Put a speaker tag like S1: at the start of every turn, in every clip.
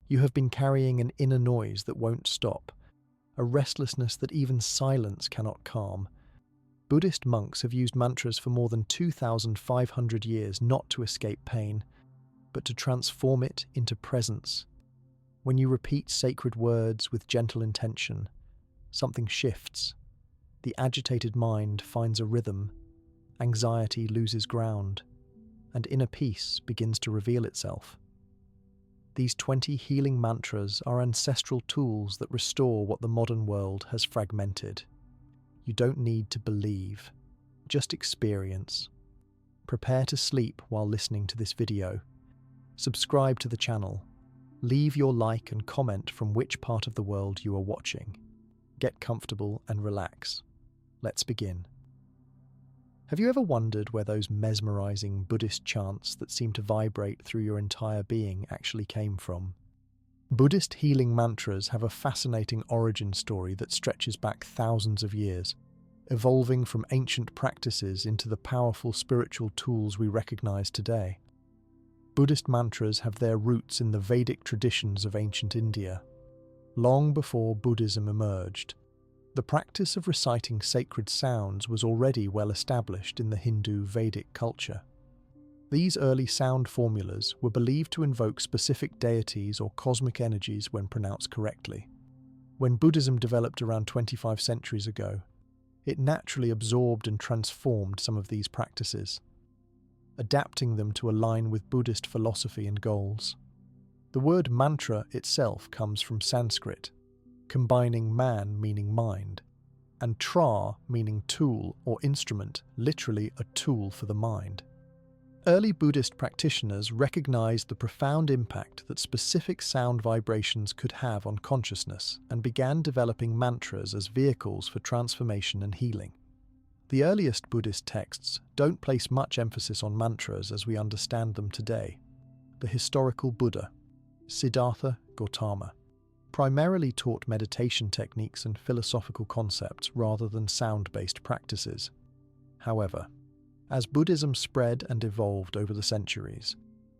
S1: You have been carrying an inner noise that won't stop, a restlessness that even silence cannot calm. Buddhist monks have used mantras for more than 2,500 years not to escape pain, but to transform it into presence. When you repeat sacred words with gentle intention, something shifts. The agitated mind finds a rhythm, anxiety loses ground, and inner peace begins to reveal itself. These 20 healing mantras are ancestral tools that restore what the modern world has fragmented. You don't need to believe, just experience. Prepare to sleep while listening to this video. Subscribe to the channel. Leave your like and comment from which part of the world you are watching. Get comfortable and relax. Let's begin. Have you ever wondered where those mesmerizing Buddhist chants that seem to vibrate through your entire being actually came from? Buddhist healing mantras have a fascinating origin story that stretches back thousands of years, evolving from ancient practices into the powerful spiritual tools we recognize today. Buddhist mantras have their roots in the Vedic traditions of ancient India. Long before Buddhism emerged, the practice of reciting sacred sounds was already well established in the Hindu Vedic culture. These early sound formulas were believed to invoke specific deities or cosmic energies when pronounced correctly. When Buddhism developed around 25 centuries ago, it naturally absorbed and transformed some of these practices, adapting them to align with Buddhist philosophy and goals. The word mantra itself comes from Sanskrit, combining man meaning mind, and tra meaning tool or instrument, literally a tool for the mind. Early Buddhist practitioners recognized the profound impact that specific sound vibrations could have on consciousness and began developing mantras as vehicles for transformation and healing. The earliest Buddhist texts don't place much emphasis on mantras as we understand them today. The historical Buddha, Siddhartha Gautama, primarily taught meditation techniques and philosophical concepts rather than sound-based practices. However, as Buddhism spread and evolved over the centuries,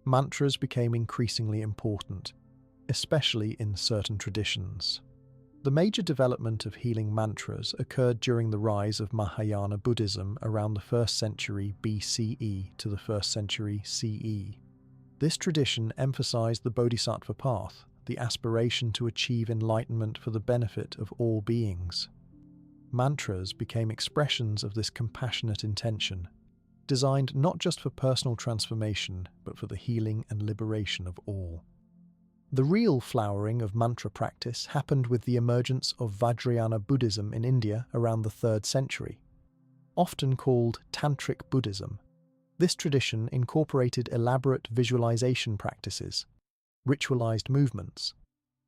S1: mantras became increasingly important, especially in certain traditions. The major development of healing mantras occurred during the rise of Mahayana Buddhism around the 1st century BCE to the 1st century CE. This tradition emphasized the Bodhisattva path, the aspiration to achieve enlightenment for the benefit of all beings. Mantras became expressions of this compassionate intention, designed not just for personal transformation, but for the healing and liberation of all. The real flowering of mantra practice happened with the emergence of Vajrayana Buddhism in India around the 3rd century. Often called Tantric Buddhism, this tradition incorporated elaborate visualization practices, ritualized movements,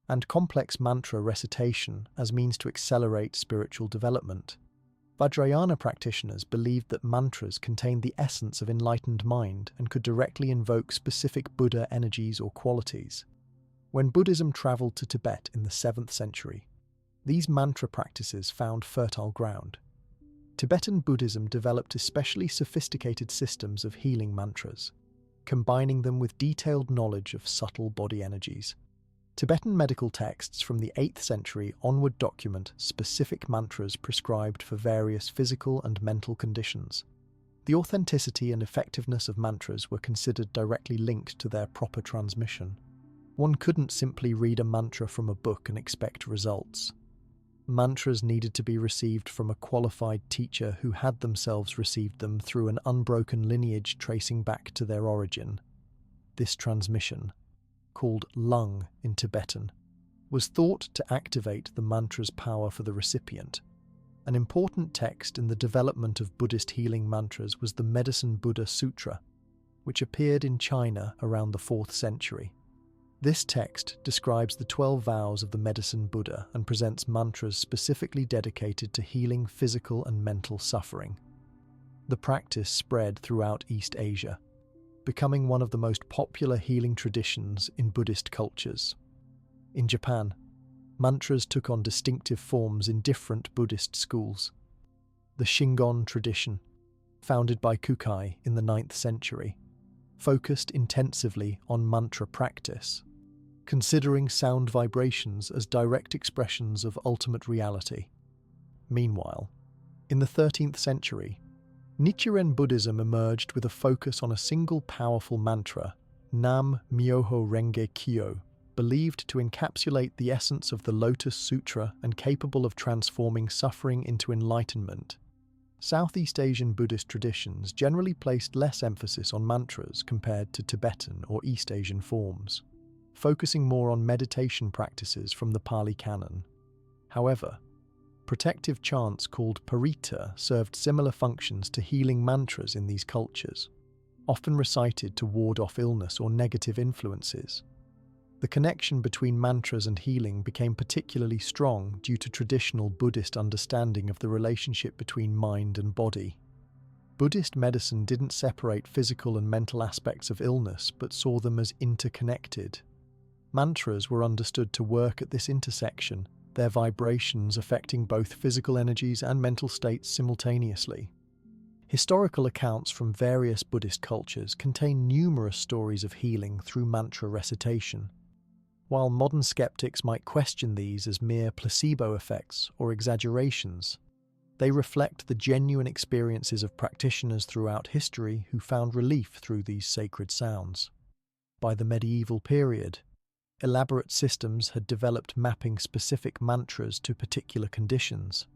S1: and complex mantra recitation as means to accelerate spiritual development. Vajrayana practitioners believed that mantras contained the essence of enlightened mind and could directly invoke specific Buddha energies or qualities. When Buddhism traveled to Tibet in the 7th century, these mantra practices found fertile ground. Tibetan Buddhism developed especially sophisticated systems of healing mantras, combining them with detailed knowledge of subtle body energies. Tibetan medical texts from the 8th century onward document specific mantras prescribed for various physical and mental conditions. The authenticity and effectiveness of mantras were considered directly linked to their proper transmission. One couldn't simply read a mantra from a book and expect results. Mantras needed to be received from a qualified teacher who had themselves received them through an unbroken lineage tracing back to their origin. This transmission, called lung in Tibetan, was thought to activate the mantra's power for the recipient. An important text in the development of Buddhist healing mantras was the Medicine Buddha Sutra, which appeared in China around the 4th century. This text describes the 12 vows of the Medicine Buddha and presents mantras specifically dedicated to healing physical and mental suffering. The practice spread throughout East Asia, becoming one of the most popular healing traditions in Buddhist cultures. In Japan, mantras took on distinctive forms in different Buddhist schools. The Shingon tradition, founded by Kukai in the 9th century, focused intensively on mantra practice, considering sound vibrations as direct expressions of ultimate reality. Meanwhile, in the 13th century, Nichiren Buddhism emerged with a focus on a single powerful mantra, Nam Myoho Renge Kyo, believed to encapsulate the essence of the Lotus Sutra and capable of transforming suffering into enlightenment. Southeast Asian Buddhist traditions generally placed less emphasis on mantras compared to Tibetan or East Asian forms, focusing more on meditation practices from the Pali Canon. However, protective chants called parita served similar functions to healing mantras in these cultures, often recited to ward off illness or negative influences. The connection between mantras and healing became particularly strong due to traditional Buddhist understanding of the relationship between mind and body. Buddhist medicine didn't separate physical and mental aspects of illness, but saw them as interconnected. Mantras were understood to work at this intersection, their vibrations affecting both physical energies and mental states simultaneously. Historical accounts from various Buddhist cultures contain numerous stories of healing through mantra recitation. While modern skeptics might question these as mere placebo effects or exaggerations, they reflect the genuine experiences of practitioners throughout history who found relief through these sacred sounds. By the medieval period, elaborate systems had developed mapping specific mantras to particular conditions.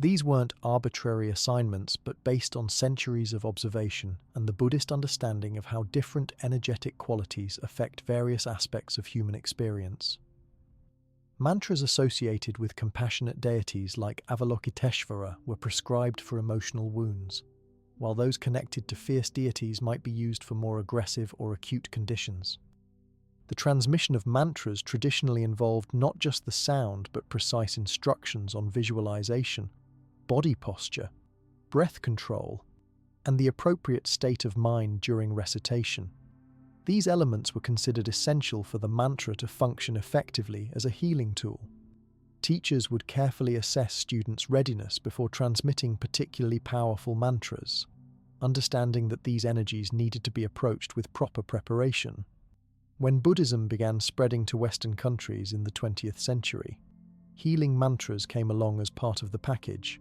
S1: These weren't arbitrary assignments, but based on centuries of observation and the Buddhist understanding of how different energetic qualities affect various aspects of human experience. Mantras associated with compassionate deities like Avalokiteshvara were prescribed for emotional wounds, while those connected to fierce deities might be used for more aggressive or acute conditions. The transmission of mantras traditionally involved not just the sound, but precise instructions on visualization, body posture, breath control, and the appropriate state of mind during recitation. These elements were considered essential for the mantra to function effectively as a healing tool. Teachers would carefully assess students' readiness before transmitting particularly powerful mantras, understanding that these energies needed to be approached with proper preparation. When Buddhism began spreading to Western countries in the 20th century, healing mantras came along as part of the package.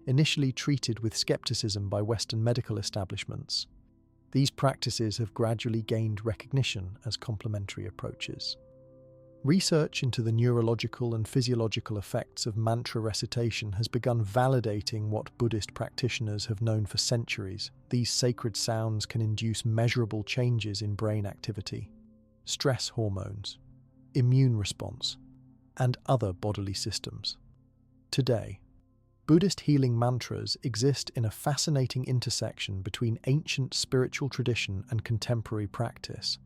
S1: Initially treated with skepticism by Western medical establishments, these practices have gradually gained recognition as complementary approaches. Research into the neurological and physiological effects of mantra recitation has begun validating what Buddhist practitioners have known for centuries. These sacred sounds can induce measurable changes in brain activity, stress hormones, immune response, and other bodily systems. Today, Buddhist healing mantras exist in a fascinating intersection between ancient spiritual tradition and contemporary practice.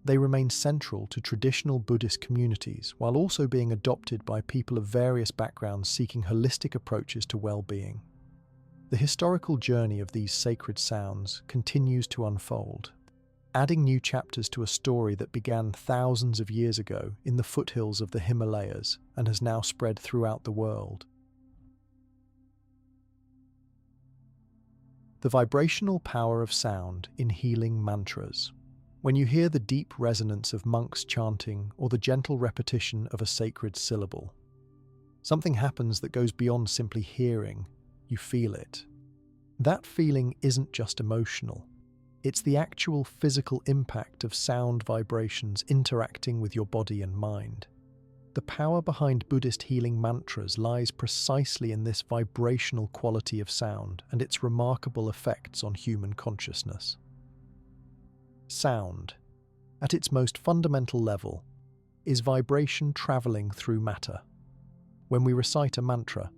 S1: They remain central to traditional Buddhist communities while also being adopted by people of various backgrounds seeking holistic approaches to well-being. The historical journey of these sacred sounds continues to unfold, adding new chapters to a story that began thousands of years ago in the foothills of the Himalayas and has now spread throughout the world. The vibrational power of sound in healing mantras. When you hear the deep resonance of monks chanting or the gentle repetition of a sacred syllable, something happens that goes beyond simply hearing. You feel it. That feeling isn't just emotional. It's the actual physical impact of sound vibrations interacting with your body and mind. The power behind Buddhist healing mantras lies precisely in this vibrational quality of sound and its remarkable effects on human consciousness. Sound, at its most fundamental level, is vibration traveling through matter. When we recite a mantra,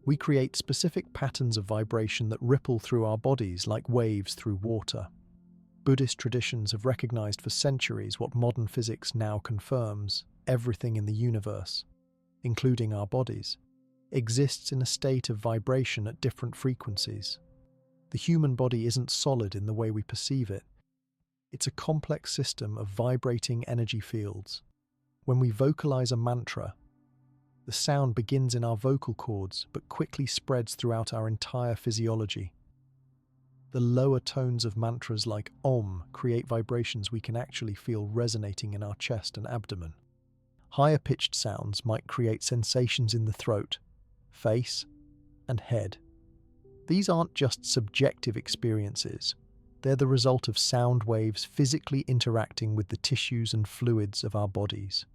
S1: we create specific patterns of vibration that ripple through our bodies like waves through water. Buddhist traditions have recognized for centuries what modern physics now confirms: everything in the universe, including our bodies, exists in a state of vibration at different frequencies. The human body isn't solid in the way we perceive it. It's a complex system of vibrating energy fields. When we vocalize a mantra, the sound begins in our vocal cords but quickly spreads throughout our entire physiology. The lower tones of mantras like Om create vibrations we can actually feel resonating in our chest and abdomen. Higher pitched sounds might create sensations in the throat, face, and head. These aren't just subjective experiences, they're the result of sound waves physically interacting with the tissues and fluids of our bodies.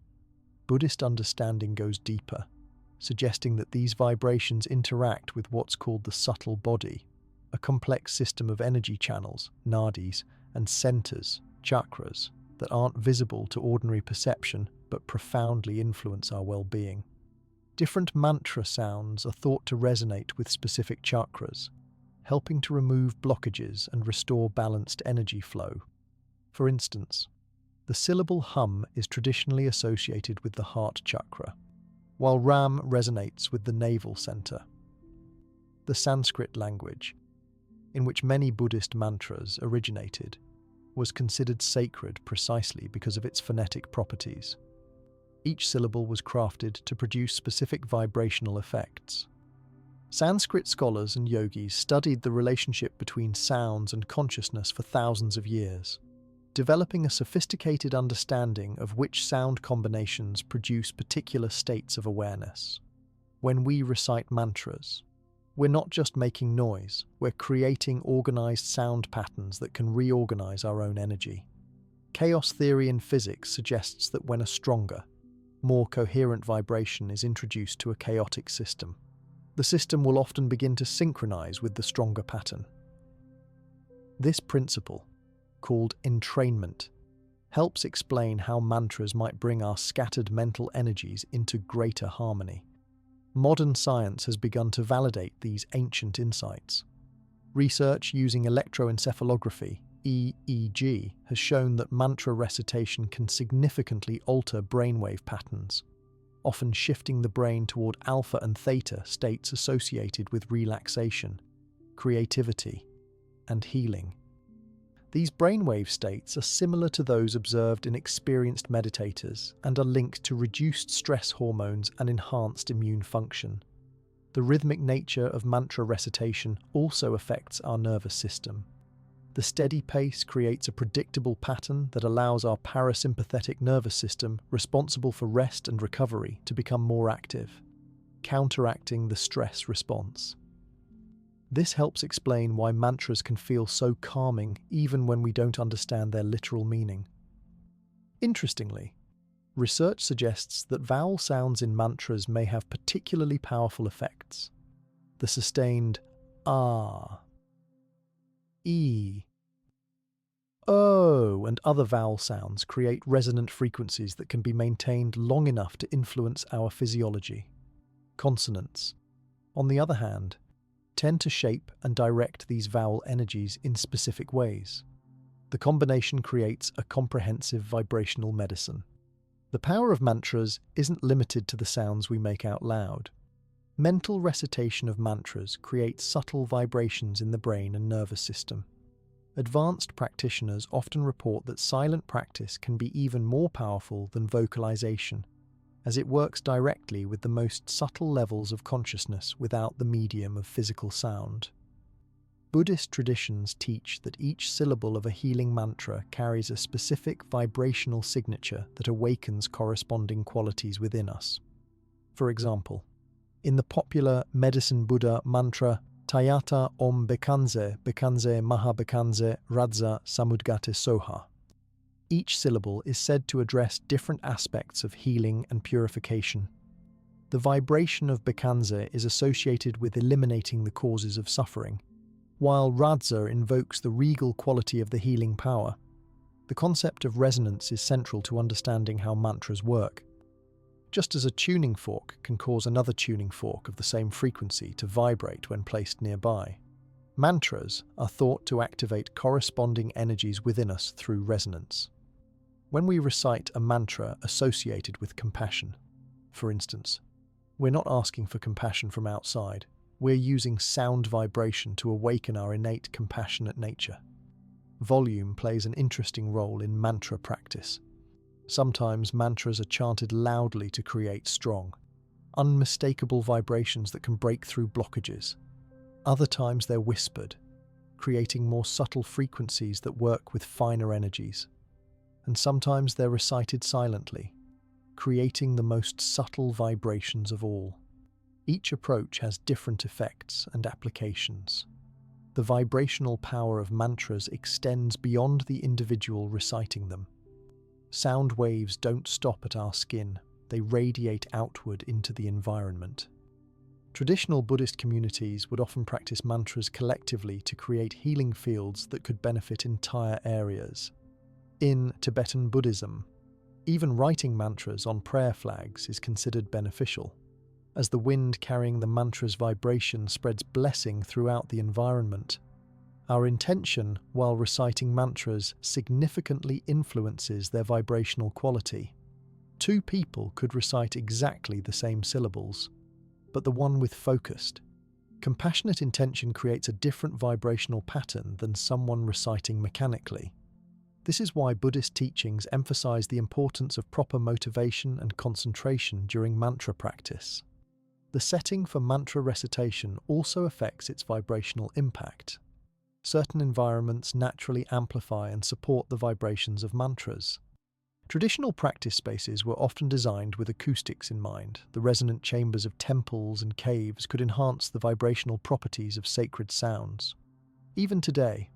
S1: Buddhist understanding goes deeper, suggesting that these vibrations interact with what's called the subtle body, a complex system of energy channels, nadis, and centers, chakras, that aren't visible to ordinary perception but profoundly influence our well-being. Different mantra sounds are thought to resonate with specific chakras, helping to remove blockages and restore balanced energy flow. For instance, the syllable hum is traditionally associated with the heart chakra, while ram resonates with the navel center. The Sanskrit language, in which many Buddhist mantras originated, was considered sacred precisely because of its phonetic properties. Each syllable was crafted to produce specific vibrational effects. Sanskrit scholars and yogis studied the relationship between sounds and consciousness for thousands of years, developing a sophisticated understanding of which sound combinations produce particular states of awareness. When we recite mantras, we're not just making noise, we're creating organized sound patterns that can reorganize our own energy. Chaos theory in physics suggests that when a stronger, more coherent vibration is introduced to a chaotic system, the system will often begin to synchronize with the stronger pattern. This principle, called entrainment, helps explain how mantras might bring our scattered mental energies into greater harmony. Modern science has begun to validate these ancient insights. Research using electroencephalography, EEG, has shown that mantra recitation can significantly alter brainwave patterns, often shifting the brain toward alpha and theta states associated with relaxation, creativity, and healing. These brainwave states are similar to those observed in experienced meditators and are linked to reduced stress hormones and enhanced immune function. The rhythmic nature of mantra recitation also affects our nervous system. The steady pace creates a predictable pattern that allows our parasympathetic nervous system, responsible for rest and recovery, to become more active, counteracting the stress response. This helps explain why mantras can feel so calming even when we don't understand their literal meaning. Interestingly, research suggests that vowel sounds in mantras may have particularly powerful effects. The sustained ah, e, o, and other vowel sounds create resonant frequencies that can be maintained long enough to influence our physiology. Consonants, on the other hand, tend to shape and direct these vowel energies in specific ways. The combination creates a comprehensive vibrational medicine. The power of mantras isn't limited to the sounds we make out loud. Mental recitation of mantras creates subtle vibrations in the brain and nervous system. Advanced practitioners often report that silent practice can be even more powerful than vocalization, as it works directly with the most subtle levels of consciousness without the medium of physical sound. Buddhist traditions teach that each syllable of a healing mantra carries a specific vibrational signature that awakens corresponding qualities within us. For example, in the popular Medicine Buddha mantra, Tayata Om Bekanze Bekanze Maha Bekanze Radza Samudgate Soha, each syllable is said to address different aspects of healing and purification. The vibration of Bekanze is associated with eliminating the causes of suffering, while Radza invokes the regal quality of the healing power. The concept of resonance is central to understanding how mantras work. Just as a tuning fork can cause another tuning fork of the same frequency to vibrate when placed nearby, mantras are thought to activate corresponding energies within us through resonance. When we recite a mantra associated with compassion, for instance, we're not asking for compassion from outside, we're using sound vibration to awaken our innate compassionate nature. Volume plays an interesting role in mantra practice. Sometimes mantras are chanted loudly to create strong, unmistakable vibrations that can break through blockages. Other times they're whispered, creating more subtle frequencies that work with finer energies. And sometimes they're recited silently, creating the most subtle vibrations of all. Each approach has different effects and applications. The vibrational power of mantras extends beyond the individual reciting them. Sound waves don't stop at our skin, they radiate outward into the environment. Traditional Buddhist communities would often practice mantras collectively to create healing fields that could benefit entire areas. In Tibetan Buddhism, even writing mantras on prayer flags is considered beneficial, as the wind carrying the mantra's vibration spreads blessing throughout the environment. Our intention while reciting mantras significantly influences their vibrational quality. Two people could recite exactly the same syllables, but the one with focused, compassionate intention creates a different vibrational pattern than someone reciting mechanically. This is why Buddhist teachings emphasize the importance of proper motivation and concentration during mantra practice. The setting for mantra recitation also affects its vibrational impact. Certain environments naturally amplify and support the vibrations of mantras. Traditional practice spaces were often designed with acoustics in mind. The resonant chambers of temples and caves could enhance the vibrational properties of sacred sounds. Even today,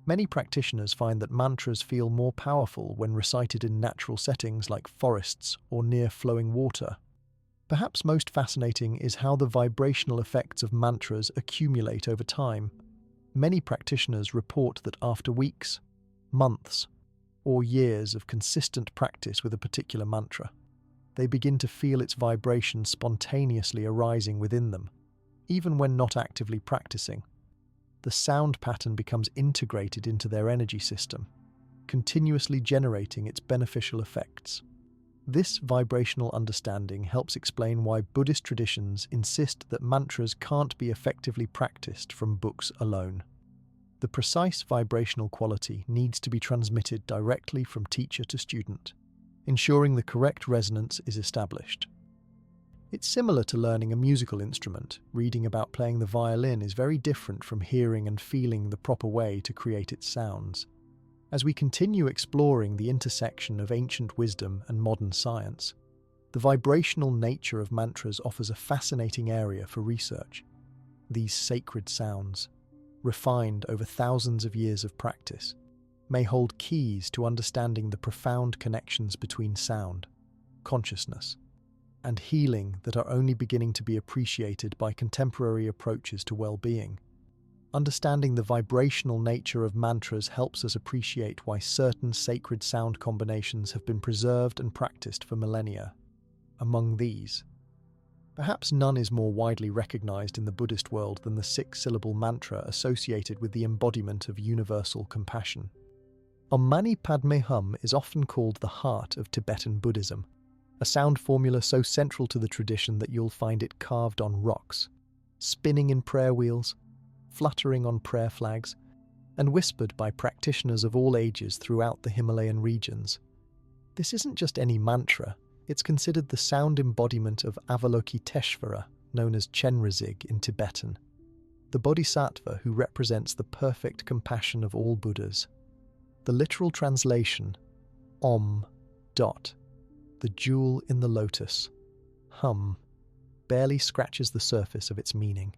S1: many practitioners find that mantras feel more powerful when recited in natural settings like forests or near flowing water. Perhaps most fascinating is how the vibrational effects of mantras accumulate over time. Many practitioners report that after weeks, months, or years of consistent practice with a particular mantra, they begin to feel its vibration spontaneously arising within them, even when not actively practicing. The sound pattern becomes integrated into their energy system, continuously generating its beneficial effects. This vibrational understanding helps explain why Buddhist traditions insist that mantras can't be effectively practiced from books alone. The precise vibrational quality needs to be transmitted directly from teacher to student, ensuring the correct resonance is established. It's similar to learning a musical instrument. Reading about playing the violin is very different from hearing and feeling the proper way to create its sounds. As we continue exploring the intersection of ancient wisdom and modern science, the vibrational nature of mantras offers a fascinating area for research. These sacred sounds, refined over thousands of years of practice, may hold keys to understanding the profound connections between sound, consciousness, and healing that are only beginning to be appreciated by contemporary approaches to well-being. Understanding the vibrational nature of mantras helps us appreciate why certain sacred sound combinations have been preserved and practiced for millennia. Among these, perhaps none is more widely recognized in the Buddhist world than the 6-syllable mantra associated with the embodiment of universal compassion. Om Mani Padme Hum is often called the heart of Tibetan Buddhism, a sound formula so central to the tradition that you'll find it carved on rocks, spinning in prayer wheels, fluttering on prayer flags, and whispered by practitioners of all ages throughout the Himalayan regions. This isn't just any mantra, it's considered the sound embodiment of Avalokiteshvara, known as Chenrezig in Tibetan, the bodhisattva who represents the perfect compassion of all Buddhas. The literal translation, Om, the jewel in the lotus, hum, barely scratches the surface of its meaning.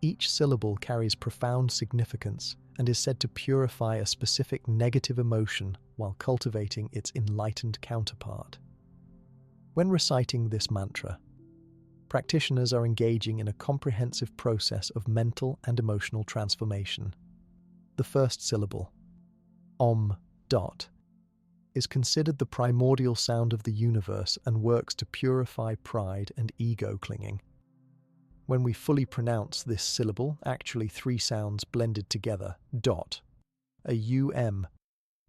S1: Each syllable carries profound significance and is said to purify a specific negative emotion while cultivating its enlightened counterpart. When reciting this mantra, practitioners are engaging in a comprehensive process of mental and emotional transformation. The first syllable, Om, is considered the primordial sound of the universe and works to purify pride and ego clinging. When we fully pronounce this syllable, actually 3 sounds blended together, a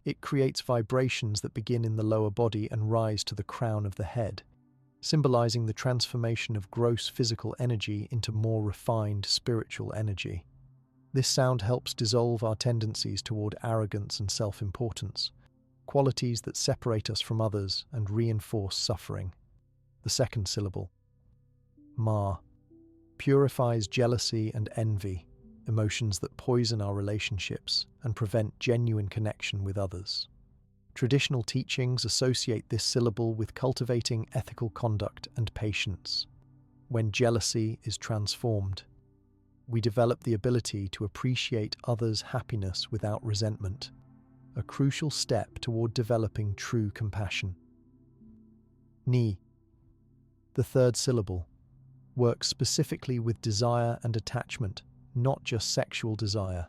S1: it creates vibrations that begin in the lower body and rise to the crown of the head, symbolizing the transformation of gross physical energy into more refined spiritual energy. This sound helps dissolve our tendencies toward arrogance and self-importance, qualities that separate us from others and reinforce suffering. The second syllable, Ma, purifies jealousy and envy, emotions that poison our relationships and prevent genuine connection with others. Traditional teachings associate this syllable with cultivating ethical conduct and patience. When jealousy is transformed, we develop the ability to appreciate others' happiness without resentment, a crucial step toward developing true compassion. Ni, the third syllable, works specifically with desire and attachment, not just sexual desire,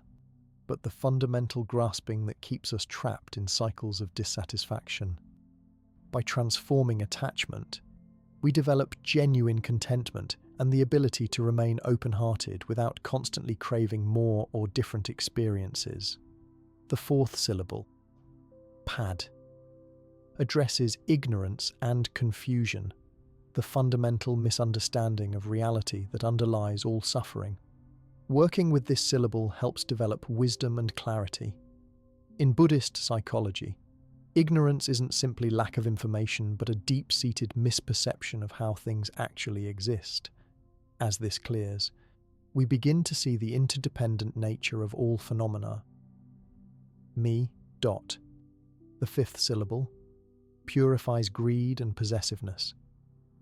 S1: but the fundamental grasping that keeps us trapped in cycles of dissatisfaction. By transforming attachment, we develop genuine contentment and the ability to remain open-hearted without constantly craving more or different experiences. The fourth syllable, pad, addresses ignorance and confusion, the fundamental misunderstanding of reality that underlies all suffering. Working with this syllable helps develop wisdom and clarity. In Buddhist psychology, ignorance isn't simply lack of information, but a deep-seated misperception of how things actually exist. As this clears, we begin to see the interdependent nature of all phenomena. Me, dot, the fifth syllable, purifies greed and possessiveness.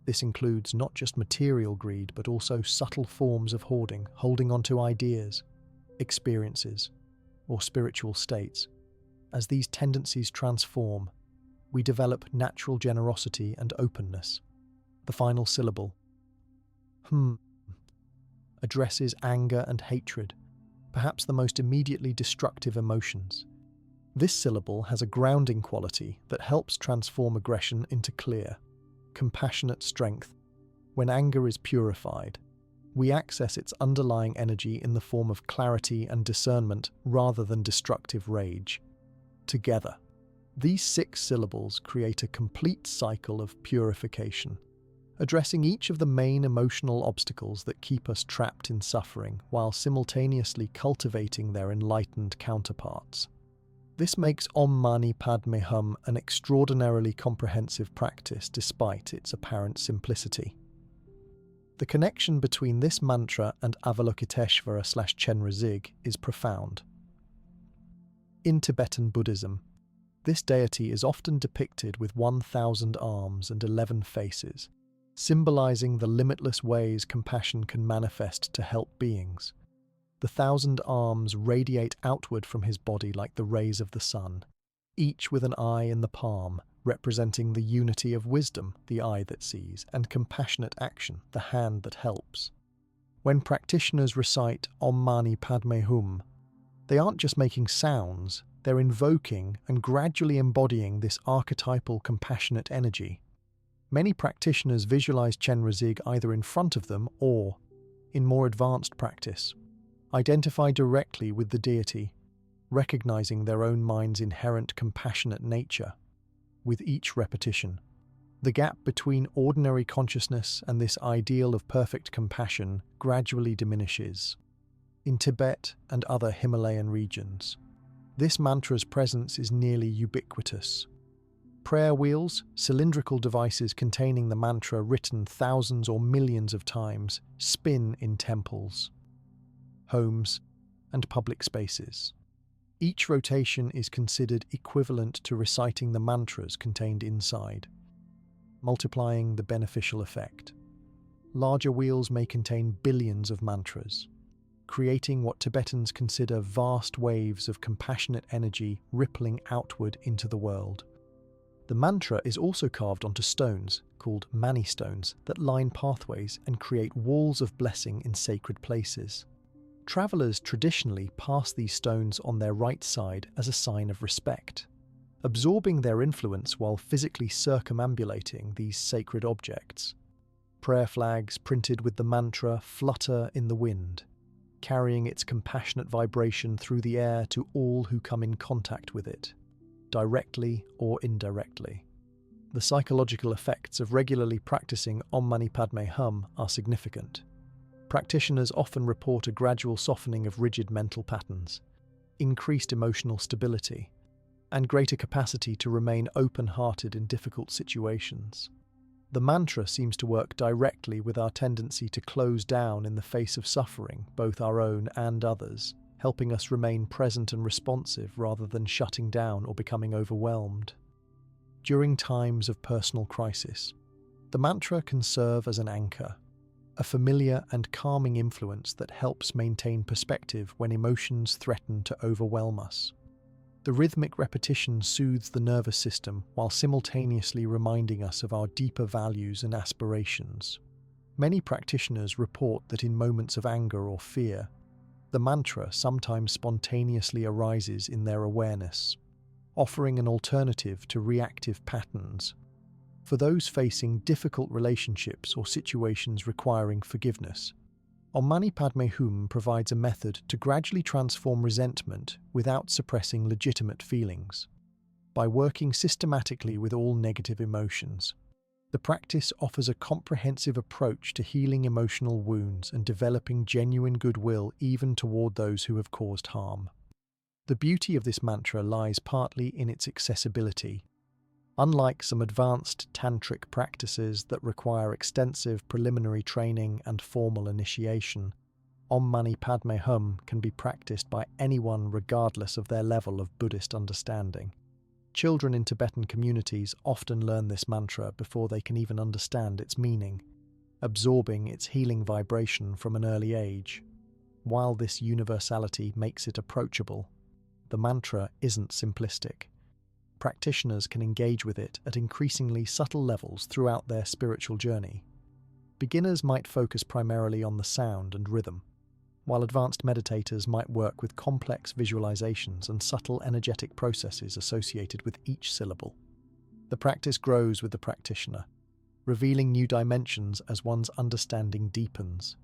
S1: This includes not just material greed, but also subtle forms of hoarding, holding onto ideas, experiences, or spiritual states. As these tendencies transform, we develop natural generosity and openness. The final syllable, addresses anger and hatred, perhaps the most immediately destructive emotions. This syllable has a grounding quality that helps transform aggression into clear, compassionate strength. When anger is purified, we access its underlying energy in the form of clarity and discernment rather than destructive rage. Together, these 6 syllables create a complete cycle of purification, addressing each of the main emotional obstacles that keep us trapped in suffering while simultaneously cultivating their enlightened counterparts. This makes Om Mani Padme Hum an extraordinarily comprehensive practice despite its apparent simplicity. The connection between this mantra and Avalokiteshvara/Chenrezig is profound. In Tibetan Buddhism, this deity is often depicted with 1,000 arms and 11 faces, symbolizing the limitless ways compassion can manifest to help beings. The 1,000 arms radiate outward from his body like the rays of the sun, each with an eye in the palm, representing the unity of wisdom, the eye that sees, and compassionate action, the hand that helps. When practitioners recite Om Mani Padme Hum, they aren't just making sounds, they're invoking and gradually embodying this archetypal compassionate energy. Many practitioners visualize Chenrezig either in front of them or, in more advanced practice, identify directly with the deity, recognizing their own mind's inherent compassionate nature. With each repetition, the gap between ordinary consciousness and this ideal of perfect compassion gradually diminishes. In Tibet and other Himalayan regions, this mantra's presence is nearly ubiquitous. Prayer wheels, cylindrical devices containing the mantra written thousands or millions of times, spin in temples, homes, and public spaces. Each rotation is considered equivalent to reciting the mantras contained inside, multiplying the beneficial effect. Larger wheels may contain billions of mantras, creating what Tibetans consider vast waves of compassionate energy rippling outward into the world. The mantra is also carved onto stones, called mani stones, that line pathways and create walls of blessing in sacred places. Travelers traditionally pass these stones on their right side as a sign of respect, absorbing their influence while physically circumambulating these sacred objects. Prayer flags printed with the mantra flutter in the wind, carrying its compassionate vibration through the air to all who come in contact with it, directly or indirectly. The psychological effects of regularly practicing Om Mani Padme Hum are significant. Practitioners often report a gradual softening of rigid mental patterns, increased emotional stability, and greater capacity to remain open-hearted in difficult situations. The mantra seems to work directly with our tendency to close down in the face of suffering, both our own and others, helping us remain present and responsive rather than shutting down or becoming overwhelmed. During times of personal crisis, the mantra can serve as an anchor, a familiar and calming influence that helps maintain perspective when emotions threaten to overwhelm us. The rhythmic repetition soothes the nervous system while simultaneously reminding us of our deeper values and aspirations. Many practitioners report that in moments of anger or fear, the mantra sometimes spontaneously arises in their awareness, offering an alternative to reactive patterns. For those facing difficult relationships or situations requiring forgiveness, Om Mani Padme Hum provides a method to gradually transform resentment without suppressing legitimate feelings. By working systematically with all negative emotions, the practice offers a comprehensive approach to healing emotional wounds and developing genuine goodwill even toward those who have caused harm. The beauty of this mantra lies partly in its accessibility. Unlike some advanced tantric practices that require extensive preliminary training and formal initiation, Om Mani Padme Hum can be practiced by anyone regardless of their level of Buddhist understanding. Children in Tibetan communities often learn this mantra before they can even understand its meaning, absorbing its healing vibration from an early age. While this universality makes it approachable, the mantra isn't simplistic. Practitioners can engage with it at increasingly subtle levels throughout their spiritual journey. Beginners might focus primarily on the sound and rhythm, while advanced meditators might work with complex visualizations and subtle energetic processes associated with each syllable. The practice grows with the practitioner, revealing new dimensions as one's understanding deepens.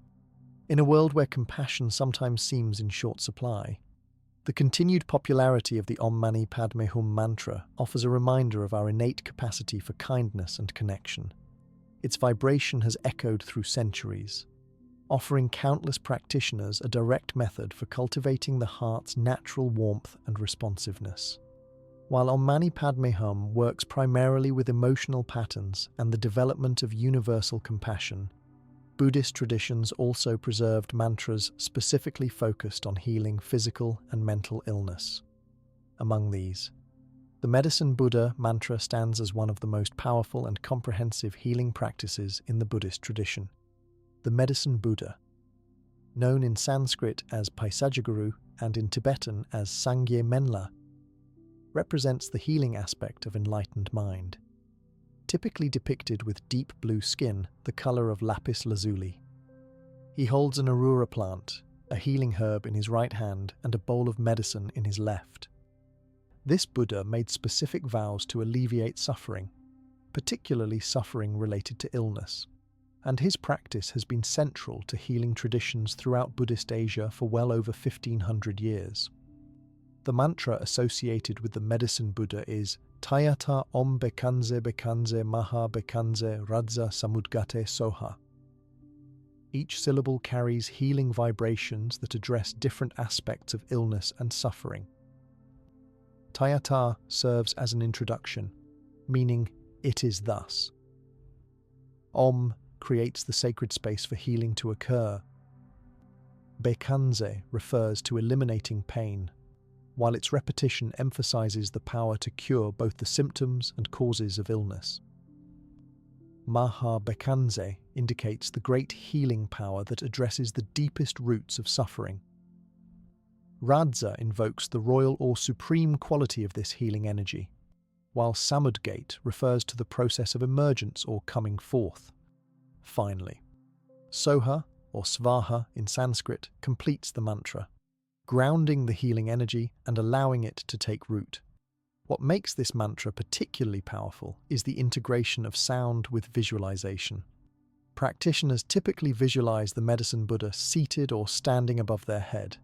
S1: In a world where compassion sometimes seems in short supply, the continued popularity of the Om Mani Padme Hum mantra offers a reminder of our innate capacity for kindness and connection. Its vibration has echoed through centuries, offering countless practitioners a direct method for cultivating the heart's natural warmth and responsiveness. While Om Mani Padme Hum works primarily with emotional patterns and the development of universal compassion, Buddhist traditions also preserved mantras specifically focused on healing physical and mental illness. Among these, the Medicine Buddha mantra stands as one of the most powerful and comprehensive healing practices in the Buddhist tradition. The Medicine Buddha, known in Sanskrit as Paisajaguru and in Tibetan as Sangye Menla, represents the healing aspect of enlightened mind. Typically depicted with deep blue skin, the color of lapis lazuli. He holds an arura plant, a healing herb, in his right hand and a bowl of medicine in his left. This Buddha made specific vows to alleviate suffering, particularly suffering related to illness, and his practice has been central to healing traditions throughout Buddhist Asia for well over 1500 years. The mantra associated with the Medicine Buddha is Tayata Om Bekanze Bekanze Maha Bekanze Radza Samudgate Soha. Each syllable carries healing vibrations that address different aspects of illness and suffering. Tayata serves as an introduction, meaning it is thus. Om creates the sacred space for healing to occur. Bekanze refers to eliminating pain, while its repetition emphasizes the power to cure both the symptoms and causes of illness. Maha Bekanze indicates the great healing power that addresses the deepest roots of suffering. Radza invokes the royal or supreme quality of this healing energy, while Samudgate refers to the process of emergence or coming forth. Finally, Soha or Svaha in Sanskrit completes the mantra, grounding the healing energy and allowing it to take root. What makes this mantra particularly powerful is the integration of sound with visualization. Practitioners typically visualize the Medicine Buddha seated or standing above their head,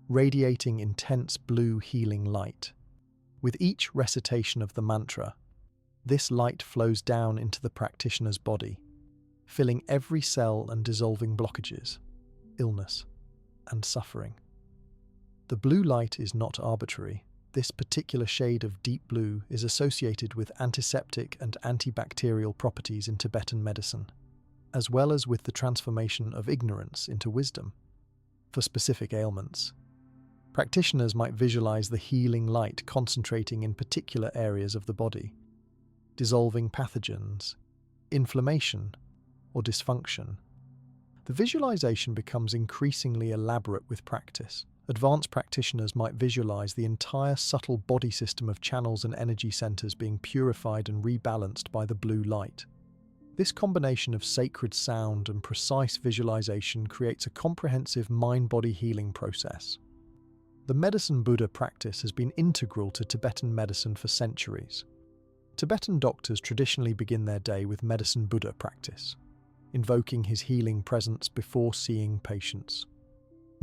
S1: radiating intense blue healing light. With each recitation of the mantra, this light flows down into the practitioner's body, filling every cell and dissolving blockages, illness, and suffering. The blue light is not arbitrary. This particular shade of deep blue is associated with antiseptic and antibacterial properties in Tibetan medicine, as well as with the transformation of ignorance into wisdom. For specific ailments, practitioners might visualize the healing light concentrating in particular areas of the body, dissolving pathogens, inflammation, or dysfunction. The visualization becomes increasingly elaborate with practice. Advanced practitioners might visualize the entire subtle body system of channels and energy centers being purified and rebalanced by the blue light. This combination of sacred sound and precise visualization creates a comprehensive mind-body healing process. The Medicine Buddha practice has been integral to Tibetan medicine for centuries. Tibetan doctors traditionally begin their day with Medicine Buddha practice, invoking his healing presence before seeing patients.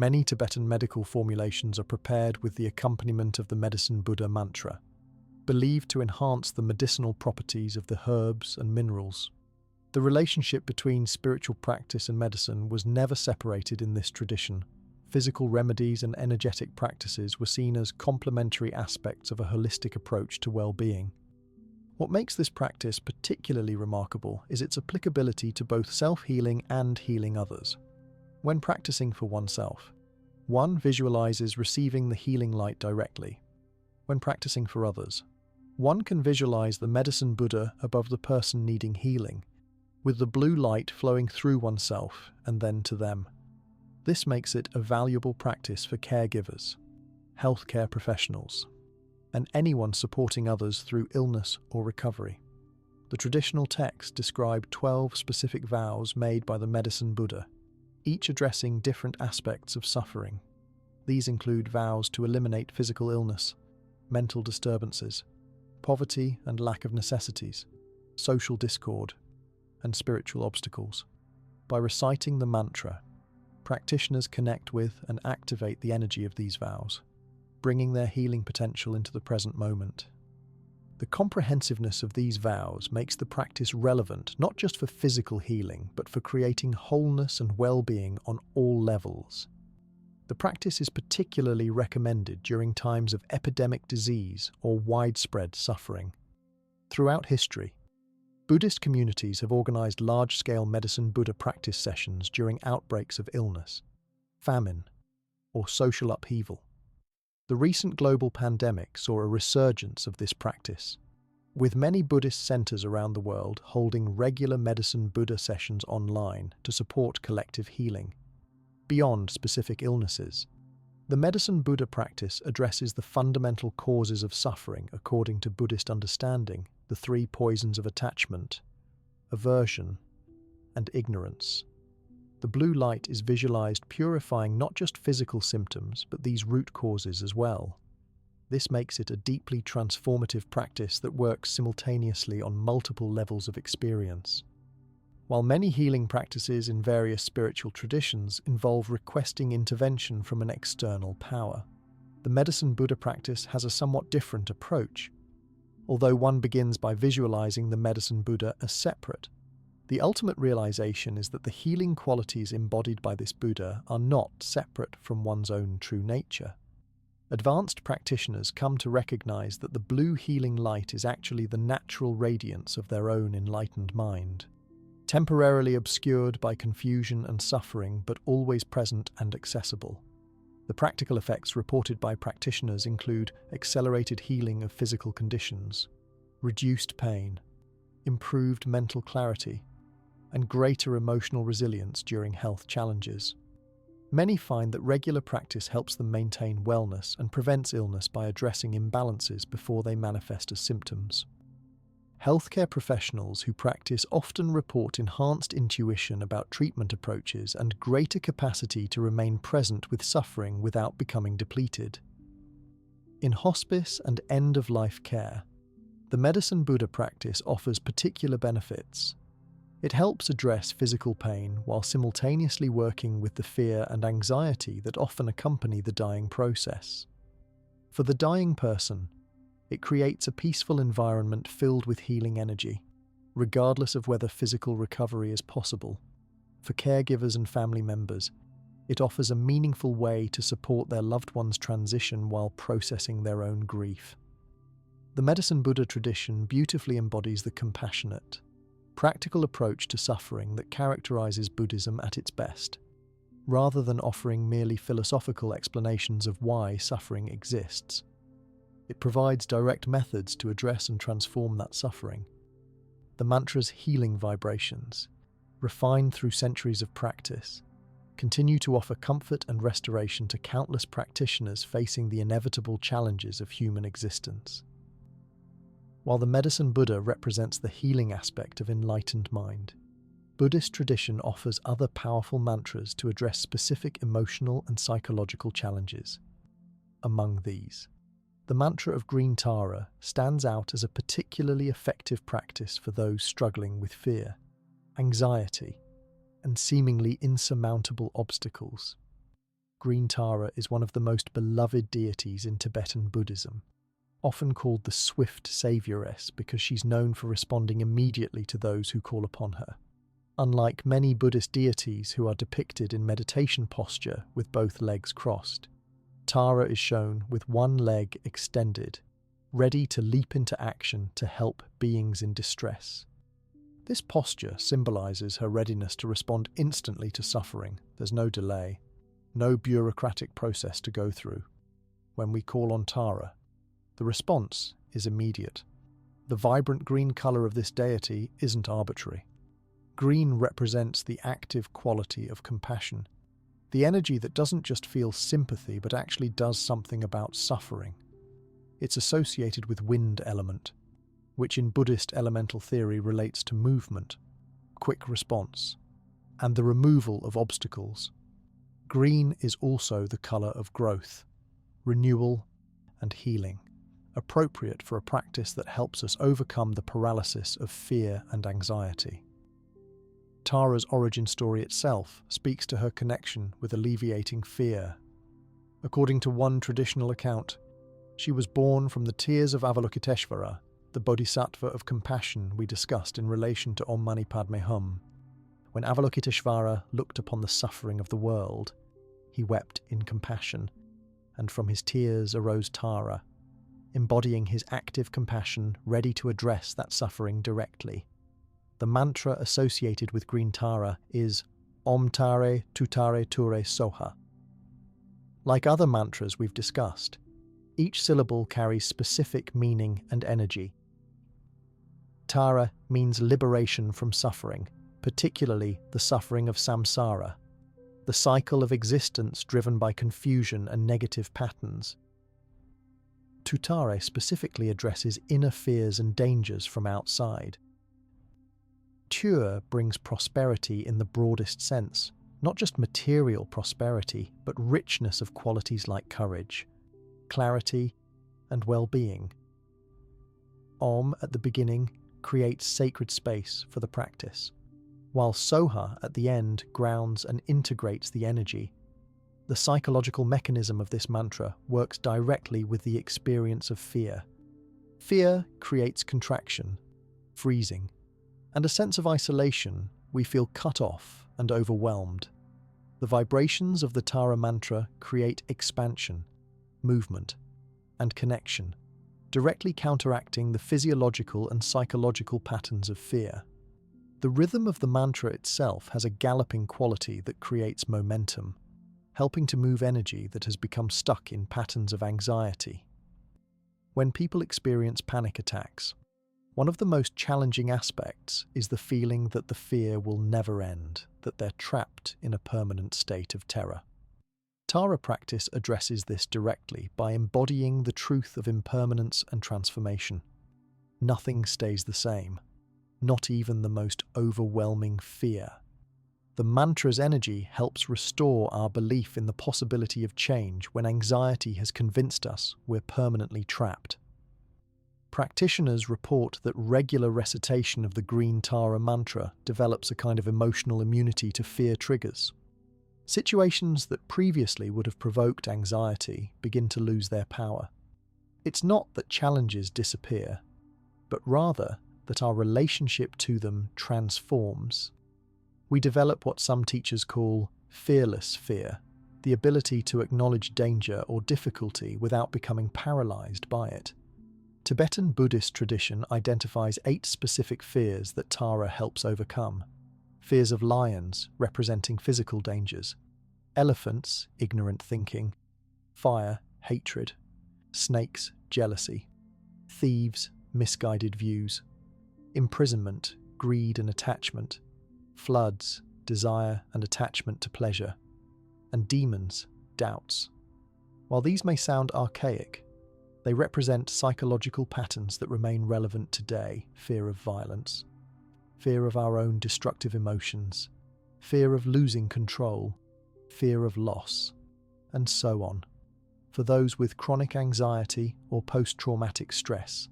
S1: Many Tibetan medical formulations are prepared with the accompaniment of the Medicine Buddha mantra, believed to enhance the medicinal properties of the herbs and minerals. The relationship between spiritual practice and medicine was never separated in this tradition. Physical remedies and energetic practices were seen as complementary aspects of a holistic approach to well-being. What makes this practice particularly remarkable is its applicability to both self-healing and healing others. When practicing for oneself, one visualizes receiving the healing light directly. When practicing for others, one can visualize the Medicine Buddha above the person needing healing, with the blue light flowing through oneself and then to them. This makes it a valuable practice for caregivers, healthcare professionals, and anyone supporting others through illness or recovery. The traditional texts describe 12 specific vows made by the Medicine Buddha, each addressing different aspects of suffering. These include vows to eliminate physical illness, mental disturbances, poverty and lack of necessities, social discord, and spiritual obstacles. By reciting the mantra, practitioners connect with and activate the energy of these vows, bringing their healing potential into the present moment. The comprehensiveness of these vows makes the practice relevant not just for physical healing, but for creating wholeness and well-being on all levels. The practice is particularly recommended during times of epidemic disease or widespread suffering. Throughout history, Buddhist communities have organized large-scale Medicine Buddha practice sessions during outbreaks of illness, famine, or social upheaval. The recent global pandemic saw a resurgence of this practice, with many Buddhist centers around the world holding regular Medicine Buddha sessions online to support collective healing. Beyond specific illnesses, the Medicine Buddha practice addresses the fundamental causes of suffering according to Buddhist understanding, the 3 poisons of attachment, aversion, and ignorance. The blue light is visualized purifying not just physical symptoms, but these root causes as well. This makes it a deeply transformative practice that works simultaneously on multiple levels of experience. While many healing practices in various spiritual traditions involve requesting intervention from an external power, the Medicine Buddha practice has a somewhat different approach. Although one begins by visualizing the Medicine Buddha as separate, the ultimate realization is that the healing qualities embodied by this Buddha are not separate from one's own true nature. Advanced practitioners come to recognize that the blue healing light is actually the natural radiance of their own enlightened mind, temporarily obscured by confusion and suffering, but always present and accessible. The practical effects reported by practitioners include accelerated healing of physical conditions, reduced pain, improved mental clarity, and greater emotional resilience during health challenges. Many find that regular practice helps them maintain wellness and prevents illness by addressing imbalances before they manifest as symptoms. Healthcare professionals who practice often report enhanced intuition about treatment approaches and greater capacity to remain present with suffering without becoming depleted. In hospice and end-of-life care, the Medicine Buddha practice offers particular benefits. It helps address physical pain while simultaneously working with the fear and anxiety that often accompany the dying process. For the dying person, it creates a peaceful environment filled with healing energy, regardless of whether physical recovery is possible. For caregivers and family members, It offers a meaningful way to support their loved one's transition while processing their own grief. The Medicine Buddha tradition beautifully embodies the compassionate, practical approach to suffering that characterizes Buddhism at its best, rather than offering merely philosophical explanations of why suffering exists. It provides direct methods to address and transform that suffering. The mantra's healing vibrations, refined through centuries of practice, continue to offer comfort and restoration to countless practitioners facing the inevitable challenges of human existence. While the Medicine Buddha represents the healing aspect of enlightened mind, Buddhist tradition offers other powerful mantras to address specific emotional and psychological challenges. Among these, the mantra of Green Tara stands out as a particularly effective practice for those struggling with fear, anxiety, and seemingly insurmountable obstacles. Green Tara is one of the most beloved deities in Tibetan Buddhism, often called the Swift Savioress because she's known for responding immediately to those who call upon her. Unlike many Buddhist deities who are depicted in meditation posture with both legs crossed, Tara is shown with one leg extended, ready to leap into action to help beings in distress. This posture symbolizes her readiness to respond instantly to suffering. There's no delay, no bureaucratic process to go through. When we call on Tara, the response is immediate. The vibrant green color of this deity isn't arbitrary. Green represents the active quality of compassion, the energy that doesn't just feel sympathy but actually does something about suffering. It's associated with wind element, which in Buddhist elemental theory relates to movement, quick response, and the removal of obstacles. Green is also the color of growth, renewal, and healing, appropriate for a practice that helps us overcome the paralysis of fear and anxiety. Tara's origin story itself speaks to her connection with alleviating fear. According to one traditional account, she was born from the tears of Avalokiteshvara, the bodhisattva of compassion we discussed in relation to Om Mani Padme Hum. When Avalokiteshvara looked upon the suffering of the world, he wept in compassion, and from his tears arose Tara, embodying his active compassion ready to address that suffering directly. The mantra associated with Green Tara is Om Tare Tutare Ture Soha. Like other mantras we've discussed, each syllable carries specific meaning and energy. Tara means liberation from suffering, particularly the suffering of samsara, the cycle of existence driven by confusion and negative patterns. Tutare specifically addresses inner fears and dangers from outside. Ture brings prosperity in the broadest sense, not just material prosperity, but richness of qualities like courage, clarity, and well-being. Om at the beginning creates sacred space for the practice, while Soha at the end grounds and integrates the energy. The psychological mechanism of this mantra works directly with the experience of fear. Fear creates contraction, freezing, and a sense of isolation. We feel cut off and overwhelmed. The vibrations of the Tara mantra create expansion, movement, and connection, directly counteracting the physiological and psychological patterns of fear. The rhythm of the mantra itself has a galloping quality that creates momentum, helping to move energy that has become stuck in patterns of anxiety. When people experience panic attacks, one of the most challenging aspects is the feeling that the fear will never end, that they're trapped in a permanent state of terror. Tara practice addresses this directly by embodying the truth of impermanence and transformation. Nothing stays the same, not even the most overwhelming fear. The mantra's energy helps restore our belief in the possibility of change when anxiety has convinced us we're permanently trapped. Practitioners report that regular recitation of the Green Tara mantra develops a kind of emotional immunity to fear triggers. Situations that previously would have provoked anxiety begin to lose their power. It's not that challenges disappear, but rather that our relationship to them transforms. We develop what some teachers call Fearless fear, the ability to acknowledge danger or difficulty without becoming paralyzed by it. Tibetan Buddhist tradition identifies 8 specific fears that Tara helps overcome. Fears of lions, representing physical dangers. Elephants, ignorant thinking. Fire, hatred. Snakes, jealousy. Thieves, misguided views. Imprisonment, greed and attachment. Floods, desire and attachment to pleasure. And demons, doubts. While these may sound archaic, they represent psychological patterns that remain relevant today. Fear of violence, fear of our own destructive emotions, fear of losing control, fear of loss, and so on. For those with chronic anxiety or post-traumatic stress,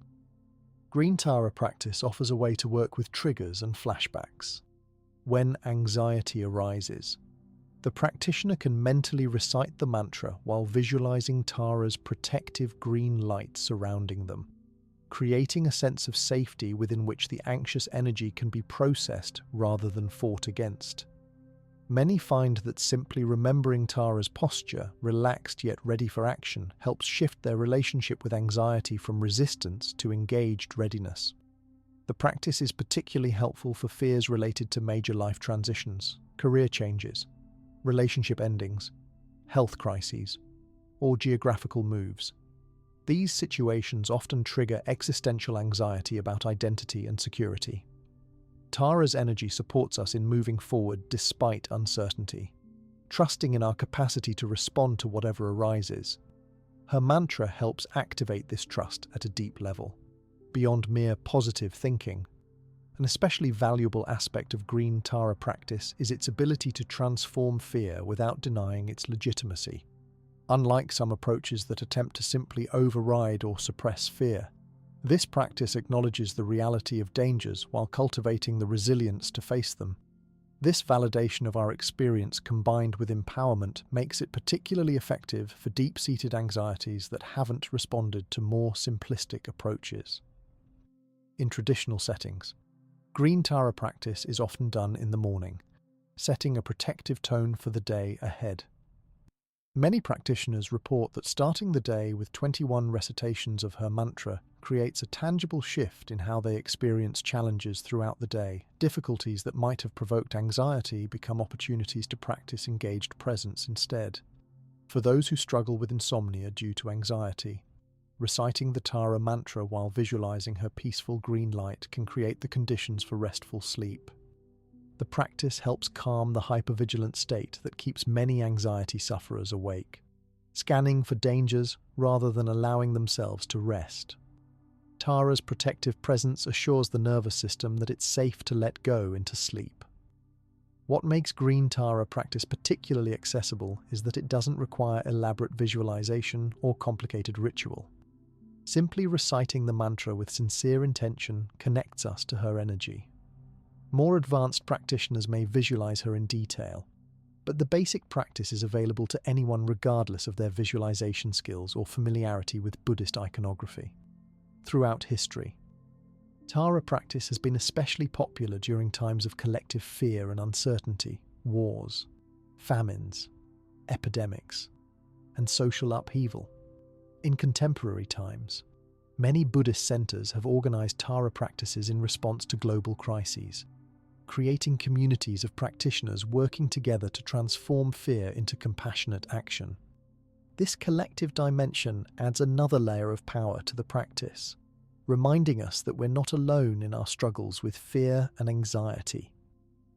S1: Green Tara practice offers a way to work with triggers and flashbacks. When anxiety arises, the practitioner can mentally recite the mantra while visualizing Tara's protective green light surrounding them, creating a sense of safety within which the anxious energy can be processed rather than fought against. Many find that simply remembering Tara's posture, relaxed yet ready for action, helps shift their relationship with anxiety from resistance to engaged readiness. The practice is particularly helpful for fears related to major life transitions, career changes, relationship endings, health crises, or geographical moves. These situations often trigger existential anxiety about identity and security. Tara's energy supports us in moving forward despite uncertainty, trusting in our capacity to respond to whatever arises. Her mantra helps activate this trust at a deep level, beyond mere positive thinking. An especially valuable aspect of Green Tara practice is its ability to transform fear without denying its legitimacy. Unlike some approaches that attempt to simply override or suppress fear, this practice acknowledges the reality of dangers while cultivating the resilience to face them. This validation of our experience combined with empowerment makes it particularly effective for deep-seated anxieties that haven't responded to more simplistic approaches. In traditional settings, Green Tara practice is often done in the morning, setting a protective tone for the day ahead. Many practitioners report that starting the day with 21 recitations of her mantra creates a tangible shift in how they experience challenges throughout the day. Difficulties that might have provoked anxiety become opportunities to practice engaged presence instead. For those who struggle with insomnia due to anxiety, reciting the Tara mantra while visualizing her peaceful green light can create the conditions for restful sleep. The practice helps calm the hypervigilant state that keeps many anxiety sufferers awake, scanning for dangers rather than allowing themselves to rest. Tara's protective presence assures the nervous system that it's safe to let go into sleep. What makes Green Tara practice particularly accessible is that it doesn't require elaborate visualization or complicated ritual. Simply reciting the mantra with sincere intention connects us to her energy. More advanced practitioners may visualize her in detail, but the basic practice is available to anyone regardless of their visualization skills or familiarity with Buddhist iconography. Throughout history, Tara practice has been especially popular during times of collective fear and uncertainty, wars, famines, epidemics, and social upheaval. In contemporary times, many Buddhist centers have organized Tara practices in response to global crises, creating communities of practitioners working together to transform fear into compassionate action. This collective dimension adds another layer of power to the practice, reminding us that we're not alone in our struggles with fear and anxiety.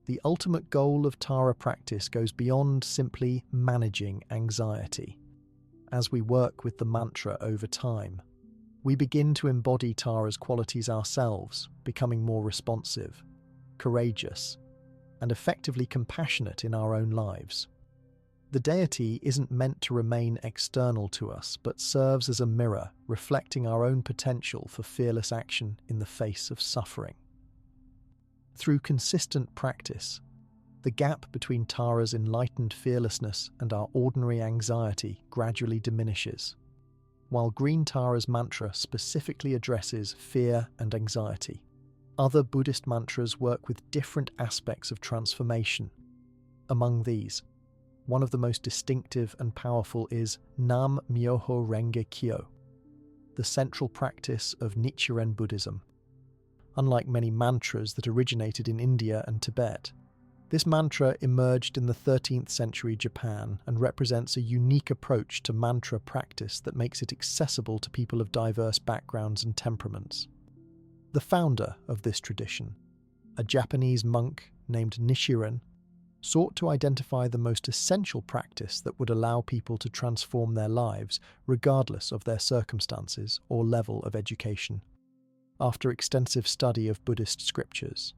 S1: The ultimate goal of Tara practice goes beyond simply managing anxiety. As we work with the mantra over time, we begin to embody Tara's qualities ourselves, becoming more responsive, courageous, and effectively compassionate in our own lives. The deity isn't meant to remain external to us, but serves as a mirror, reflecting our own potential for fearless action in the face of suffering. Through consistent practice, the gap between Tara's enlightened fearlessness and our ordinary anxiety gradually diminishes. While Green Tara's mantra specifically addresses fear and anxiety, other Buddhist mantras work with different aspects of transformation. Among these, one of the most distinctive and powerful is Nam Myoho Renge Kyo, the central practice of Nichiren Buddhism. Unlike many mantras that originated in India and Tibet, this mantra emerged in the 13th century Japan and represents a unique approach to mantra practice that makes it accessible to people of diverse backgrounds and temperaments. The founder of this tradition, a Japanese monk named Nichiren, sought to identify the most essential practice that would allow people to transform their lives regardless of their circumstances or level of education. After extensive study of Buddhist scriptures,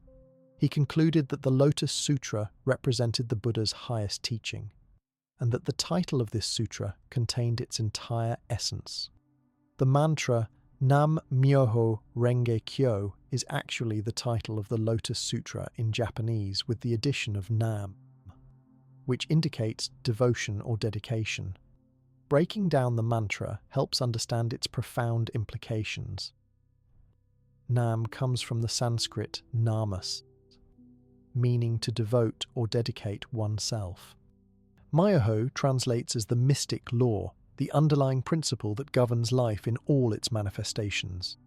S1: he concluded that the Lotus Sutra represented the Buddha's highest teaching, and that the title of this sutra contained its entire essence. The mantra Nam Myoho Renge Kyo is actually the title of the Lotus Sutra in Japanese with the addition of Nam, which indicates devotion or dedication. Breaking down the mantra helps understand its profound implications. Nam comes from the Sanskrit namas, meaning to devote or dedicate oneself. Myoho translates as the mystic law, the underlying principle that governs life in all its manifestations.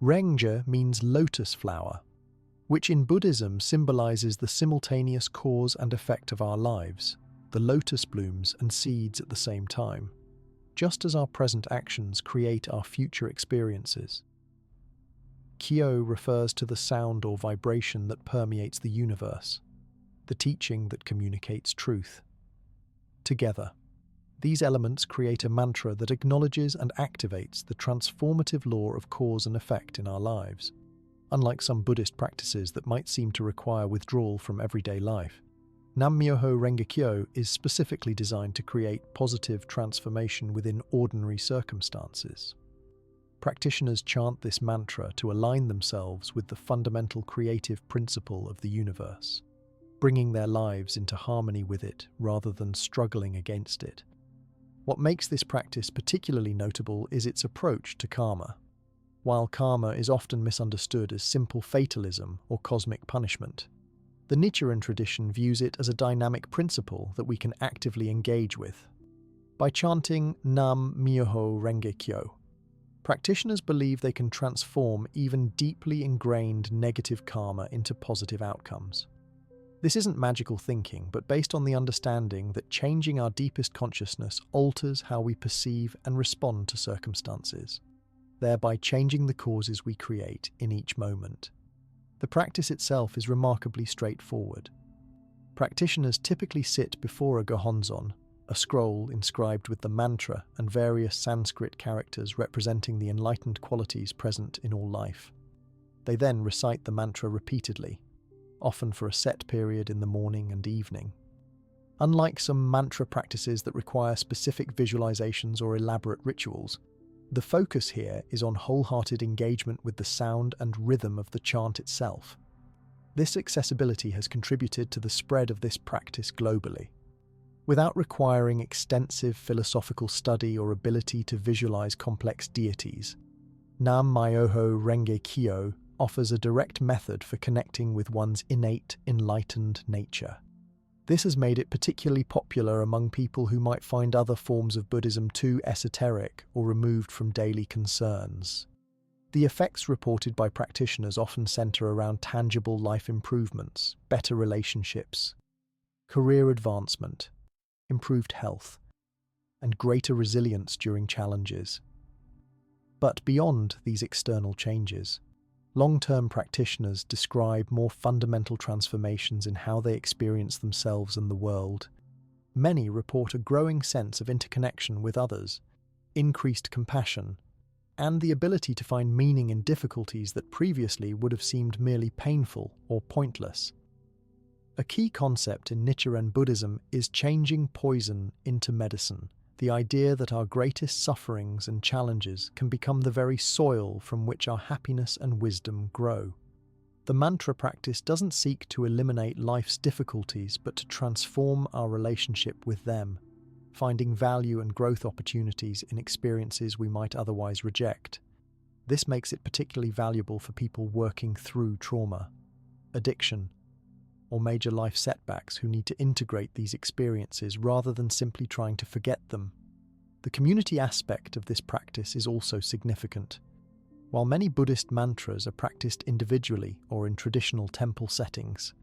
S1: Renge means lotus flower, which in Buddhism symbolizes the simultaneous cause and effect of our lives, the lotus blooms and seeds at the same time, just as our present actions create our future experiences. Kyo refers to the sound or vibration that permeates the universe, the teaching that communicates truth. Together, these elements create a mantra that acknowledges and activates the transformative law of cause and effect in our lives. Unlike some Buddhist practices that might seem to require withdrawal from everyday life, Nam Myoho Renge Kyo is specifically designed to create positive transformation within ordinary circumstances. Practitioners chant this mantra to align themselves with the fundamental creative principle of the universe, bringing their lives into harmony with it rather than struggling against it. What makes this practice particularly notable is its approach to karma. While karma is often misunderstood as simple fatalism or cosmic punishment, the Nichiren tradition views it as a dynamic principle that we can actively engage with. By chanting Nam Myoho Renge Kyo, practitioners believe they can transform even deeply ingrained negative karma into positive outcomes. This isn't magical thinking, but based on the understanding that changing our deepest consciousness alters how we perceive and respond to circumstances, thereby changing the causes we create in each moment. The practice itself is remarkably straightforward. Practitioners typically sit before a gohonzon, a scroll inscribed with the mantra and various Sanskrit characters representing the enlightened qualities present in all life. They then recite the mantra repeatedly, often for a set period in the morning and evening. Unlike some mantra practices that require specific visualizations or elaborate rituals, the focus here is on wholehearted engagement with the sound and rhythm of the chant itself. This accessibility has contributed to the spread of this practice globally. Without requiring extensive philosophical study or ability to visualize complex deities, Nam Myoho Renge Kyo offers a direct method for connecting with one's innate, enlightened nature. This has made it particularly popular among people who might find other forms of Buddhism too esoteric or removed from daily concerns. The effects reported by practitioners often center around tangible life improvements, better relationships, career advancement, improved health, and greater resilience during challenges. But beyond these external changes, long-term practitioners describe more fundamental transformations in how they experience themselves and the world. Many report a growing sense of interconnection with others, increased compassion, and the ability to find meaning in difficulties that previously would have seemed merely painful or pointless. A key concept in Nichiren Buddhism is changing poison into medicine, the idea that our greatest sufferings and challenges can become the very soil from which our happiness and wisdom grow. The mantra practice doesn't seek to eliminate life's difficulties, but to transform our relationship with them, finding value and growth opportunities in experiences we might otherwise reject. This makes it particularly valuable for people working through trauma, addiction, or major life setbacks who need to integrate these experiences rather than simply trying to forget them. The community aspect of this practice is also significant. While many Buddhist mantras are practiced individually or in traditional temple settings,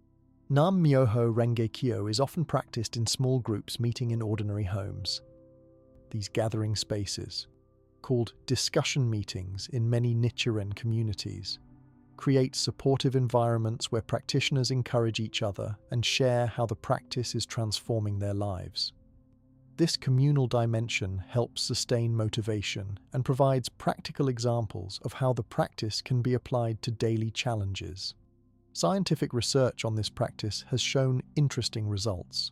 S1: Nam Myoho Renge Kyo is often practiced in small groups meeting in ordinary homes. These gathering spaces, called discussion meetings in many Nichiren communities, create supportive environments where practitioners encourage each other and share how the practice is transforming their lives. This communal dimension helps sustain motivation and provides practical examples of how the practice can be applied to daily challenges. Scientific research on this practice has shown interesting results.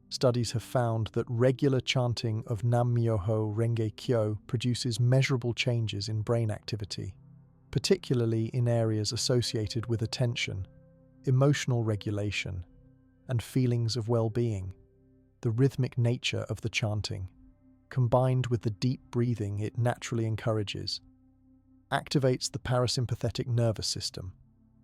S1: Studies have found that regular chanting of Nam Myoho Renge Kyo produces measurable changes in brain activity, particularly in areas associated with attention, emotional regulation, and feelings of well-being. The rhythmic nature of the chanting, combined with the deep breathing it naturally encourages, activates the parasympathetic nervous system,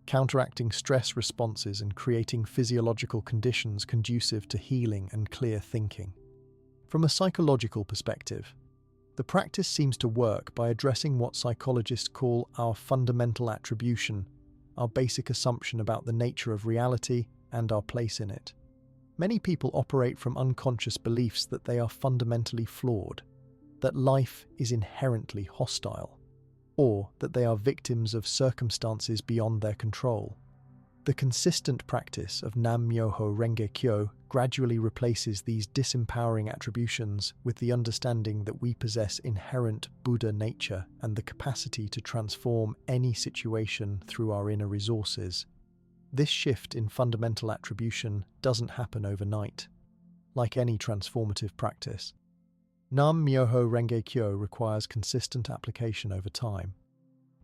S1: counteracting stress responses and creating physiological conditions conducive to healing and clear thinking. From a psychological perspective, the practice seems to work by addressing what psychologists call our fundamental attribution, our basic assumption about the nature of reality and our place in it. Many people operate from unconscious beliefs that they are fundamentally flawed, that life is inherently hostile, or that they are victims of circumstances beyond their control. The consistent practice of Nam Myoho Renge Kyo gradually replaces these disempowering attributions with the understanding that we possess inherent Buddha nature and the capacity to transform any situation through our inner resources. This shift in fundamental attribution doesn't happen overnight. Like any transformative practice, Nam Myoho Renge Kyo requires consistent application over time.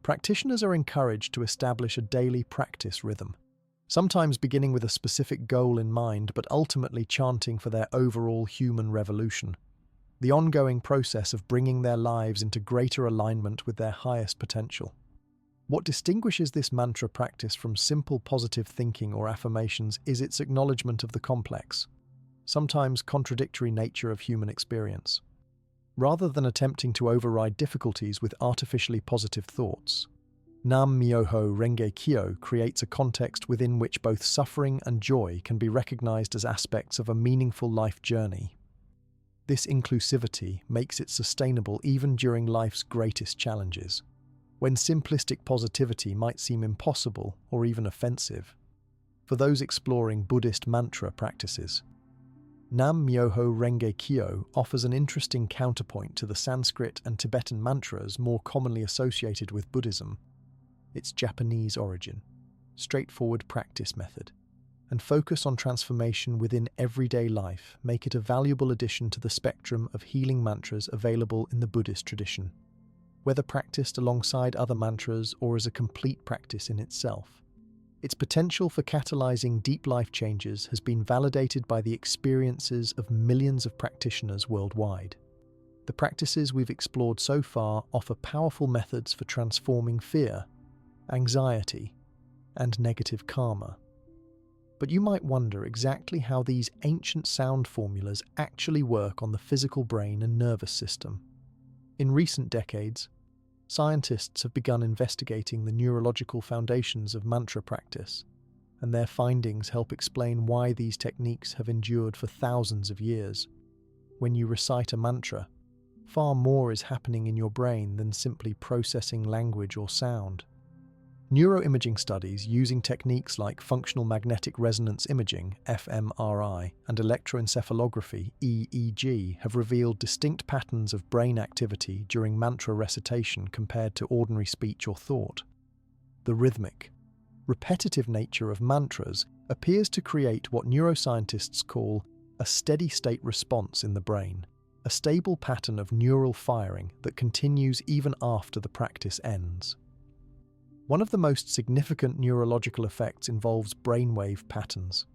S1: Practitioners are encouraged to establish a daily practice rhythm, sometimes beginning with a specific goal in mind, but ultimately chanting for their overall human revolution. The ongoing process of bringing their lives into greater alignment with their highest potential. What distinguishes this mantra practice from simple positive thinking or affirmations is its acknowledgement of the complex, sometimes contradictory nature of human experience. Rather than attempting to override difficulties with artificially positive thoughts, Nam Myoho Renge Kyo creates a context within which both suffering and joy can be recognized as aspects of a meaningful life journey. This inclusivity makes it sustainable even during life's greatest challenges, when simplistic positivity might seem impossible or even offensive. For those exploring Buddhist mantra practices, Nam Myoho Renge Kyo offers an interesting counterpoint to the Sanskrit and Tibetan mantras more commonly associated with Buddhism. Its Japanese origin, straightforward practice method, and focus on transformation within everyday life make it a valuable addition to the spectrum of healing mantras available in the Buddhist tradition. Whether practiced alongside other mantras or as a complete practice in itself, its potential for catalyzing deep life changes has been validated by the experiences of millions of practitioners worldwide. The practices we've explored so far offer powerful methods for transforming fear, anxiety, and negative karma. But you might wonder exactly how these ancient sound formulas actually work on the physical brain and nervous system. In recent decades, scientists have begun investigating the neurological foundations of mantra practice, and their findings help explain why these techniques have endured for thousands of years. When you recite a mantra, far more is happening in your brain than simply processing language or sound. Neuroimaging studies using techniques like functional magnetic resonance imaging, fMRI, and electroencephalography, EEG, have revealed distinct patterns of brain activity during mantra recitation compared to ordinary speech or thought. The rhythmic, repetitive nature of mantras appears to create what neuroscientists call a steady-state response in the brain, a stable pattern of neural firing that continues even after the practice ends. One of the most significant neurological effects involves brainwave patterns.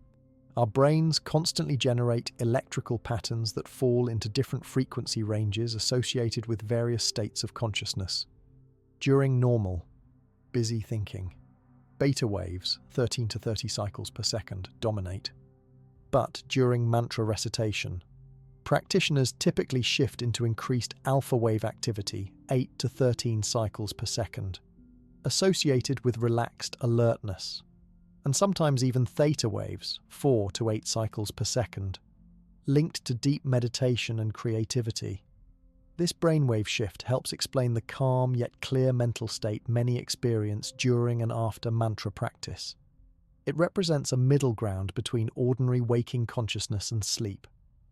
S1: Our brains constantly generate electrical patterns that fall into different frequency ranges associated with various states of consciousness. During normal, busy thinking, Beta waves, 13 to 30 cycles per second, dominate. But during mantra recitation, practitioners typically shift into increased alpha wave activity, 8 to 13 cycles per second, associated with relaxed alertness, and sometimes even theta waves, 4 to 8 cycles per second, linked to deep meditation and creativity. This brainwave shift helps explain the calm yet clear mental state many experience during and after mantra practice. It represents a middle ground between ordinary waking consciousness and sleep,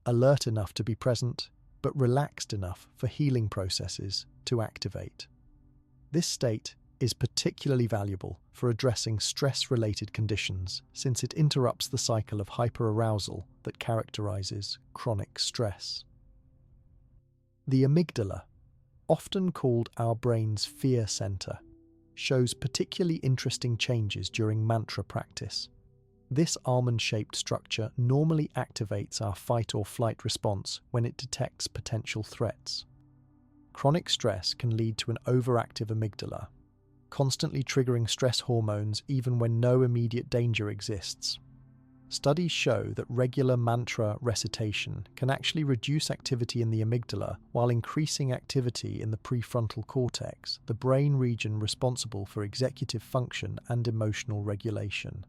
S1: alert enough to be present, but relaxed enough for healing processes to activate. This state is particularly valuable for addressing stress-related conditions since it interrupts the cycle of hyperarousal that characterizes chronic stress. The amygdala, often called our brain's fear center, shows particularly interesting changes during mantra practice. This almond-shaped structure normally activates our fight or flight response when it detects potential threats. Chronic stress can lead to an overactive amygdala, constantly triggering stress hormones even when no immediate danger exists. Studies show that regular mantra recitation can actually reduce activity in the amygdala while increasing activity in the prefrontal cortex, the brain region responsible for executive function and emotional regulation.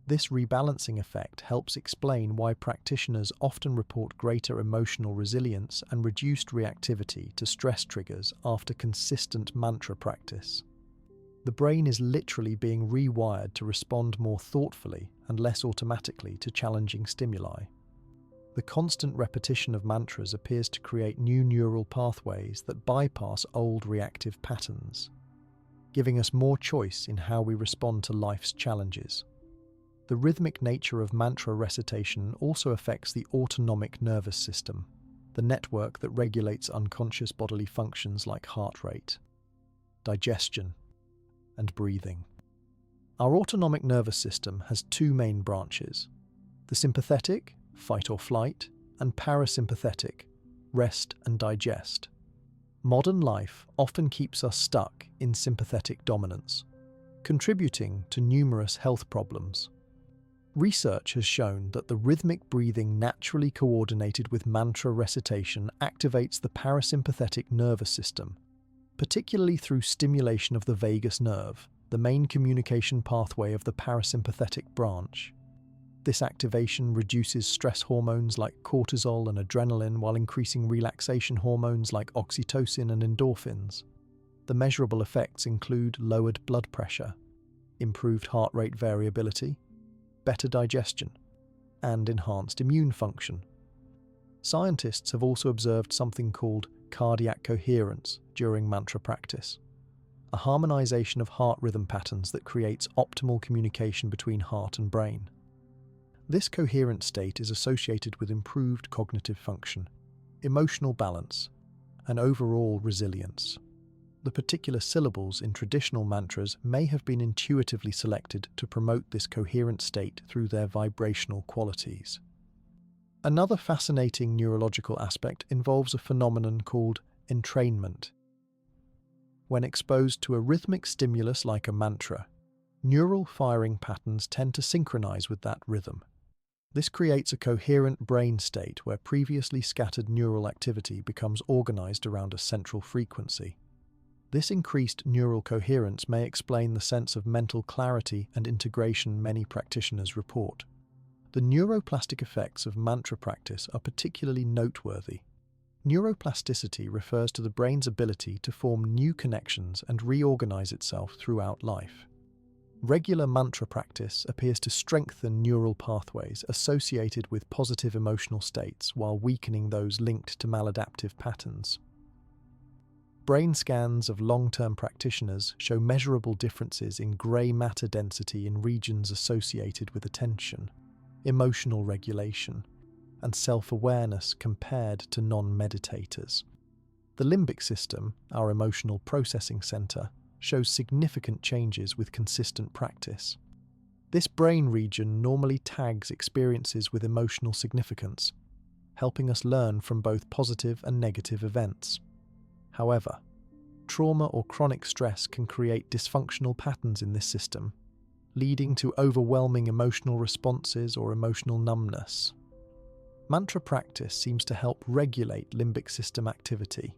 S1: This rebalancing effect helps explain why practitioners often report greater emotional resilience and reduced reactivity to stress triggers after consistent mantra practice. The brain is literally being rewired to respond more thoughtfully and less automatically to challenging stimuli. The constant repetition of mantras appears to create new neural pathways that bypass old reactive patterns, giving us more choice in how we respond to life's challenges. The rhythmic nature of mantra recitation also affects the autonomic nervous system, the network that regulates unconscious bodily functions like heart rate, digestion, and breathing. Our autonomic nervous system has two main branches: the sympathetic, fight or flight, and parasympathetic, rest and digest. Modern life often keeps us stuck in sympathetic dominance, contributing to numerous health problems. Research has shown that the rhythmic breathing naturally coordinated with mantra recitation activates the parasympathetic nervous system, particularly through stimulation of the vagus nerve, the main communication pathway of the parasympathetic branch. This activation reduces stress hormones like cortisol and adrenaline while increasing relaxation hormones like oxytocin and endorphins. The measurable effects include lowered blood pressure, improved heart rate variability, better digestion, and enhanced immune function. Scientists have also observed something called cardiac coherence during mantra practice, a harmonization of heart rhythm patterns that creates optimal communication between heart and brain. This coherent state is associated with improved cognitive function, emotional balance, and overall resilience. The particular syllables in traditional mantras may have been intuitively selected to promote this coherent state through their vibrational qualities. Another fascinating neurological aspect involves a phenomenon called entrainment. When exposed to a rhythmic stimulus like a mantra, neural firing patterns tend to synchronize with that rhythm. This creates a coherent brain state where previously scattered neural activity becomes organized around a central frequency. This increased neural coherence may explain the sense of mental clarity and integration many practitioners report. The neuroplastic effects of mantra practice are particularly noteworthy. Neuroplasticity refers to the brain's ability to form new connections and reorganize itself throughout life. Regular mantra practice appears to strengthen neural pathways associated with positive emotional states while weakening those linked to maladaptive patterns. Brain scans of long-term practitioners show measurable differences in grey matter density in regions associated with attention, emotional regulation, and self-awareness compared to non-meditators. The limbic system, our emotional processing center, shows significant changes with consistent practice. This brain region normally tags experiences with emotional significance, helping us learn from both positive and negative events. However, trauma or chronic stress can create dysfunctional patterns in this system, leading to overwhelming emotional responses or emotional numbness. Mantra practice seems to help regulate limbic system activity,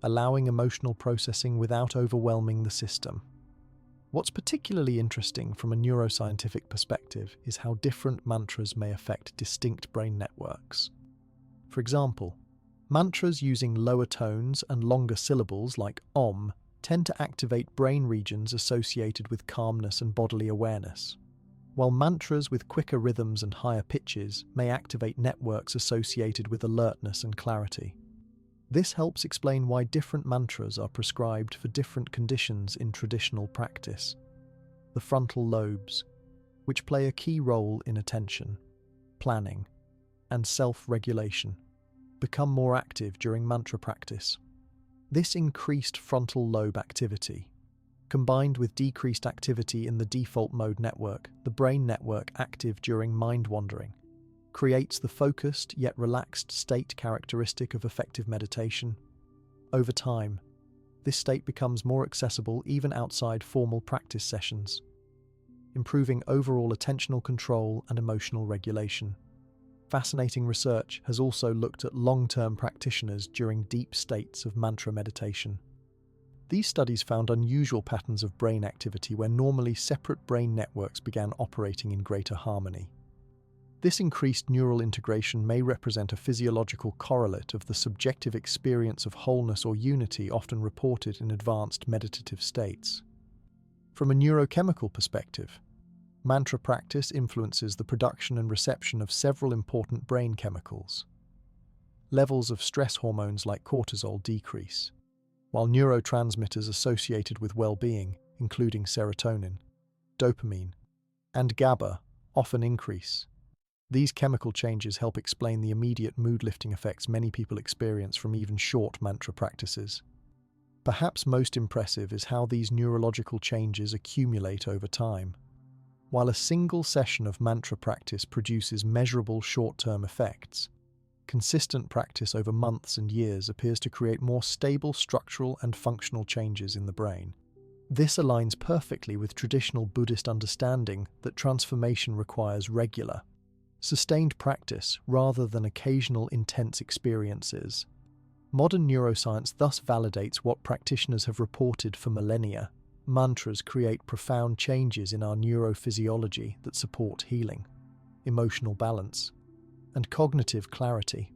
S1: allowing emotional processing without overwhelming the system. What's particularly interesting from a neuroscientific perspective is how different mantras may affect distinct brain networks. For example, mantras using lower tones and longer syllables like Om tend to activate brain regions associated with calmness and bodily awareness, while mantras with quicker rhythms and higher pitches may activate networks associated with alertness and clarity. This helps explain why different mantras are prescribed for different conditions in traditional practice. The frontal lobes, which play a key role in attention, planning, and self-regulation, become more active during mantra practice. This increased frontal lobe activity, combined with decreased activity in the default mode network, the brain network active during mind wandering, creates the focused yet relaxed state characteristic of effective meditation. Over time, this state becomes more accessible even outside formal practice sessions, improving overall attentional control and emotional regulation. Fascinating research has also looked at long-term practitioners during deep states of mantra meditation. These studies found unusual patterns of brain activity where normally separate brain networks began operating in greater harmony. This increased neural integration may represent a physiological correlate of the subjective experience of wholeness or unity often reported in advanced meditative states. From a neurochemical perspective, mantra practice influences the production and reception of several important brain chemicals. Levels of stress hormones like cortisol decrease, while neurotransmitters associated with well-being, including serotonin, dopamine, and GABA, often increase. These chemical changes help explain the immediate mood-lifting effects many people experience from even short mantra practices. Perhaps most impressive is how these neurological changes accumulate over time. While a single session of mantra practice produces measurable short-term effects, consistent practice over months and years appears to create more stable structural and functional changes in the brain. This aligns perfectly with traditional Buddhist understanding that transformation requires regular, sustained practice rather than occasional intense experiences. Modern neuroscience thus validates what practitioners have reported for millennia. Mantras create profound changes in our neurophysiology that support healing, emotional balance, and cognitive clarity.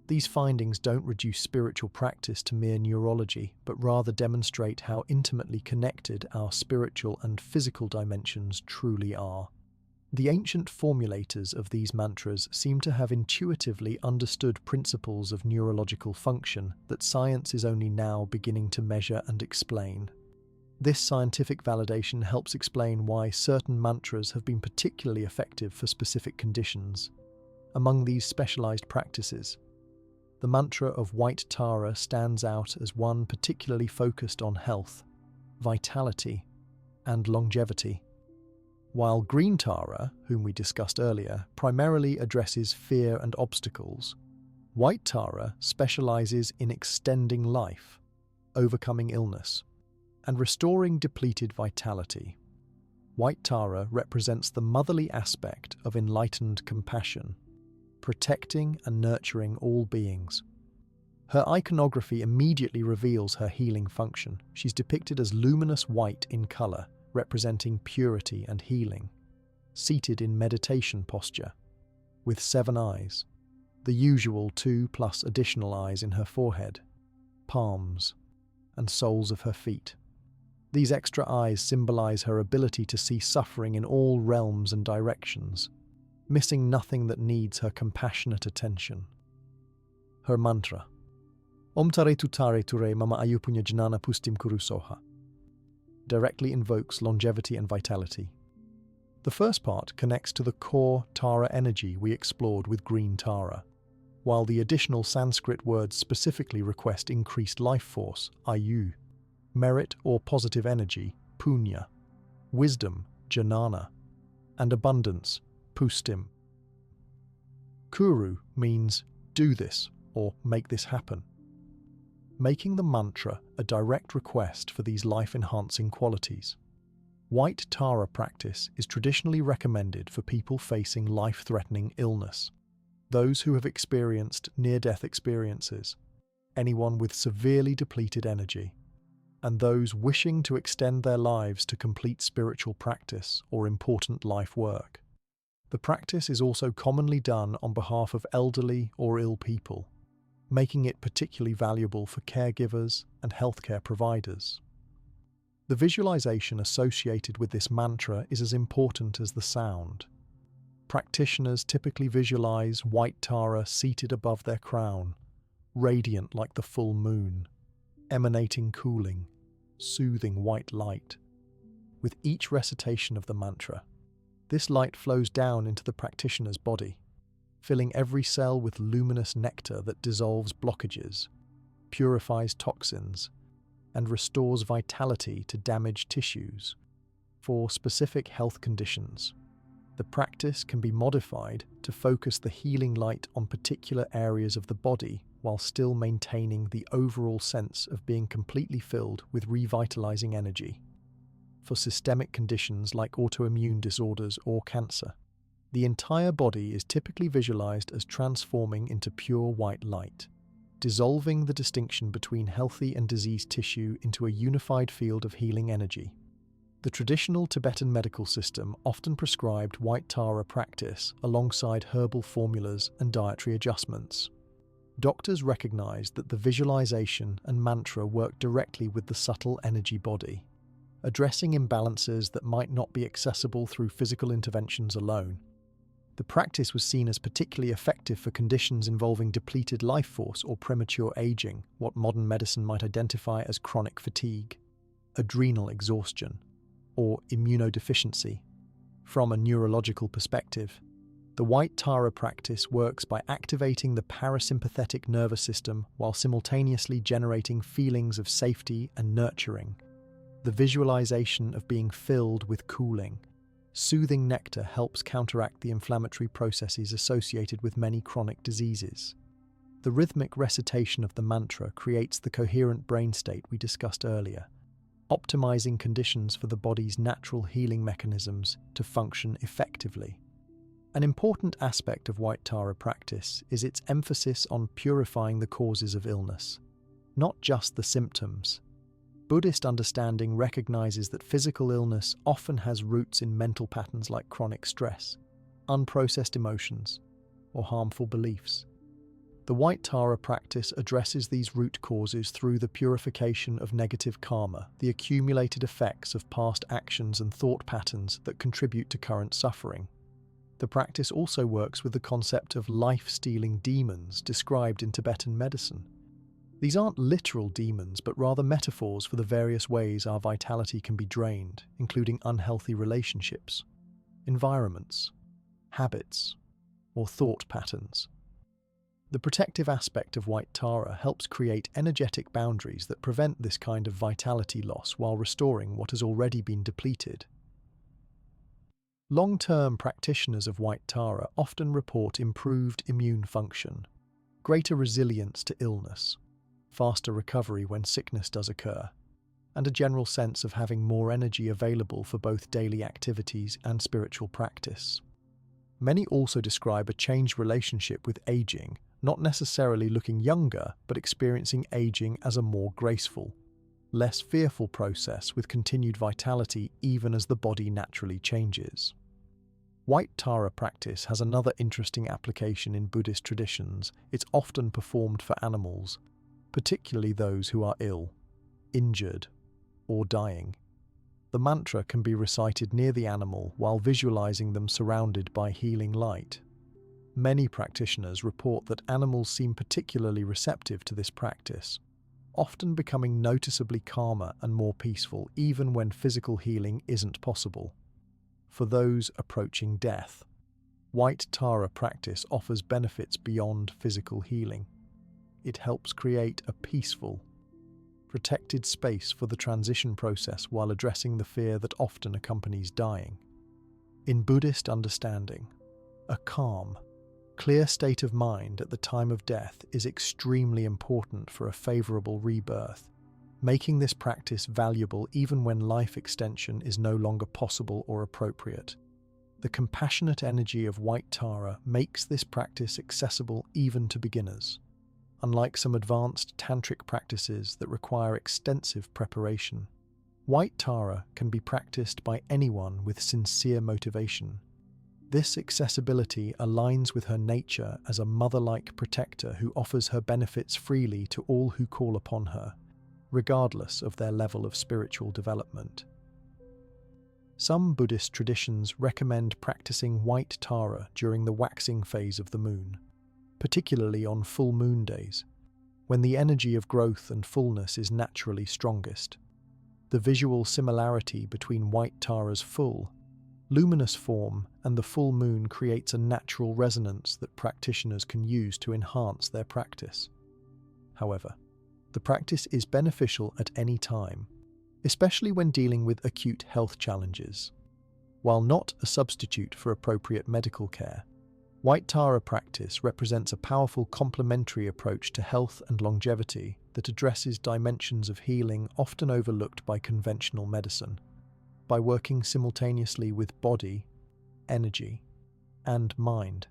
S1: These findings don't reduce spiritual practice to mere neurology, but rather demonstrate how intimately connected our spiritual and physical dimensions truly are. The ancient formulators of these mantras seem to have intuitively understood principles of neurological function that science is only now beginning to measure and explain. This scientific validation helps explain why certain mantras have been particularly effective for specific conditions. Among these specialized practices, the mantra of White Tara stands out as one particularly focused on health, vitality, and longevity, while Green Tara, whom we discussed earlier, primarily addresses fear and obstacles. White Tara specializes in extending life, overcoming illness, and restoring depleted vitality. White Tara represents the motherly aspect of enlightened compassion, protecting and nurturing all beings. Her iconography immediately reveals her healing function. She's depicted as luminous white in color, representing purity and healing, seated in meditation posture, with 7 eyes, the usual 2 plus additional eyes in her forehead, palms, and soles of her feet. These extra eyes symbolize her ability to see suffering in all realms and directions, missing nothing that needs her compassionate attention. Her mantra, Om Tare Tutare Ture Mama Ayupunya Jnana Pustim Kurusoha, directly invokes longevity and vitality. The first part connects to the core Tara energy we explored with Green Tara, while the additional Sanskrit words specifically request increased life force, Ayu, merit or positive energy, Punya, wisdom, Jnana, and abundance, Pustim. Kuru means do this or make this happen, making the mantra a direct request for these life-enhancing qualities. White Tara practice is traditionally recommended for people facing life-threatening illness, those who have experienced near-death experiences, anyone with severely depleted energy, and those wishing to extend their lives to complete spiritual practice or important life work. The practice is also commonly done on behalf of elderly or ill people, making it particularly valuable for caregivers and healthcare providers. The visualization associated with this mantra is as important as the sound. Practitioners typically visualize White Tara seated above their crown, radiant like the full moon, emanating cooling, soothing white light. With each recitation of the mantra, this light flows down into the practitioner's body, filling every cell with luminous nectar that dissolves blockages, purifies toxins, and restores vitality to damaged tissues. For specific health conditions, the practice can be modified to focus the healing light on particular areas of the body while still maintaining the overall sense of being completely filled with revitalizing energy. For systemic conditions like autoimmune disorders or cancer, the entire body is typically visualized as transforming into pure white light, dissolving the distinction between healthy and diseased tissue into a unified field of healing energy. The traditional Tibetan medical system often prescribed White Tara practice alongside herbal formulas and dietary adjustments. Doctors recognized that the visualization and mantra work directly with the subtle energy body, addressing imbalances that might not be accessible through physical interventions alone. The practice was seen as particularly effective for conditions involving depleted life force or premature aging, what modern medicine might identify as chronic fatigue, adrenal exhaustion, or immunodeficiency. From a neurological perspective, the White Tara practice works by activating the parasympathetic nervous system while simultaneously generating feelings of safety and nurturing. The visualization of being filled with cooling, soothing nectar helps counteract the inflammatory processes associated with many chronic diseases. The rhythmic recitation of the mantra creates the coherent brain state we discussed earlier, optimizing conditions for the body's natural healing mechanisms to function effectively. An important aspect of White Tara practice is its emphasis on purifying the causes of illness, not just the symptoms. Buddhist understanding recognizes that physical illness often has roots in mental patterns like chronic stress, unprocessed emotions, or harmful beliefs. The White Tara practice addresses these root causes through the purification of negative karma, the accumulated effects of past actions and thought patterns that contribute to current suffering. The practice also works with the concept of life-stealing demons described in Tibetan medicine. These aren't literal demons, but rather metaphors for the various ways our vitality can be drained, including unhealthy relationships, environments, habits, or thought patterns. The protective aspect of White Tara helps create energetic boundaries that prevent this kind of vitality loss while restoring what has already been depleted. Long-term practitioners of White Tara often report improved immune function, greater resilience to illness, faster recovery when sickness does occur, and a general sense of having more energy available for both daily activities and spiritual practice. Many also describe a changed relationship with aging, not necessarily looking younger, but experiencing aging as a more graceful, less fearful process with continued vitality even as the body naturally changes. White Tara practice has another interesting application in Buddhist traditions. It's often performed for animals, particularly those who are ill, injured, or dying. The mantra can be recited near the animal while visualizing them surrounded by healing light. Many practitioners report that animals seem particularly receptive to this practice, often becoming noticeably calmer and more peaceful even when physical healing isn't possible. For those approaching death, White Tara practice offers benefits beyond physical healing. It helps create a peaceful, protected space for the transition process while addressing the fear that often accompanies dying. In Buddhist understanding, a calm, clear state of mind at the time of death is extremely important for a favorable rebirth. making this practice valuable even when life extension is no longer possible or appropriate. The compassionate energy of White Tara makes this practice accessible even to beginners. Unlike some advanced tantric practices that require extensive preparation, White Tara can be practiced by anyone with sincere motivation. This accessibility aligns with her nature as a mother-like protector who offers her benefits freely to all who call upon her, regardless of their level of spiritual development. Some Buddhist traditions recommend practicing White Tara during the waxing phase of the moon, particularly on full moon days, when the energy of growth and fullness is naturally strongest. The visual similarity between White Tara's full, luminous form and the full moon creates a natural resonance that practitioners can use to enhance their practice. However, the practice is beneficial at any time, especially when dealing with acute health challenges. While not a substitute for appropriate medical care, White Tara practice represents a powerful complementary approach to health and longevity that addresses dimensions of healing often overlooked by conventional medicine. By working simultaneously with body, energy, and mind,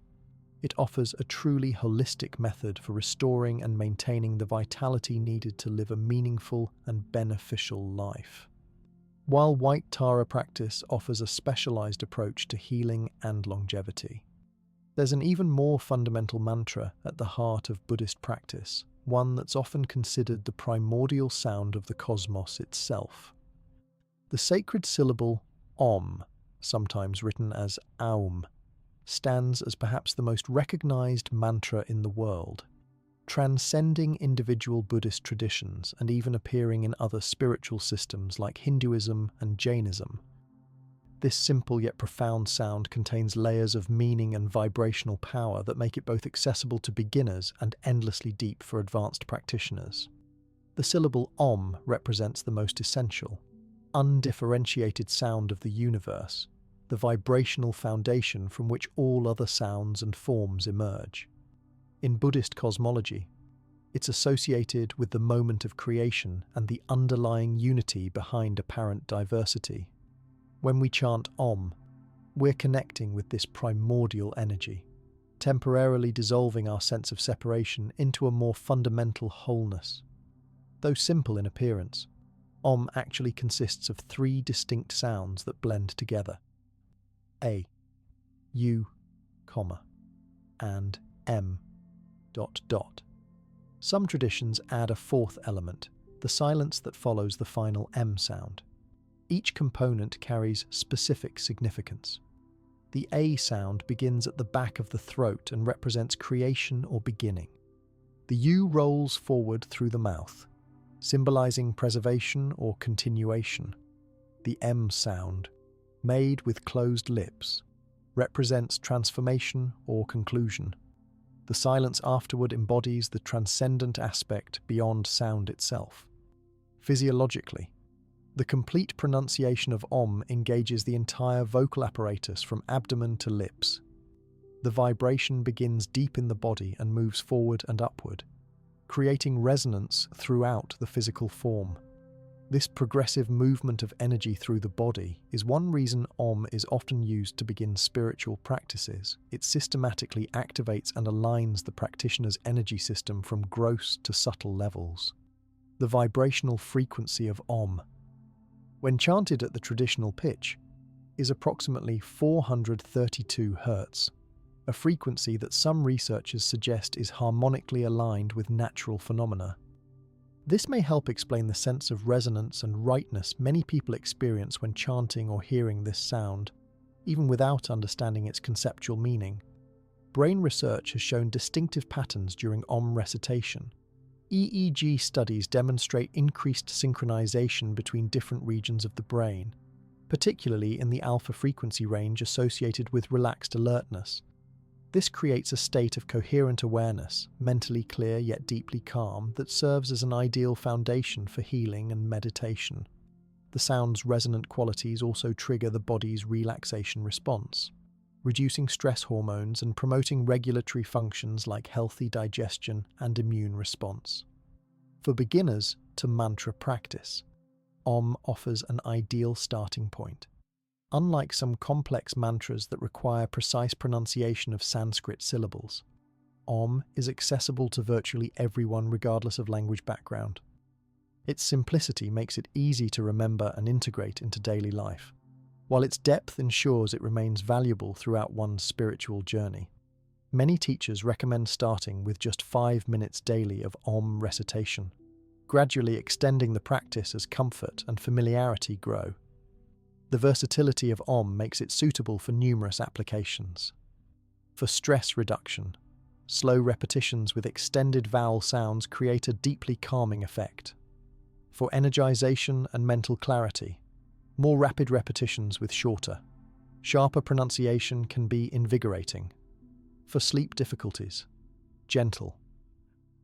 S1: it offers a truly holistic method for restoring and maintaining the vitality needed to live a meaningful and beneficial life. While White Tara practice offers a specialized approach to healing and longevity, there's an even more fundamental mantra at the heart of Buddhist practice, one that's often considered the primordial sound of the cosmos itself. The sacred syllable Om, sometimes written as Aum, stands as perhaps the most recognized mantra in the world, transcending individual Buddhist traditions and even appearing in other spiritual systems like Hinduism and Jainism. This simple yet profound sound contains layers of meaning and vibrational power that make it both accessible to beginners and endlessly deep for advanced practitioners. The syllable Om represents the most essential, undifferentiated sound of the universe, the vibrational foundation from which all other sounds and forms emerge. In Buddhist cosmology, it's associated with the moment of creation and the underlying unity behind apparent diversity. When we chant Om, we're connecting with this primordial energy, temporarily dissolving our sense of separation into a more fundamental wholeness. Though simple in appearance, Om actually consists of three distinct sounds that blend together: A, U, and M. Some traditions add a fourth element, the silence that follows the final M sound. Each component carries specific significance. The A sound begins at the back of the throat and represents creation or beginning. The U rolls forward through the mouth, symbolizing preservation or continuation. The M sound, made with closed lips, represents transformation or conclusion. The silence afterward embodies the transcendent aspect beyond sound itself. Physiologically, the complete pronunciation of Om engages the entire vocal apparatus from abdomen to lips. The vibration begins deep in the body and moves forward and upward, creating resonance throughout the physical form. This progressive movement of energy through the body is one reason Om is often used to begin spiritual practices. It systematically activates and aligns the practitioner's energy system from gross to subtle levels. The vibrational frequency of Om, when chanted at the traditional pitch, is approximately 432 Hz, a frequency that some researchers suggest is harmonically aligned with natural phenomena. This may help explain the sense of resonance and rightness many people experience when chanting or hearing this sound, even without understanding its conceptual meaning. Brain research has shown distinctive patterns during Om recitation. EEG studies demonstrate increased synchronization between different regions of the brain, particularly in the alpha frequency range associated with relaxed alertness. This creates a state of coherent awareness, mentally clear yet deeply calm, that serves as an ideal foundation for healing and meditation. The sound's resonant qualities also trigger the body's relaxation response, reducing stress hormones and promoting regulatory functions like healthy digestion and immune response. For beginners, to mantra practice. Om offers an ideal starting point. Unlike some complex mantras that require precise pronunciation of Sanskrit syllables, Om is accessible to virtually everyone regardless of language background. Its simplicity makes it easy to remember and integrate into daily life, while its depth ensures it remains valuable throughout one's spiritual journey. Many teachers recommend starting with just 5 minutes daily of Om recitation, gradually extending the practice as comfort and familiarity grow. The versatility of Om makes it suitable for numerous applications. For stress reduction, slow repetitions with extended vowel sounds create a deeply calming effect. For energization and mental clarity, more rapid repetitions with sharper pronunciation can be invigorating. For sleep difficulties, gentle,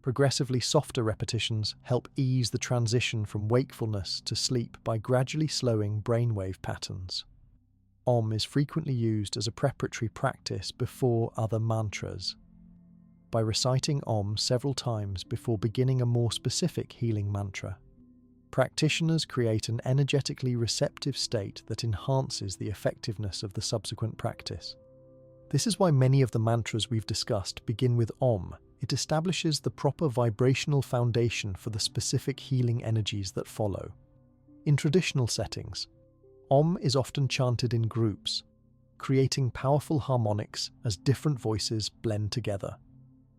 S1: progressively softer repetitions help ease the transition from wakefulness to sleep by gradually slowing brainwave patterns. Om is frequently used as a preparatory practice before other mantras. By reciting Om several times before beginning a more specific healing mantra, practitioners create an energetically receptive state that enhances the effectiveness of the subsequent practice. This is why many of the mantras we've discussed begin with Om. It establishes the proper vibrational foundation for the specific healing energies that follow. In traditional settings, Om is often chanted in groups, creating powerful harmonics as different voices blend together.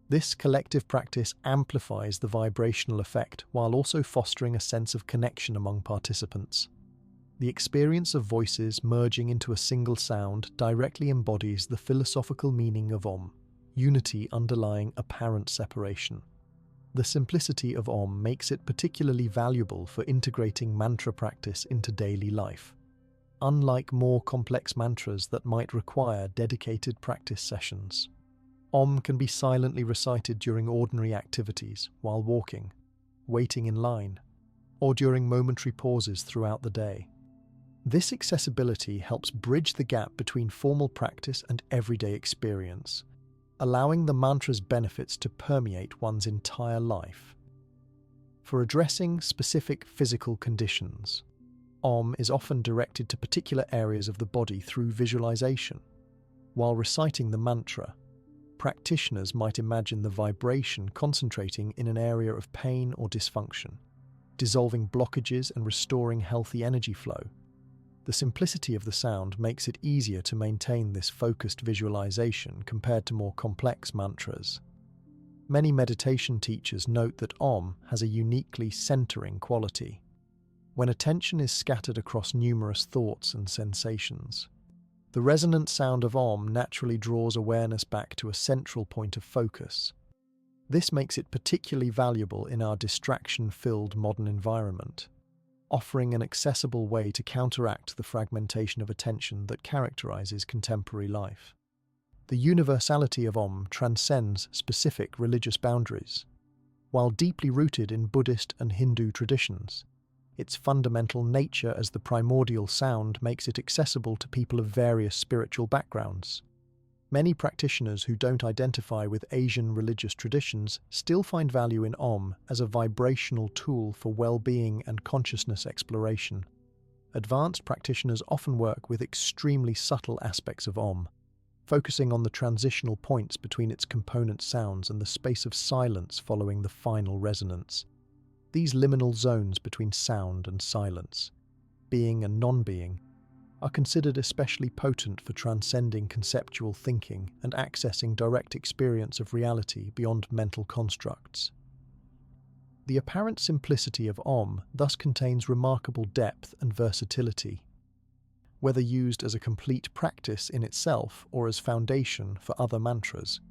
S1: This collective practice amplifies the vibrational effect while also fostering a sense of connection among participants. The experience of voices merging into a single sound directly embodies the philosophical meaning of Om, unity underlying apparent separation. The simplicity of Om makes it particularly valuable for integrating mantra practice into daily life. Unlike more complex mantras that might require dedicated practice sessions, Om can be silently recited during ordinary activities, while walking, waiting in line, or during momentary pauses throughout the day. This accessibility helps bridge the gap between formal practice and everyday experience, allowing the mantra's benefits to permeate one's entire life. For addressing specific physical conditions, Om is often directed to particular areas of the body through visualization. While reciting the mantra, practitioners might imagine the vibration concentrating in an area of pain or dysfunction, dissolving blockages and restoring healthy energy flow. The simplicity of the sound makes it easier to maintain this focused visualization compared to more complex mantras. Many meditation teachers note that Om has a uniquely centering quality. When attention is scattered across numerous thoughts and sensations, the resonant sound of Om naturally draws awareness back to a central point of focus. This makes it particularly valuable in our distraction-filled modern environment, offering an accessible way to counteract the fragmentation of attention that characterizes contemporary life. The universality of Om transcends specific religious boundaries. While deeply rooted in Buddhist and Hindu traditions, its fundamental nature as the primordial sound makes it accessible to people of various spiritual backgrounds. Many practitioners who don't identify with Asian religious traditions still find value in Om as a vibrational tool for well-being and consciousness exploration. Advanced practitioners often work with extremely subtle aspects of Om, focusing on the transitional points between its component sounds and the space of silence following the final resonance. These liminal zones between sound and silence, being and non-being, are considered especially potent for transcending conceptual thinking and accessing direct experience of reality beyond mental constructs. The apparent simplicity of Om thus contains remarkable depth and versatility. Whether used as a complete practice in itself or as foundation for other mantras,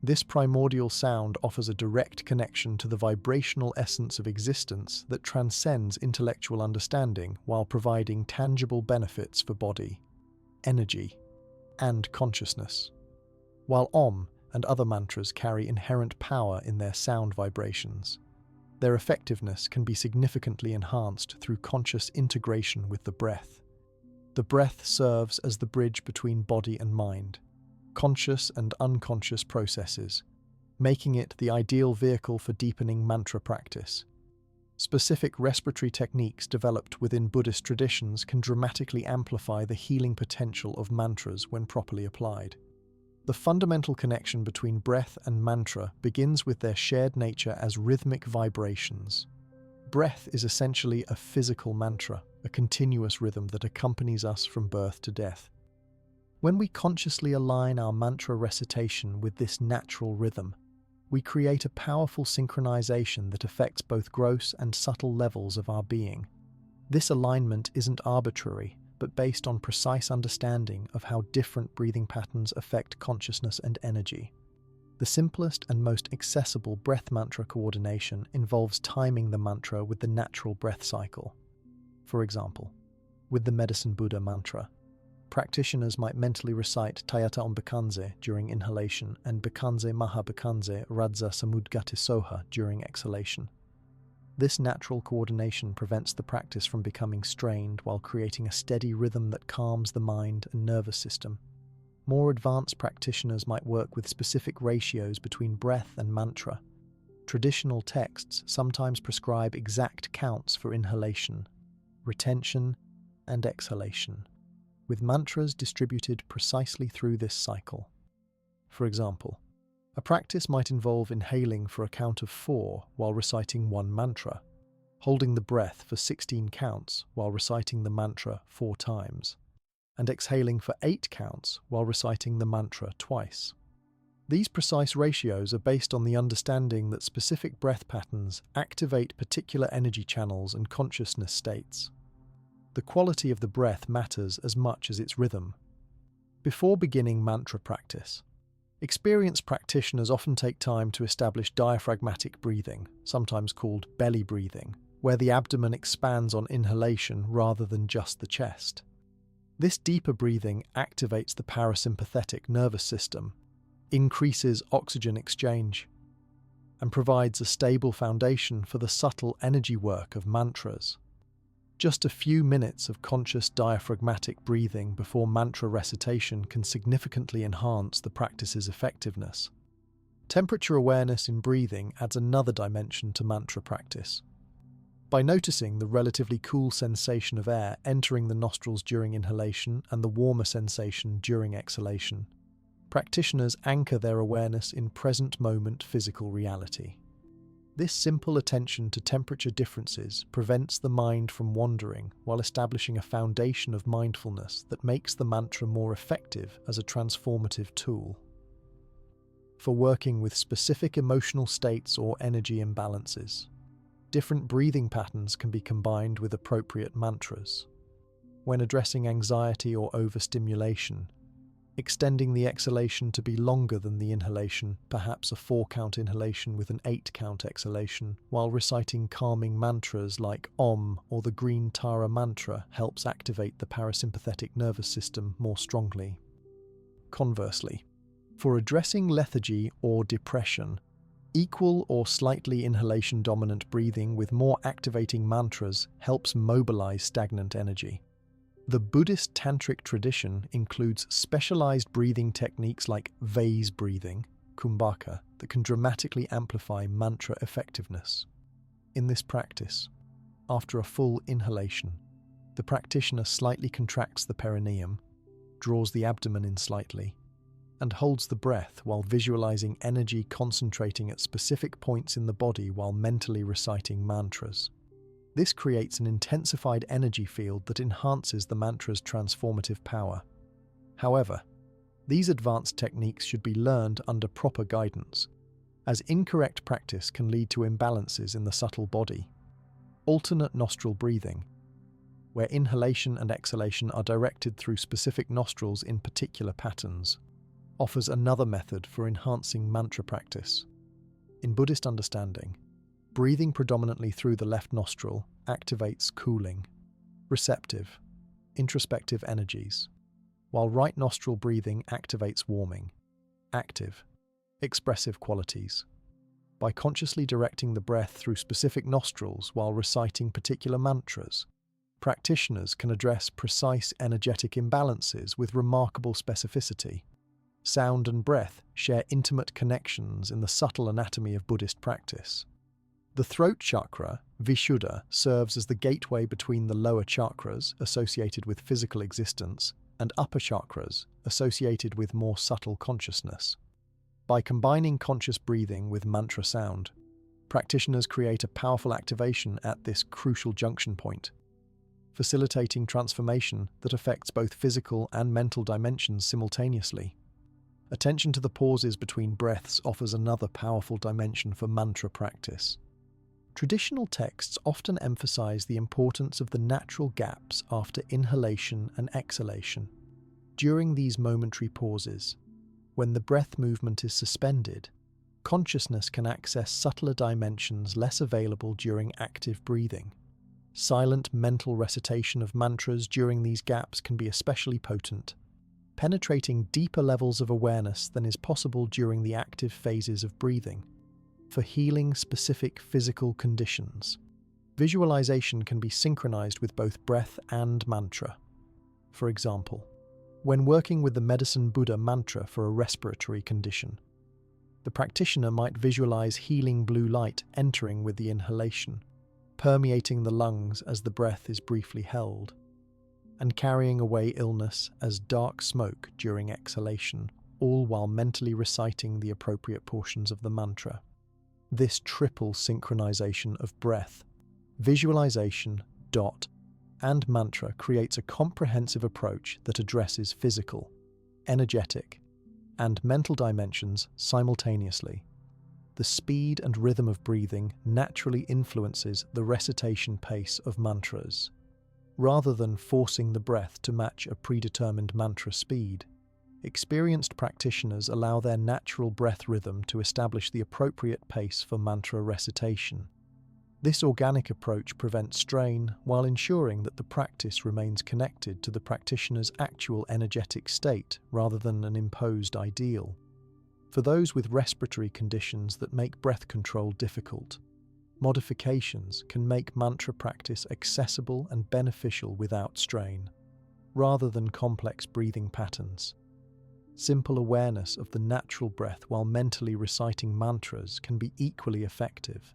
S1: this primordial sound offers a direct connection to the vibrational essence of existence that transcends intellectual understanding while providing tangible benefits for body, energy, and consciousness. While Om and other mantras carry inherent power in their sound vibrations, their effectiveness can be significantly enhanced through conscious integration with the breath. The breath serves as the bridge between body and mind, conscious and unconscious processes, making it the ideal vehicle for deepening mantra practice. Specific respiratory techniques developed within Buddhist traditions can dramatically amplify the healing potential of mantras when properly applied. The fundamental connection between breath and mantra begins with their shared nature as rhythmic vibrations. Breath is essentially a physical mantra, a continuous rhythm that accompanies us from birth to death. When we consciously align our mantra recitation with this natural rhythm, we create a powerful synchronization that affects both gross and subtle levels of our being. This alignment isn't arbitrary, but based on precise understanding of how different breathing patterns affect consciousness and energy. The simplest and most accessible breath mantra coordination involves timing the mantra with the natural breath cycle. For example, with the Medicine Buddha mantra, practitioners might mentally recite Tayata Om Bhikkhanse during inhalation and Bhikkhanse Maha Bhikkhanse Radza Samudgati Soha during exhalation. This natural coordination prevents the practice from becoming strained while creating a steady rhythm that calms the mind and nervous system. More advanced practitioners might work with specific ratios between breath and mantra. Traditional texts sometimes prescribe exact counts for inhalation, retention, and exhalation, with mantras distributed precisely through this cycle. For example, a practice might involve inhaling for a count of 4 while reciting one mantra, holding the breath for 16 counts while reciting the mantra 4 times, and exhaling for 8 counts while reciting the mantra twice. These precise ratios are based on the understanding that specific breath patterns activate particular energy channels and consciousness states. The quality of the breath matters as much as its rhythm. Before beginning mantra practice, experienced practitioners often take time to establish diaphragmatic breathing, sometimes called belly breathing, where the abdomen expands on inhalation rather than just the chest. This deeper breathing activates the parasympathetic nervous system, increases oxygen exchange, and provides a stable foundation for the subtle energy work of mantras. Just a few minutes of conscious diaphragmatic breathing before mantra recitation can significantly enhance the practice's effectiveness. Temperature awareness in breathing adds another dimension to mantra practice. By noticing the relatively cool sensation of air entering the nostrils during inhalation and the warmer sensation during exhalation, practitioners anchor their awareness in present moment physical reality. This simple attention to temperature differences prevents the mind from wandering while establishing a foundation of mindfulness that makes the mantra more effective as a transformative tool. For working with specific emotional states or energy imbalances, different breathing patterns can be combined with appropriate mantras. When addressing anxiety or overstimulation, extending the exhalation to be longer than the inhalation, perhaps a 4-count inhalation with an 8-count exhalation, while reciting calming mantras like Om or the Green Tara mantra helps activate the parasympathetic nervous system more strongly. Conversely, for addressing lethargy or depression, equal or slightly inhalation-dominant breathing with more activating mantras helps mobilize stagnant energy. The Buddhist tantric tradition includes specialized breathing techniques like vase breathing, kumbhaka, that can dramatically amplify mantra effectiveness. In this practice, after a full inhalation, the practitioner slightly contracts the perineum, draws the abdomen in slightly, and holds the breath while visualizing energy concentrating at specific points in the body while mentally reciting mantras. This creates an intensified energy field that enhances the mantra's transformative power. However, these advanced techniques should be learned under proper guidance, as incorrect practice can lead to imbalances in the subtle body. Alternate nostril breathing, where inhalation and exhalation are directed through specific nostrils in particular patterns, offers another method for enhancing mantra practice. In Buddhist understanding, breathing predominantly through the left nostril activates cooling, receptive, introspective energies, while right nostril breathing activates warming, active, expressive qualities. By consciously directing the breath through specific nostrils while reciting particular mantras, practitioners can address precise energetic imbalances with remarkable specificity. Sound and breath share intimate connections in the subtle anatomy of Buddhist practice. The throat chakra, Vishuddha, serves as the gateway between the lower chakras, associated with physical existence, and upper chakras, associated with more subtle consciousness. By combining conscious breathing with mantra sound, practitioners create a powerful activation at this crucial junction point, facilitating transformation that affects both physical and mental dimensions simultaneously. Attention to the pauses between breaths offers another powerful dimension for mantra practice. Traditional texts often emphasize the importance of the natural gaps after inhalation and exhalation. During these momentary pauses, when the breath movement is suspended, consciousness can access subtler dimensions less available during active breathing. Silent mental recitation of mantras during these gaps can be especially potent, penetrating deeper levels of awareness than is possible during the active phases of breathing. For healing specific physical conditions, visualization can be synchronized with both breath and mantra. For example, when working with the Medicine Buddha mantra for a respiratory condition, the practitioner might visualize healing blue light entering with the inhalation, permeating the lungs as the breath is briefly held, and carrying away illness as dark smoke during exhalation, all while mentally reciting the appropriate portions of the mantra. This triple synchronization of breath, visualization, and mantra creates a comprehensive approach that addresses physical, energetic, and mental dimensions simultaneously. The speed and rhythm of breathing naturally influences the recitation pace of mantras, rather than forcing the breath to match a predetermined mantra speed. Experienced practitioners allow their natural breath rhythm to establish the appropriate pace for mantra recitation. This organic approach prevents strain while ensuring that the practice remains connected to the practitioner's actual energetic state rather than an imposed ideal. For those with respiratory conditions that make breath control difficult, modifications can make mantra practice accessible and beneficial without strain, rather than complex breathing patterns. Simple awareness of the natural breath while mentally reciting mantras can be equally effective.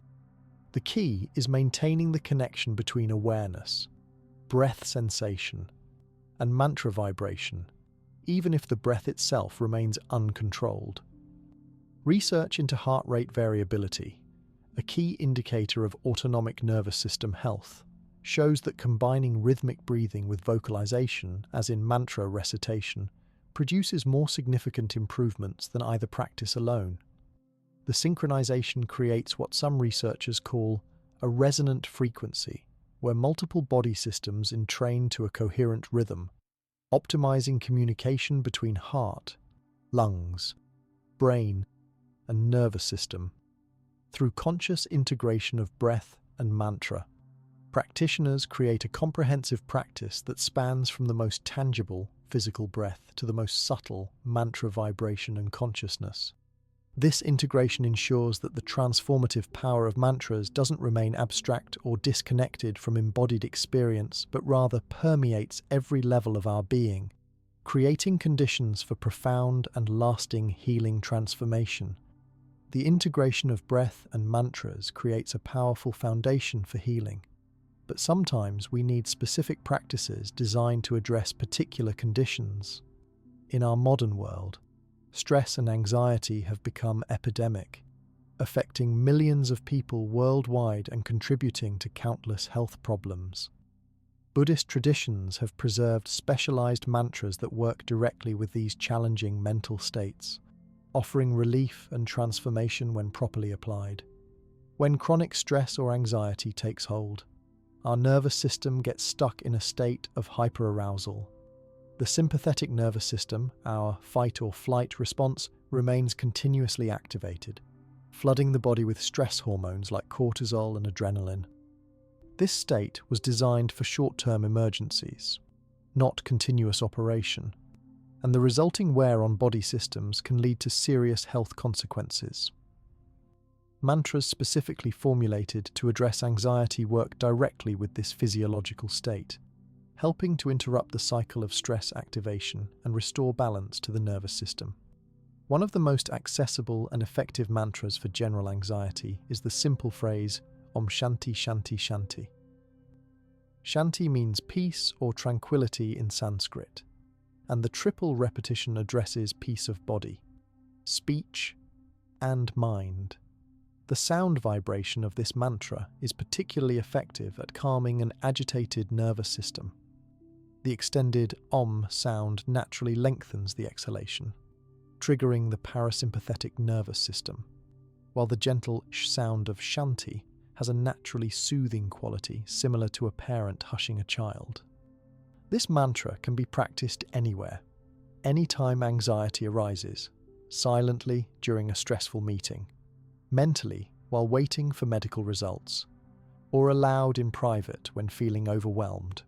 S1: The key is maintaining the connection between awareness, breath sensation, and mantra vibration, even if the breath itself remains uncontrolled. Research into heart rate variability, a key indicator of autonomic nervous system health, shows that combining rhythmic breathing with vocalization, as in mantra recitation, produces more significant improvements than either practice alone. The synchronization creates what some researchers call a resonant frequency, where multiple body systems entrain to a coherent rhythm, optimizing communication between heart, lungs, brain, and nervous system. Through conscious integration of breath and mantra, practitioners create a comprehensive practice that spans from the most tangible physical breath to the most subtle mantra vibration and consciousness. This integration ensures that the transformative power of mantras doesn't remain abstract or disconnected from embodied experience, but rather permeates every level of our being, creating conditions for profound and lasting healing transformation. The integration of breath and mantras creates a powerful foundation for healing, but sometimes we need specific practices designed to address particular conditions. In our modern world, stress and anxiety have become epidemic, affecting millions of people worldwide and contributing to countless health problems. Buddhist traditions have preserved specialized mantras that work directly with these challenging mental states, offering relief and transformation when properly applied. When chronic stress or anxiety takes hold, our nervous system gets stuck in a state of hyperarousal. The sympathetic nervous system, our fight or flight response, remains continuously activated, flooding the body with stress hormones like cortisol and adrenaline. This state was designed for short-term emergencies, not continuous operation, and the resulting wear on body systems can lead to serious health consequences. Mantras specifically formulated to address anxiety work directly with this physiological state, helping to interrupt the cycle of stress activation and restore balance to the nervous system. One of the most accessible and effective mantras for general anxiety is the simple phrase Om Shanti Shanti Shanti. Shanti means peace or tranquility in Sanskrit, and the triple repetition addresses peace of body, speech, and mind. The sound vibration of this mantra is particularly effective at calming an agitated nervous system. The extended Om sound naturally lengthens the exhalation, triggering the parasympathetic nervous system, while the gentle sh sound of Shanti has a naturally soothing quality similar to a parent hushing a child. This mantra can be practiced anywhere, anytime anxiety arises, silently during a stressful meeting, mentally while waiting for medical results, or aloud in private when feeling overwhelmed.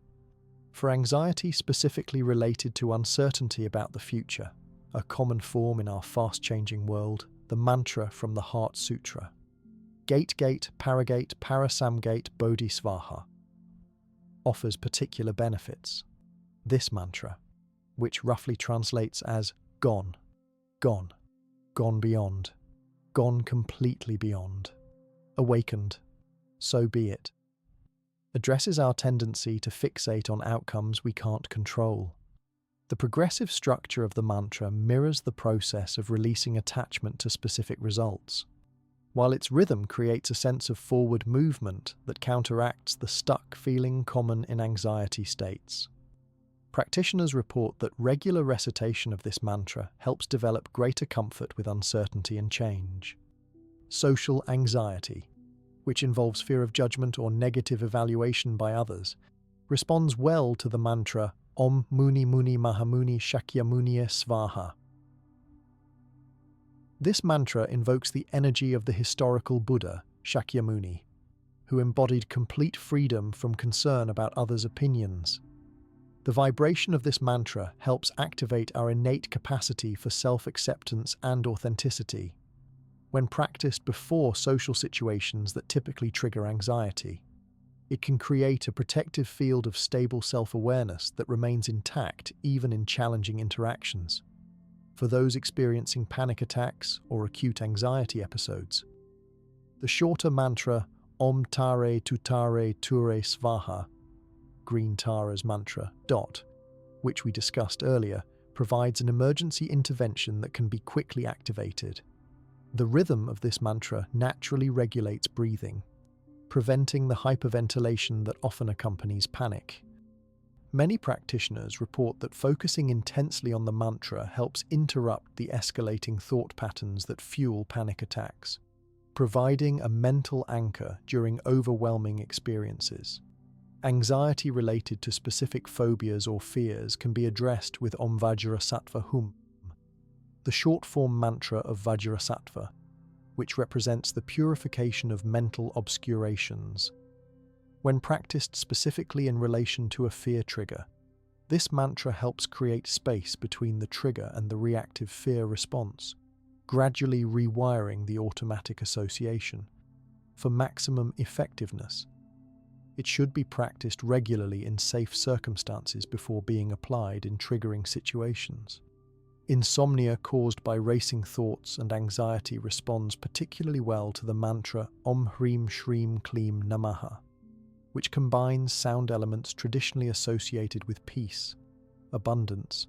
S1: For anxiety specifically related to uncertainty about the future, a common form in our fast-changing world, the mantra from the Heart Sutra, Gate Gate Paragate Parasamgate Bodhisvaha, offers particular benefits. This mantra, which roughly translates as gone, gone, gone beyond, gone completely beyond, awakened, so be it, addresses our tendency to fixate on outcomes we can't control. The progressive structure of the mantra mirrors the process of releasing attachment to specific results, while its rhythm creates a sense of forward movement that counteracts the stuck feeling common in anxiety states. Practitioners report that regular recitation of this mantra helps develop greater comfort with uncertainty and change. Social anxiety, which involves fear of judgment or negative evaluation by others, responds well to the mantra Om Muni Muni Mahamuni Shakyamuniya Svaha. This mantra invokes the energy of the historical Buddha, Shakyamuni, who embodied complete freedom from concern about others' opinions. The vibration of this mantra helps activate our innate capacity for self-acceptance and authenticity. When practiced before social situations that typically trigger anxiety, it can create a protective field of stable self-awareness that remains intact even in challenging interactions. For those experiencing panic attacks or acute anxiety episodes, the shorter mantra Om Tare Tutare Ture Svaha, Green Tara's mantra, which we discussed earlier, provides an emergency intervention that can be quickly activated. The rhythm of this mantra naturally regulates breathing, preventing the hyperventilation that often accompanies panic. Many practitioners report that focusing intensely on the mantra helps interrupt the escalating thought patterns that fuel panic attacks, providing a mental anchor during overwhelming experiences. Anxiety related to specific phobias or fears can be addressed with Om Vajrasattva Hum, the short-form mantra of Vajrasattva, which represents the purification of mental obscurations. When practiced specifically in relation to a fear trigger, this mantra helps create space between the trigger and the reactive fear response, gradually rewiring the automatic association. For maximum effectiveness, it should be practiced regularly in safe circumstances before being applied in triggering situations. Insomnia caused by racing thoughts and anxiety responds particularly well to the mantra Om Hrim Shrim Klim Namaha, which combines sound elements traditionally associated with peace, abundance,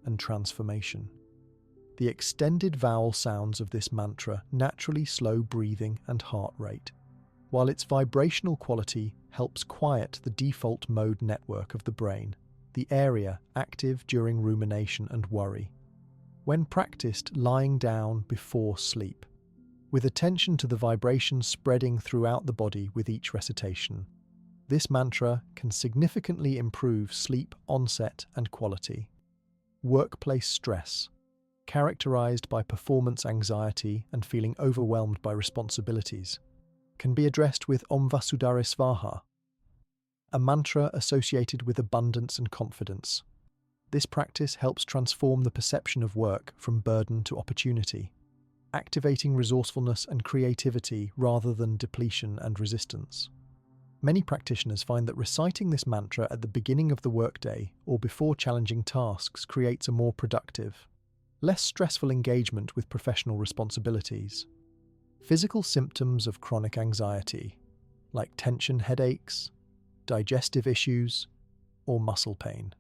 S1: and transformation. The extended vowel sounds of this mantra naturally slow breathing and heart rate, while its vibrational quality helps quiet the default mode network of the brain, the area active during rumination and worry. When practiced lying down before sleep, with attention to the vibration spreading throughout the body with each recitation, this mantra can significantly improve sleep onset and quality. Workplace stress, characterized by performance anxiety and feeling overwhelmed by responsibilities, can be addressed with Om Vasudhara Svaha, a mantra associated with abundance and confidence. This practice helps transform the perception of work from burden to opportunity, activating resourcefulness and creativity rather than depletion and resistance. Many practitioners find that reciting this mantra at the beginning of the workday or before challenging tasks creates a more productive, less stressful engagement with professional responsibilities. Physical symptoms of chronic anxiety, like tension headaches, digestive issues, or muscle pain,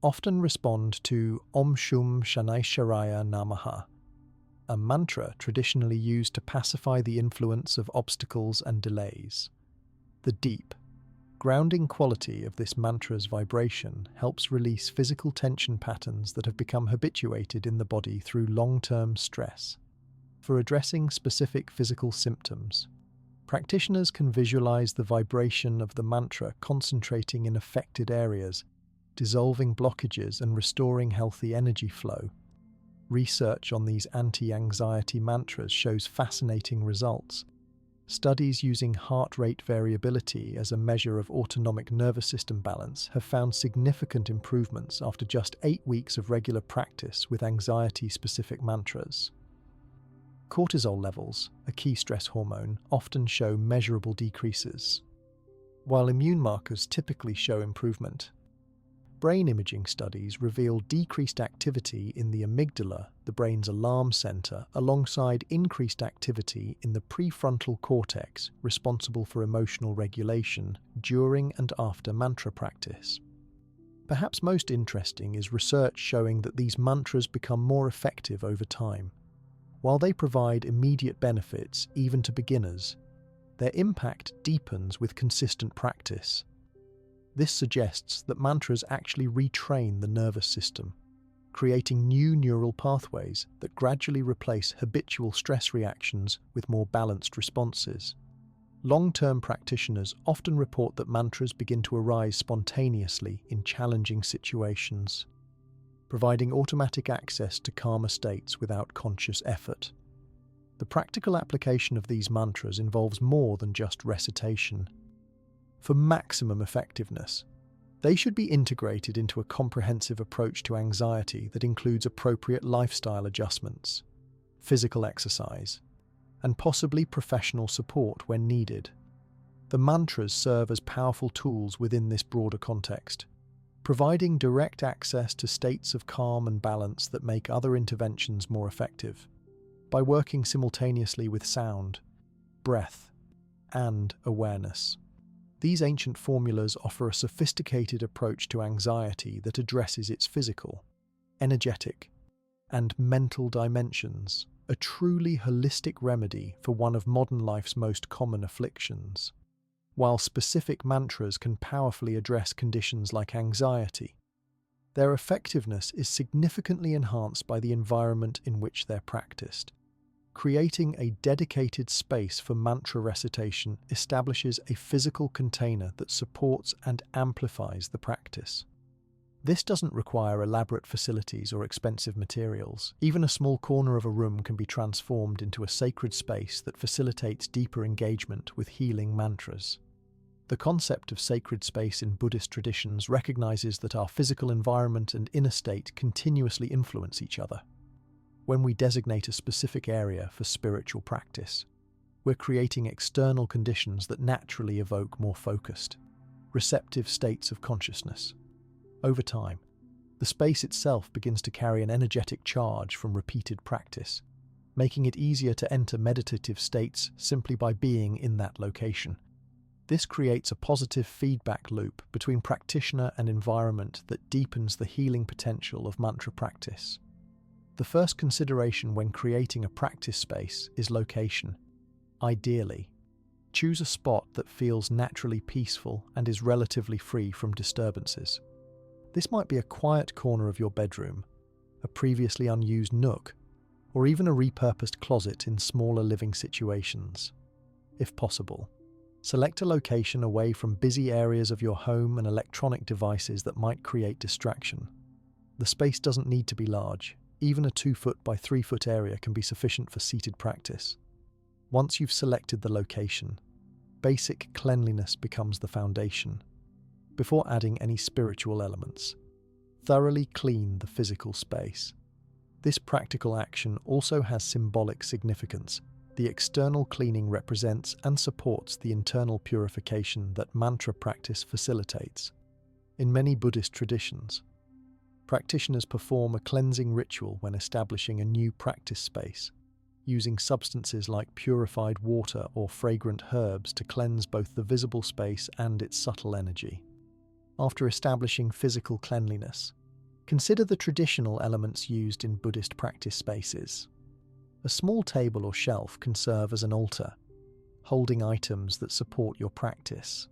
S1: often respond to Om Shum Shanaisharaya Namaha, a mantra traditionally used to pacify the influence of obstacles and delays. The deep, grounding quality of this mantra's vibration helps release physical tension patterns that have become habituated in the body through long-term stress. For addressing specific physical symptoms, practitioners can visualize the vibration of the mantra concentrating in affected areas, dissolving blockages and restoring healthy energy flow. Research on these anti-anxiety mantras shows fascinating results. Studies using heart rate variability as a measure of autonomic nervous system balance have found significant improvements after just 8 weeks of regular practice with anxiety-specific mantras. Cortisol levels, a key stress hormone, often show measurable decreases, while immune markers typically show improvement. Brain imaging studies reveal decreased activity in the amygdala, the brain's alarm center, alongside increased activity in the prefrontal cortex, responsible for emotional regulation, during and after mantra practice. Perhaps most interesting is research showing that these mantras become more effective over time. While they provide immediate benefits even to beginners, their impact deepens with consistent practice. This suggests that mantras actually retrain the nervous system, creating new neural pathways that gradually replace habitual stress reactions with more balanced responses. Long-term practitioners often report that mantras begin to arise spontaneously in challenging situations, providing automatic access to calmer states without conscious effort. The practical application of these mantras involves more than just recitation. For maximum effectiveness, they should be integrated into a comprehensive approach to anxiety that includes appropriate lifestyle adjustments, physical exercise, and possibly professional support when needed. The mantras serve as powerful tools within this broader context, providing direct access to states of calm and balance that make other interventions more effective. By working simultaneously with sound, breath, and awareness, these ancient formulas offer a sophisticated approach to anxiety that addresses its physical, energetic, and mental dimensions, a truly holistic remedy for one of modern life's most common afflictions. While specific mantras can powerfully address conditions like anxiety, their effectiveness is significantly enhanced by the environment in which they're practiced. Creating a dedicated space for mantra recitation establishes a physical container that supports and amplifies the practice. This doesn't require elaborate facilities or expensive materials. Even a small corner of a room can be transformed into a sacred space that facilitates deeper engagement with healing mantras. The concept of sacred space in Buddhist traditions recognizes that our physical environment and inner state continuously influence each other. When we designate a specific area for spiritual practice, we're creating external conditions that naturally evoke more focused, receptive states of consciousness. Over time, the space itself begins to carry an energetic charge from repeated practice, making it easier to enter meditative states simply by being in that location. This creates a positive feedback loop between practitioner and environment that deepens the healing potential of mantra practice. The first consideration when creating a practice space is location. Ideally, choose a spot that feels naturally peaceful and is relatively free from disturbances. This might be a quiet corner of your bedroom, a previously unused nook, or even a repurposed closet in smaller living situations. If possible, select a location away from busy areas of your home and electronic devices that might create distraction. The space doesn't need to be large. Even a 2-foot by 3-foot area can be sufficient for seated practice. Once you've selected the location, basic cleanliness becomes the foundation. Before adding any spiritual elements, thoroughly clean the physical space. This practical action also has symbolic significance. The external cleaning represents and supports the internal purification that mantra practice facilitates. In many Buddhist traditions, Practitioners perform a cleansing ritual when establishing a new practice space, using substances like purified water or fragrant herbs to cleanse both the visible space and its subtle energy. After establishing physical cleanliness, consider the traditional elements used in Buddhist practice spaces. A small table or shelf can serve as an altar, holding items that support your practice.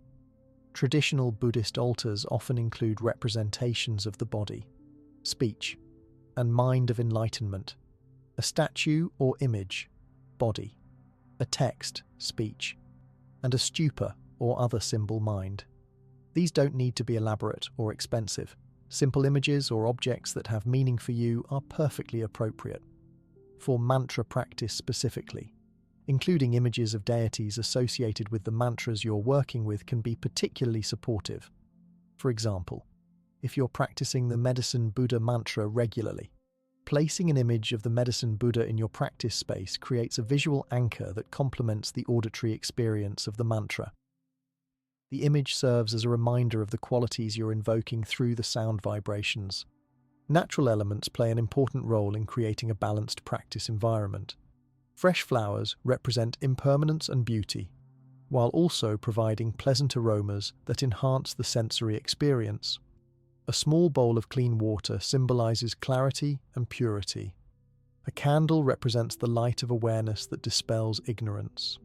S1: Traditional Buddhist altars often include representations of the body, speech, and mind of enlightenment, a statue or image, body, a text, speech, and a stupa or other symbol, mind. These don't need to be elaborate or expensive. Simple images or objects that have meaning for you are perfectly appropriate. For mantra practice specifically, including images of deities associated with the mantras you're working with can be particularly supportive. For example, if you're practicing the Medicine Buddha mantra regularly, placing an image of the Medicine Buddha in your practice space creates a visual anchor that complements the auditory experience of the mantra. The image serves as a reminder of the qualities you're invoking through the sound vibrations. Natural elements play an important role in creating a balanced practice environment. Fresh flowers represent impermanence and beauty, while also providing pleasant aromas that enhance the sensory experience. A small bowl of clean water symbolizes clarity and purity. A candle represents the light of awareness that dispels ignorance.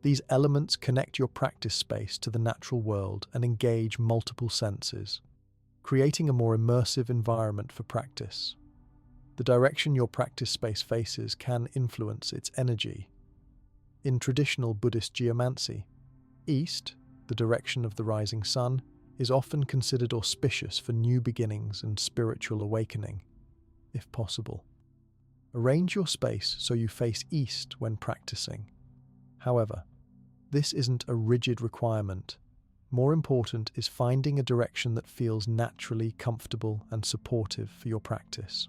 S1: These elements connect your practice space to the natural world and engage multiple senses, creating a more immersive environment for practice. The direction your practice space faces can influence its energy. In traditional Buddhist geomancy, east, the direction of the rising sun, is often considered auspicious for new beginnings and spiritual awakening, if possible. Arrange your space so you face east when practicing. However, this isn't a rigid requirement. More important is finding a direction that feels naturally comfortable and supportive for your practice.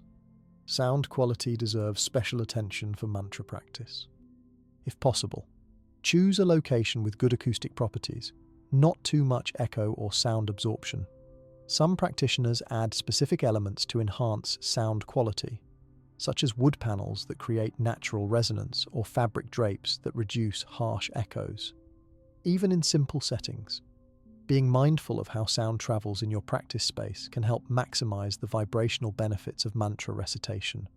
S1: Sound quality deserves special attention for mantra practice. If possible, choose a location with good acoustic properties, not too much echo or sound absorption. Some practitioners add specific elements to enhance sound quality, such as wood panels that create natural resonance or fabric drapes that reduce harsh echoes. Even in simple settings, being mindful of how sound travels in your practice space can help maximize the vibrational benefits of mantra recitation.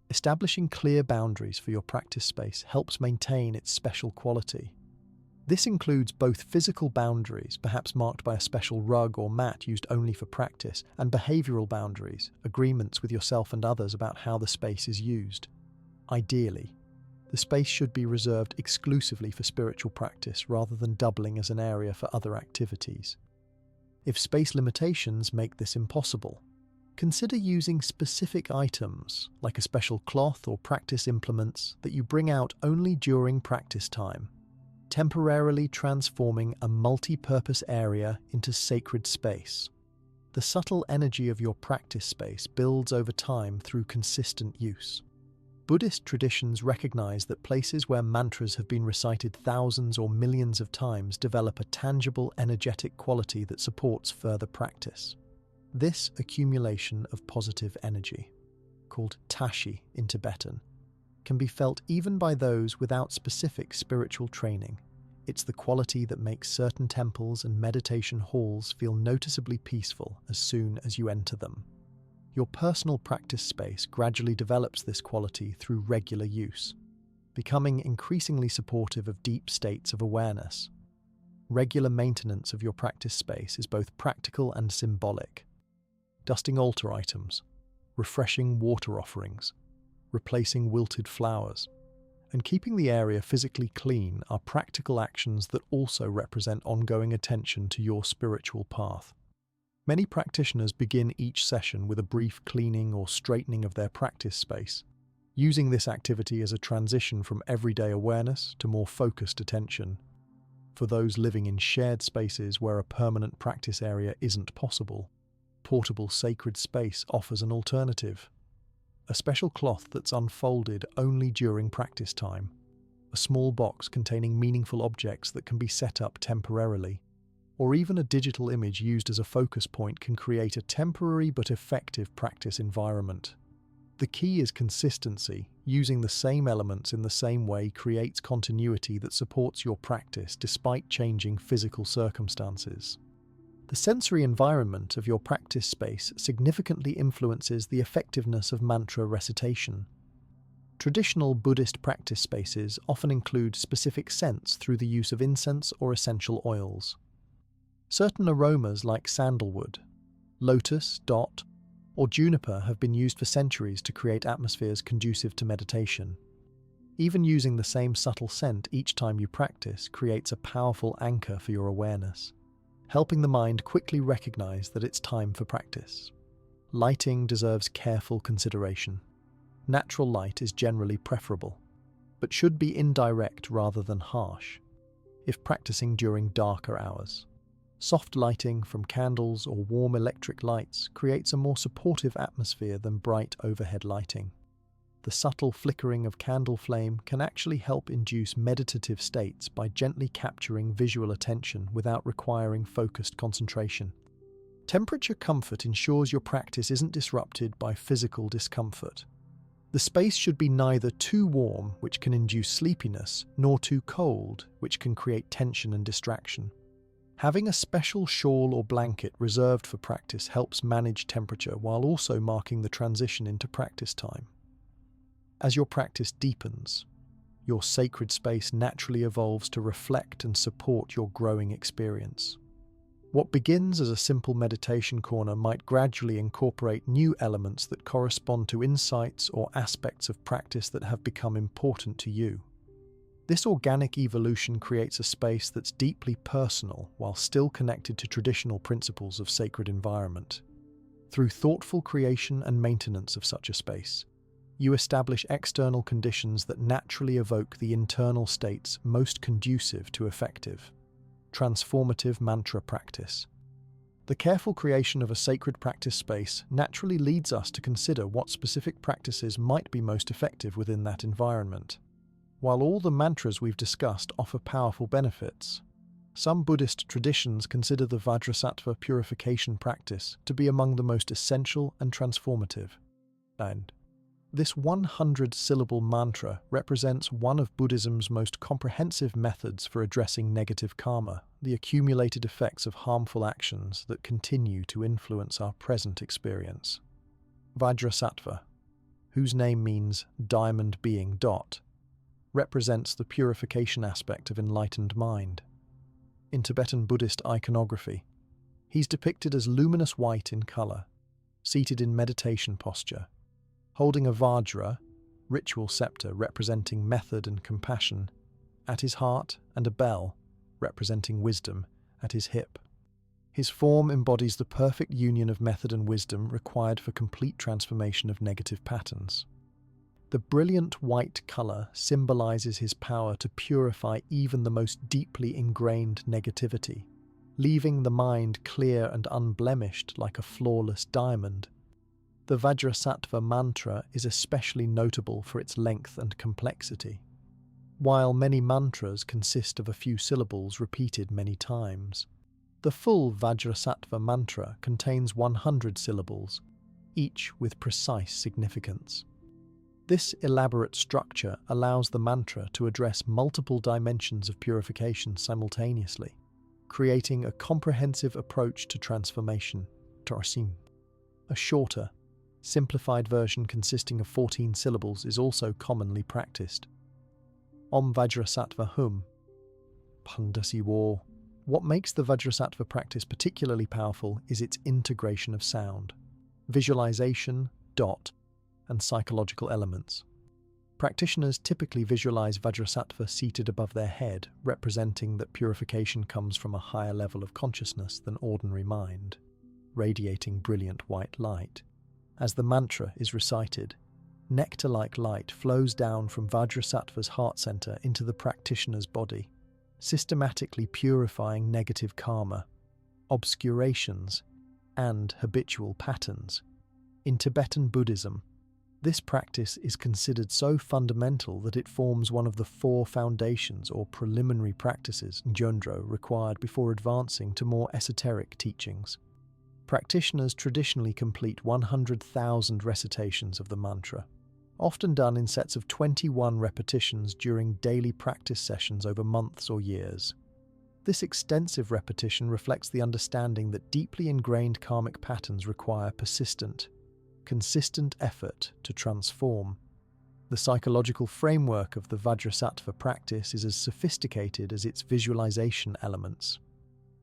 S1: Establishing clear boundaries for your practice space helps maintain its special quality. This includes both physical boundaries, perhaps marked by a special rug or mat used only for practice, and behavioral boundaries, agreements with yourself and others about how the space is used. Ideally, the space should be reserved exclusively for spiritual practice rather than doubling as an area for other activities. If space limitations make this impossible, consider using specific items, like a special cloth or practice implements that you bring out only during practice time, temporarily transforming a multi-purpose area into sacred space. The subtle energy of your practice space builds over time through consistent use. Buddhist traditions recognize that places where mantras have been recited thousands or millions of times develop a tangible energetic quality that supports further practice. This accumulation of positive energy, called tashi in Tibetan, can be felt even by those without specific spiritual training. It's the quality that makes certain temples and meditation halls feel noticeably peaceful as soon as you enter them. Your personal practice space gradually develops this quality through regular use, becoming increasingly supportive of deep states of awareness. Regular maintenance of your practice space is both practical and symbolic. Dusting altar items, refreshing water offerings, replacing wilted flowers, and keeping the area physically clean are practical actions that also represent ongoing attention to your spiritual path. Many practitioners begin each session with a brief cleaning or straightening of their practice space, using this activity as a transition from everyday awareness to more focused attention. For those living in shared spaces where a permanent practice area isn't possible, portable sacred space offers an alternative. A special cloth that's unfolded only during practice time, a small box containing meaningful objects that can be set up temporarily, or even a digital image used as a focus point can create a temporary but effective practice environment. The key is consistency. Using the same elements in the same way creates continuity that supports your practice despite changing physical circumstances. The sensory environment of your practice space significantly influences the effectiveness of mantra recitation. Traditional Buddhist practice spaces often include specific scents through the use of incense or essential oils. Certain aromas like sandalwood, lotus, dot, or juniper have been used for centuries to create atmospheres conducive to meditation. Even using the same subtle scent each time you practice creates a powerful anchor for your awareness, helping the mind quickly recognize that it's time for practice. Lighting deserves careful consideration. Natural light is generally preferable, but should be indirect rather than harsh, if practicing during darker hours. Soft lighting from candles or warm electric lights creates a more supportive atmosphere than bright overhead lighting. The subtle flickering of candle flame can actually help induce meditative states by gently capturing visual attention without requiring focused concentration. Temperature comfort ensures your practice isn't disrupted by physical discomfort. The space should be neither too warm, which can induce sleepiness, nor too cold, which can create tension and distraction. Having a special shawl or blanket reserved for practice helps manage temperature while also marking the transition into practice time. As your practice deepens, your sacred space naturally evolves to reflect and support your growing experience. What begins as a simple meditation corner might gradually incorporate new elements that correspond to insights or aspects of practice that have become important to you. This organic evolution creates a space that's deeply personal while still connected to traditional principles of sacred environment. Through thoughtful creation and maintenance of such a space, you establish external conditions that naturally evoke the internal states most conducive to effective, transformative mantra practice. The careful creation of a sacred practice space naturally leads us to consider what specific practices might be most effective within that environment. While all the mantras we've discussed offer powerful benefits, some Buddhist traditions consider the Vajrasattva purification practice to be among the most essential and transformative. And this 100-syllable mantra represents one of Buddhism's most comprehensive methods for addressing negative karma, the accumulated effects of harmful actions that continue to influence our present experience. Vajrasattva, whose name means diamond being dot, represents the purification aspect of enlightened mind. In Tibetan Buddhist iconography, he's depicted as luminous white in color, seated in meditation posture, holding a vajra, ritual scepter representing method and compassion, at his heart, and a bell, representing wisdom, at his hip. His form embodies the perfect union of method and wisdom required for complete transformation of negative patterns. The brilliant white color symbolizes his power to purify even the most deeply ingrained negativity, leaving the mind clear and unblemished like a flawless diamond. The Vajrasattva mantra is especially notable for its length and complexity. While many mantras consist of a few syllables repeated many times, the full Vajrasattva mantra contains 100 syllables, each with precise significance. This elaborate structure allows the mantra to address multiple dimensions of purification simultaneously, creating a comprehensive approach to transformation. Tarsim. A shorter, simplified version consisting of 14 syllables is also commonly practiced. Om Vajrasattva Hum. Pandasi War. What makes the Vajrasattva practice particularly powerful is its integration of sound, visualization, dot, and psychological elements. Practitioners typically visualize Vajrasattva seated above their head, representing that purification comes from a higher level of consciousness than ordinary mind, radiating brilliant white light. As the mantra is recited, nectar-like light flows down from Vajrasattva's heart center into the practitioner's body, systematically purifying negative karma, obscurations, and habitual patterns. In Tibetan Buddhism, This practice is considered so fundamental that it forms one of the 4 foundations or preliminary practices Njondro required before advancing to more esoteric teachings. Practitioners traditionally complete 100,000 recitations of the mantra, often done in sets of 21 repetitions during daily practice sessions over months or years. This extensive repetition reflects the understanding that deeply ingrained karmic patterns require persistent, consistent effort to transform. The psychological framework of the Vajrasattva practice is as sophisticated as its visualization elements.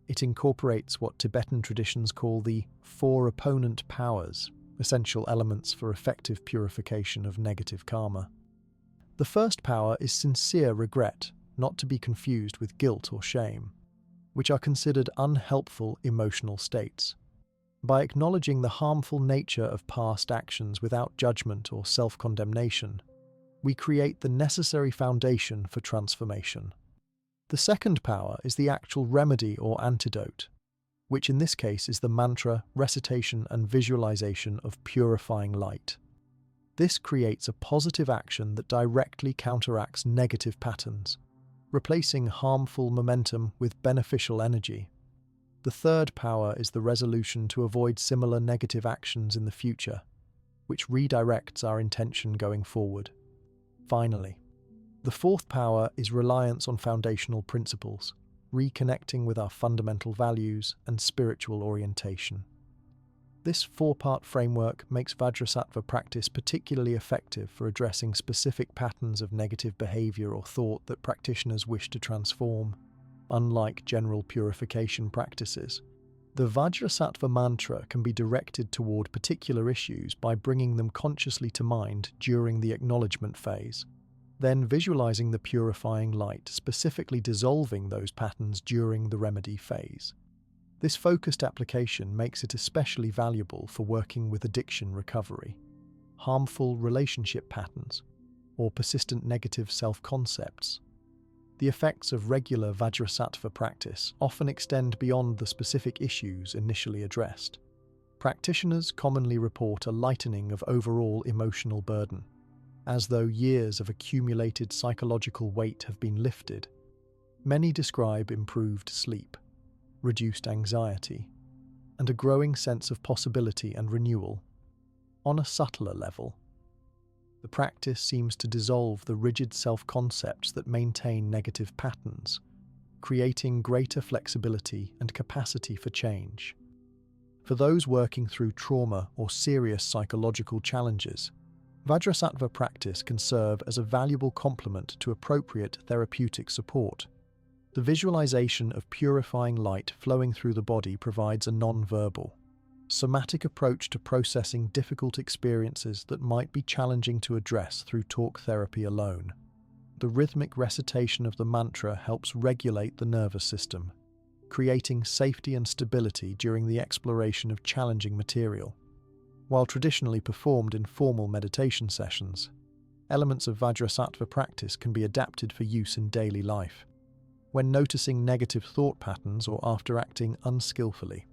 S1: It incorporates what Tibetan traditions call the 4 opponent powers, essential elements for effective purification of negative karma. The first power is sincere regret, not to be confused with guilt or shame, which are considered unhelpful emotional states. By acknowledging the harmful nature of past actions without judgment or self-condemnation, we create the necessary foundation for transformation. The second power is the actual remedy or antidote, which in this case is the mantra, recitation and visualization of purifying light. This creates a positive action that directly counteracts negative patterns, replacing harmful momentum with beneficial energy. The third power is the resolution to avoid similar negative actions in the future, which redirects our intention going forward. Finally, the fourth power is reliance on foundational principles, reconnecting with our fundamental values and spiritual orientation. This 4-part framework makes Vajrasattva practice particularly effective for addressing specific patterns of negative behavior or thought that practitioners wish to transform. Unlike general purification practices, the Vajrasattva mantra can be directed toward particular issues by bringing them consciously to mind during the acknowledgement phase, then visualizing the purifying light, specifically dissolving those patterns during the remedy phase. This focused application makes it especially valuable for working with addiction recovery, harmful relationship patterns, or persistent negative self-concepts. The effects of regular Vajrasattva practice often extend beyond the specific issues initially addressed. Practitioners commonly report a lightening of overall emotional burden, as though years of accumulated psychological weight have been lifted. Many describe improved sleep, reduced anxiety, and a growing sense of possibility and renewal. On a subtler level, the practice seems to dissolve the rigid self-concepts that maintain negative patterns, creating greater flexibility and capacity for change. For those working through trauma or serious psychological challenges, Vajrasattva practice can serve as a valuable complement to appropriate therapeutic support. The visualization of purifying light flowing through the body provides a non-verbal, somatic approach to processing difficult experiences that might be challenging to address through talk therapy alone. The rhythmic recitation of the mantra helps regulate the nervous system, creating safety and stability during the exploration of challenging material. While traditionally performed in formal meditation sessions, elements of Vajrasattva practice can be adapted for use in daily life. When noticing negative thought patterns or after acting unskillfully,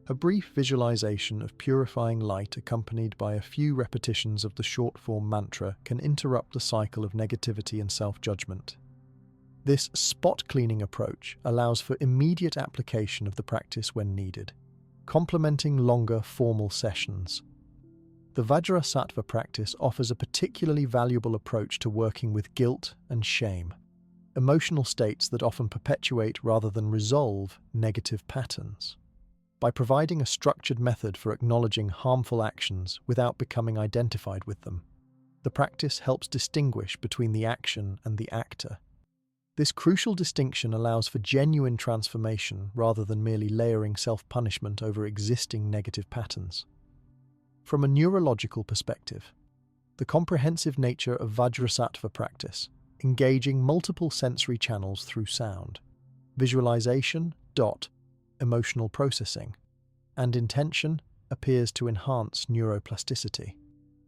S1: a brief visualization of purifying light accompanied by a few repetitions of the short-form mantra can interrupt the cycle of negativity and self-judgment. This spot-cleaning approach allows for immediate application of the practice when needed, complementing longer formal sessions. The Vajrasattva practice offers a particularly valuable approach to working with guilt and shame, emotional states that often perpetuate rather than resolve negative patterns. By providing a structured method for acknowledging harmful actions without becoming identified with them, the practice helps distinguish between the action and the actor. This crucial distinction allows for genuine transformation rather than merely layering self-punishment over existing negative patterns. From a neurological perspective, the comprehensive nature of Vajrasattva practice, engaging multiple sensory channels through sound, visualization, emotional processing, and intention appears to enhance neuroplasticity,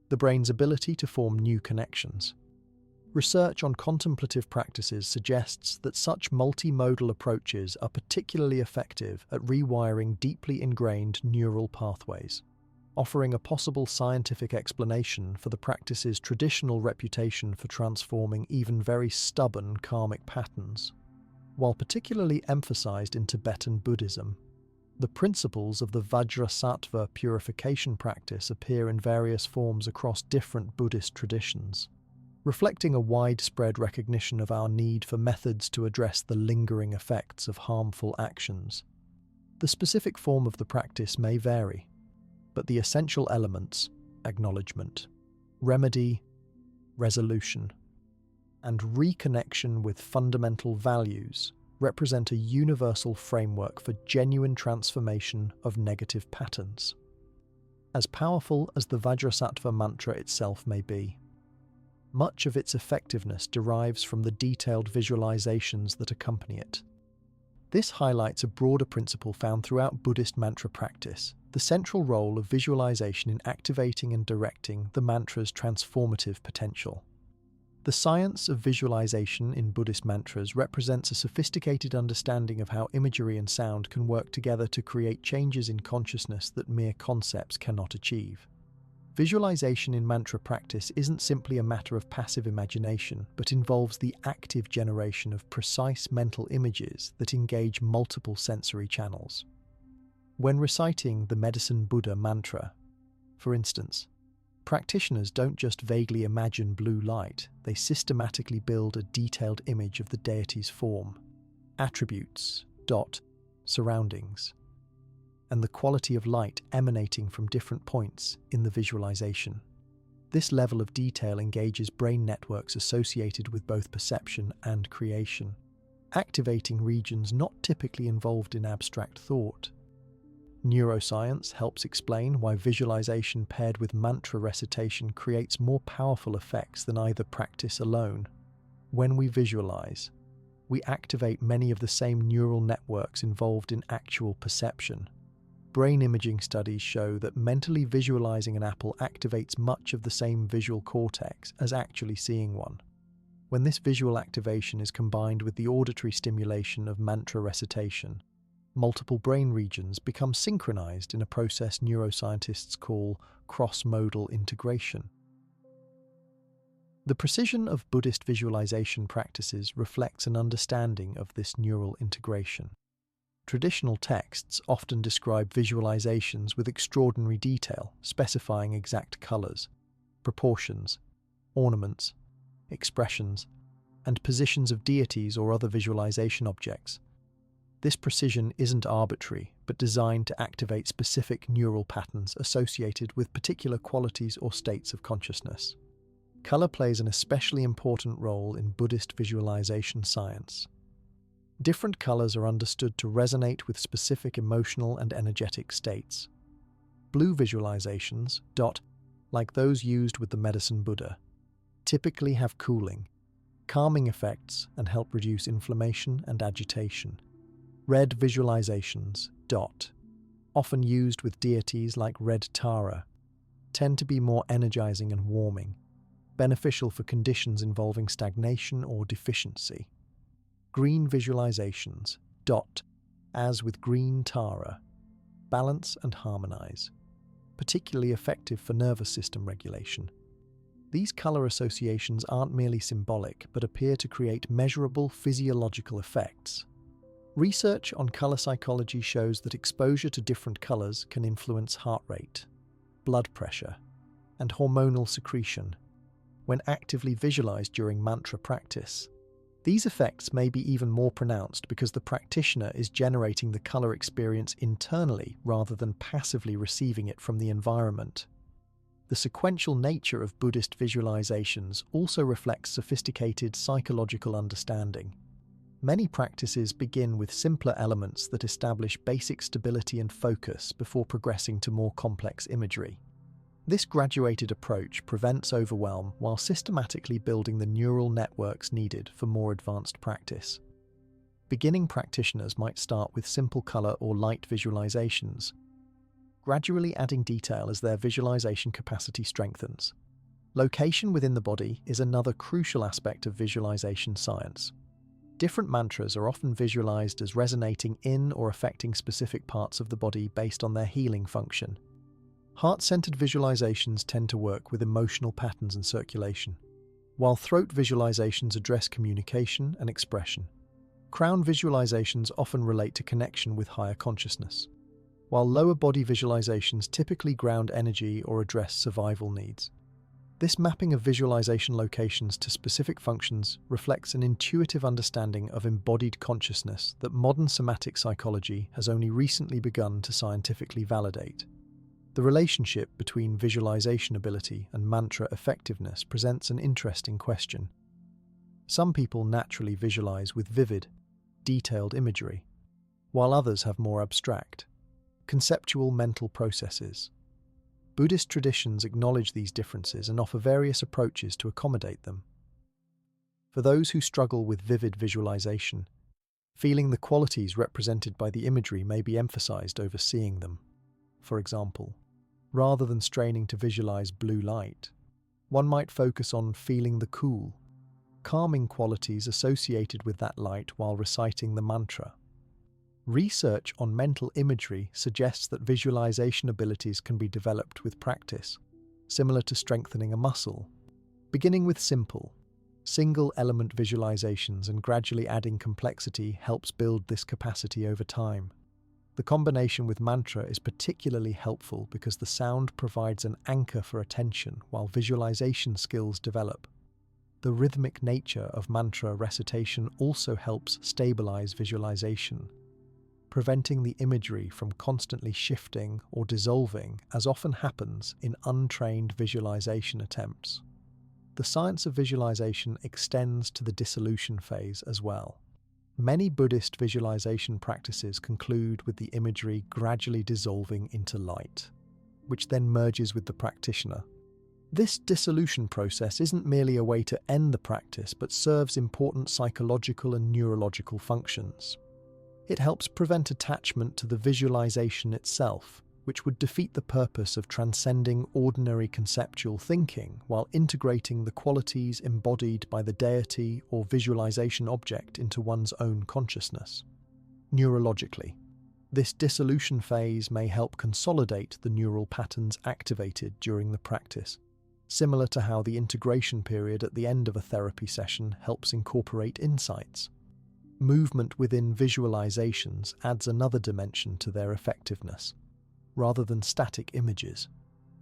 S1: the brain's ability to form new connections. Research on contemplative practices suggests that such multimodal approaches are particularly effective at rewiring deeply ingrained neural pathways. offering a possible scientific explanation for the practice's traditional reputation for transforming even very stubborn karmic patterns. While particularly emphasized in Tibetan Buddhism, the principles of the Vajrasattva purification practice appear in various forms across different Buddhist traditions, reflecting a widespread recognition of our need for methods to address the lingering effects of harmful actions. The specific form of the practice may vary, but the essential elements, acknowledgement, remedy, resolution, and reconnection with fundamental values, represent a universal framework for genuine transformation of negative patterns. As powerful as the Vajrasattva mantra itself may be, much of its effectiveness derives from the detailed visualizations that accompany it. This highlights a broader principle found throughout Buddhist mantra practice: the central role of visualization in activating and directing the mantra's transformative potential. The science of visualization in Buddhist mantras represents a sophisticated understanding of how imagery and sound can work together to create changes in consciousness that mere concepts cannot achieve. Visualization in mantra practice isn't simply a matter of passive imagination, but involves the active generation of precise mental images that engage multiple sensory channels. When reciting the Medicine Buddha mantra, for instance, practitioners don't just vaguely imagine blue light, they systematically build a detailed image of the deity's form, attributes, surroundings, and the quality of light emanating from different points in the visualization. This level of detail engages brain networks associated with both perception and creation, activating regions not typically involved in abstract thought. Neuroscience helps explain why visualization paired with mantra recitation creates more powerful effects than either practice alone. When we visualize, we activate many of the same neural networks involved in actual perception. Brain imaging studies show that mentally visualizing an apple activates much of the same visual cortex as actually seeing one. When this visual activation is combined with the auditory stimulation of mantra recitation, multiple brain regions become synchronized in a process neuroscientists call cross-modal integration. The precision of Buddhist visualization practices reflects an understanding of this neural integration. Traditional texts often describe visualizations with extraordinary detail, specifying exact colors, proportions, ornaments, expressions, and positions of deities or other visualization objects. This precision isn't arbitrary, but designed to activate specific neural patterns associated with particular qualities or states of consciousness. Color plays an especially important role in Buddhist visualization science. Different colors are understood to resonate with specific emotional and energetic states. Blue visualizations, like those used with the Medicine Buddha, typically have cooling, calming effects and help reduce inflammation and agitation. Red visualizations, often used with deities like red Tara, tend to be more energizing and warming, beneficial for conditions involving stagnation or deficiency. Green visualizations, as with green Tara, balance and harmonize, particularly effective for nervous system regulation. These color associations aren't merely symbolic, but appear to create measurable physiological effects. Research on color psychology shows that exposure to different colors can influence heart rate, blood pressure, and hormonal secretion. When actively visualized during mantra practice, these effects may be even more pronounced because the practitioner is generating the color experience internally rather than passively receiving it from the environment. The sequential nature of Buddhist visualizations also reflects sophisticated psychological understanding. Many practices begin with simpler elements that establish basic stability and focus before progressing to more complex imagery. This graduated approach prevents overwhelm while systematically building the neural networks needed for more advanced practice. Beginning practitioners might start with simple color or light visualizations, gradually adding detail as their visualization capacity strengthens. Location within the body is another crucial aspect of visualization science. Different mantras are often visualized as resonating in or affecting specific parts of the body based on their healing function. Heart-centered visualizations tend to work with emotional patterns and circulation, while throat visualizations address communication and expression. Crown visualizations often relate to connection with higher consciousness, while lower body visualizations typically ground energy or address survival needs. This mapping of visualization locations to specific functions reflects an intuitive understanding of embodied consciousness that modern somatic psychology has only recently begun to scientifically validate. The relationship between visualization ability and mantra effectiveness presents an interesting question. Some people naturally visualize with vivid, detailed imagery, while others have more abstract, conceptual mental processes. Buddhist traditions acknowledge these differences and offer various approaches to accommodate them. For those who struggle with vivid visualization, feeling the qualities represented by the imagery may be emphasized over seeing them. For example, rather than straining to visualize blue light, one might focus on feeling the cool, calming qualities associated with that light while reciting the mantra. Research on mental imagery suggests that visualization abilities can be developed with practice, similar to strengthening a muscle, beginning with simple, single-element visualizations and gradually adding complexity helps build this capacity over time. The combination with mantra is particularly helpful because the sound provides an anchor for attention while visualization skills develop. The rhythmic nature of mantra recitation also helps stabilize visualization, preventing the imagery from constantly shifting or dissolving, as often happens in untrained visualization attempts. The science of visualization extends to the dissolution phase as well. Many Buddhist visualization practices conclude with the imagery gradually dissolving into light, which then merges with the practitioner. This dissolution process isn't merely a way to end the practice, but serves important psychological and neurological functions. It helps prevent attachment to the visualization itself, which would defeat the purpose of transcending ordinary conceptual thinking while integrating the qualities embodied by the deity or visualization object into one's own consciousness. Neurologically, this dissolution phase may help consolidate the neural patterns activated during the practice, similar to how the integration period at the end of a therapy session helps incorporate insights. Movement within visualizations adds another dimension to their effectiveness. Rather than static images,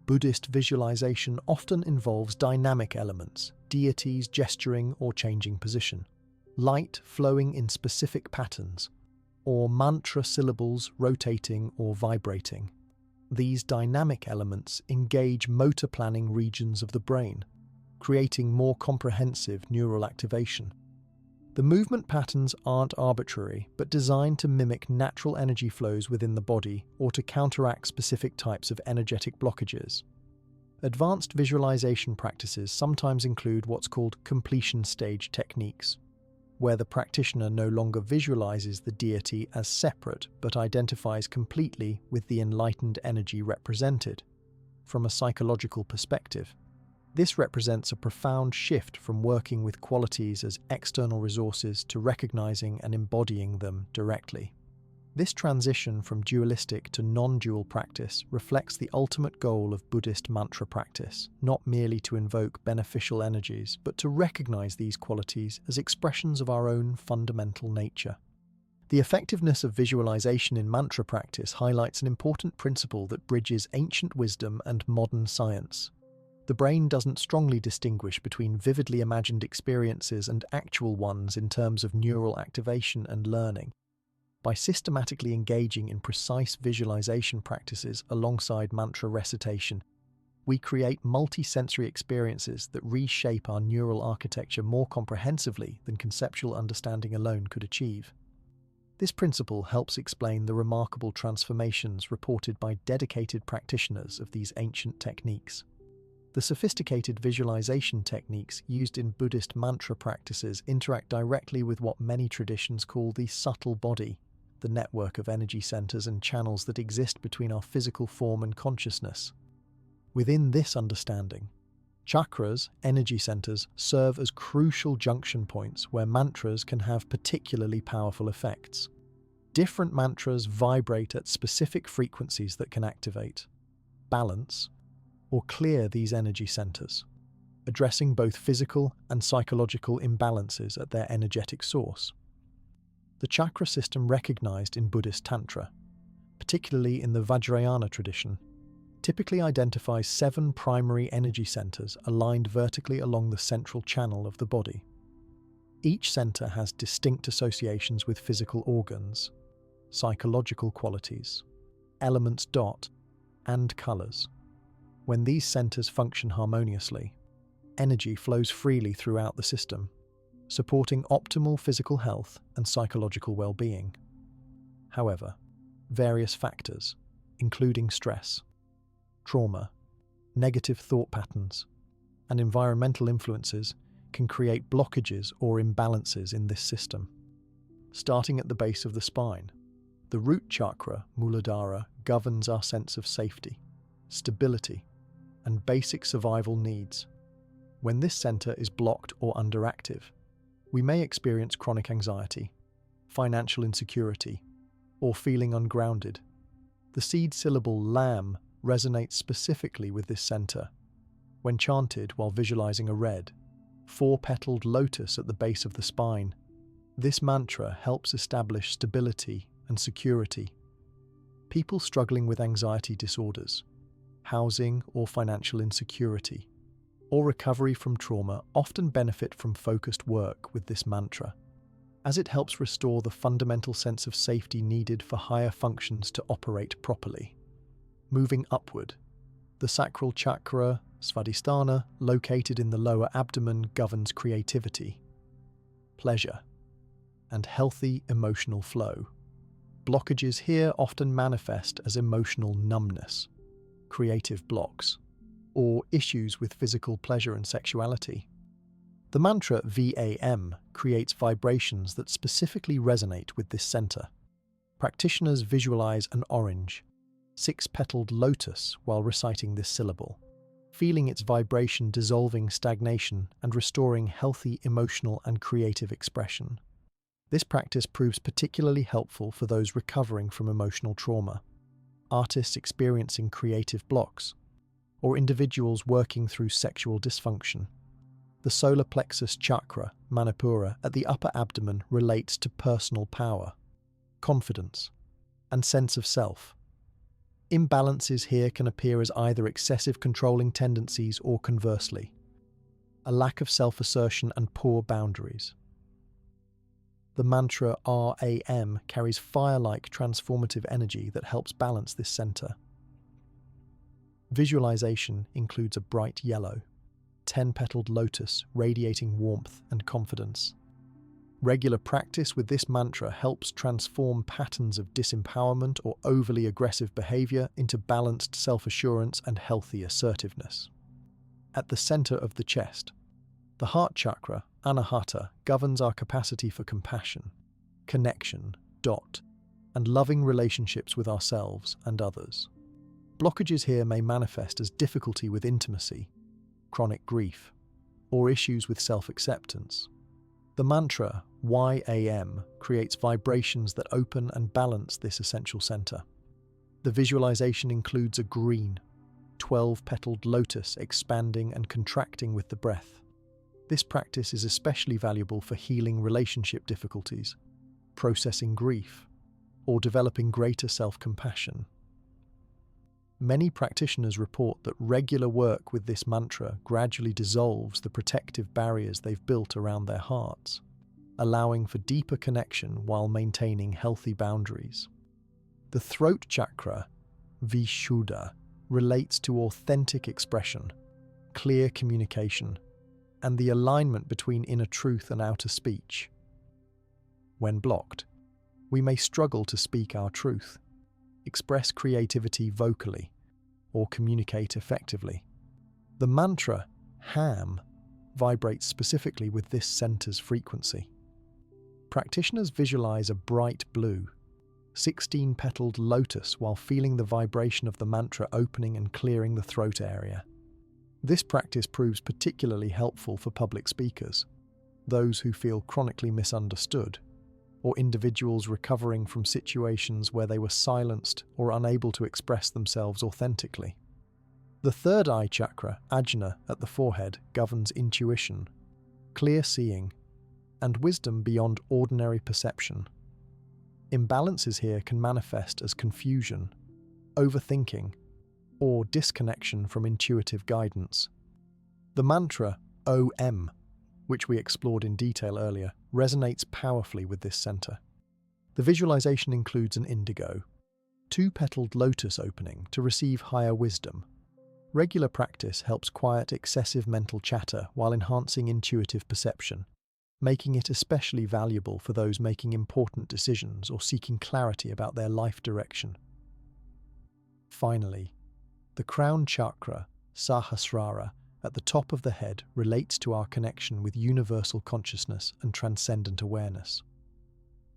S1: Buddhist visualization often involves dynamic elements, deities gesturing or changing position, light flowing in specific patterns, or mantra syllables rotating or vibrating. These dynamic elements engage motor planning regions of the brain, creating more comprehensive neural activation. The movement patterns aren't arbitrary, but designed to mimic natural energy flows within the body or to counteract specific types of energetic blockages. Advanced visualization practices sometimes include what's called completion stage techniques, where the practitioner no longer visualizes the deity as separate but identifies completely with the enlightened energy represented. From a psychological perspective, this represents a profound shift from working with qualities as external resources to recognizing and embodying them directly. This transition from dualistic to non-dual practice reflects the ultimate goal of Buddhist mantra practice, not merely to invoke beneficial energies, but to recognize these qualities as expressions of our own fundamental nature. The effectiveness of visualization in mantra practice highlights an important principle that bridges ancient wisdom and modern science. The brain doesn't strongly distinguish between vividly imagined experiences and actual ones in terms of neural activation and learning. By systematically engaging in precise visualization practices alongside mantra recitation, we create multi-sensory experiences that reshape our neural architecture more comprehensively than conceptual understanding alone could achieve. This principle helps explain the remarkable transformations reported by dedicated practitioners of these ancient techniques. The sophisticated visualization techniques used in Buddhist mantra practices interact directly with what many traditions call the subtle body, the network of energy centers and channels that exist between our physical form and consciousness. Within this understanding, chakras, energy centers, serve as crucial junction points where mantras can have particularly powerful effects. Different mantras vibrate at specific frequencies that can activate balance or clear these energy centers, addressing both physical and psychological imbalances at their energetic source. The chakra system recognized in Buddhist Tantra, particularly in the Vajrayana tradition, typically identifies 7 primary energy centers aligned vertically along the central channel of the body. Each center has distinct associations with physical organs, psychological qualities, elements and colors. When these centers function harmoniously, energy flows freely throughout the system, supporting optimal physical health and psychological well-being. However, various factors, including stress, trauma, negative thought patterns, and environmental influences, can create blockages or imbalances in this system. Starting at the base of the spine, the root chakra, Muladhara, governs our sense of safety, stability, and basic survival needs. When this center is blocked or underactive, we may experience chronic anxiety, financial insecurity, or feeling ungrounded. The seed syllable Lam resonates specifically with this center. When chanted while visualizing a red, 4-petaled lotus at the base of the spine, this mantra helps establish stability and security. People struggling with anxiety disorders, housing or financial insecurity, or recovery from trauma often benefit from focused work with this mantra, as it helps restore the fundamental sense of safety needed for higher functions to operate properly. Moving upward, the sacral chakra, Svadhisthana, located in the lower abdomen, governs creativity, pleasure, and healthy emotional flow. Blockages here often manifest as emotional numbness, creative blocks, or issues with physical pleasure and sexuality. The mantra VAM creates vibrations that specifically resonate with this center. Practitioners visualize an orange, 6-petaled lotus while reciting this syllable, feeling its vibration dissolving stagnation and restoring healthy emotional and creative expression. This practice proves particularly helpful for those recovering from emotional trauma, artists experiencing creative blocks, or individuals working through sexual dysfunction. The solar plexus chakra, Manipura, at the upper abdomen relates to personal power, confidence, and sense of self. Imbalances here can appear as either excessive controlling tendencies or, conversely, a lack of self-assertion and poor boundaries. The mantra RAM carries fire-like transformative energy that helps balance this center. Visualization includes a bright yellow, 10-petaled lotus radiating warmth and confidence. Regular practice with this mantra helps transform patterns of disempowerment or overly aggressive behavior into balanced self-assurance and healthy assertiveness. At the center of the chest, the heart chakra, Anahata, governs our capacity for compassion, connection, and loving relationships with ourselves and others. Blockages here may manifest as difficulty with intimacy, chronic grief, or issues with self-acceptance. The mantra YAM creates vibrations that open and balance this essential center. The visualization includes a green, 12-petaled lotus expanding and contracting with the breath. This practice is especially valuable for healing relationship difficulties, processing grief, or developing greater self-compassion. Many practitioners report that regular work with this mantra gradually dissolves the protective barriers they've built around their hearts, allowing for deeper connection while maintaining healthy boundaries. The throat chakra, Vishuddha, relates to authentic expression, clear communication, and the alignment between inner truth and outer speech. When blocked, we may struggle to speak our truth, express creativity vocally, or communicate effectively. The mantra HAM vibrates specifically with this center's frequency. Practitioners visualize a bright blue, 16-petaled lotus while feeling the vibration of the mantra opening and clearing the throat area. This practice proves particularly helpful for public speakers, those who feel chronically misunderstood, or individuals recovering from situations where they were silenced or unable to express themselves authentically. The third eye chakra, Ajna, at the forehead, governs intuition, clear seeing, and wisdom beyond ordinary perception. Imbalances here can manifest as confusion, overthinking, or disconnection from intuitive guidance. The mantra OM, which we explored in detail earlier, resonates powerfully with this center. The visualization includes an indigo, two-petaled lotus opening to receive higher wisdom. Regular practice helps quiet excessive mental chatter while enhancing intuitive perception, making it especially valuable for those making important decisions or seeking clarity about their life direction. Finally, the crown chakra, Sahasrara, at the top of the head relates to our connection with universal consciousness and transcendent awareness.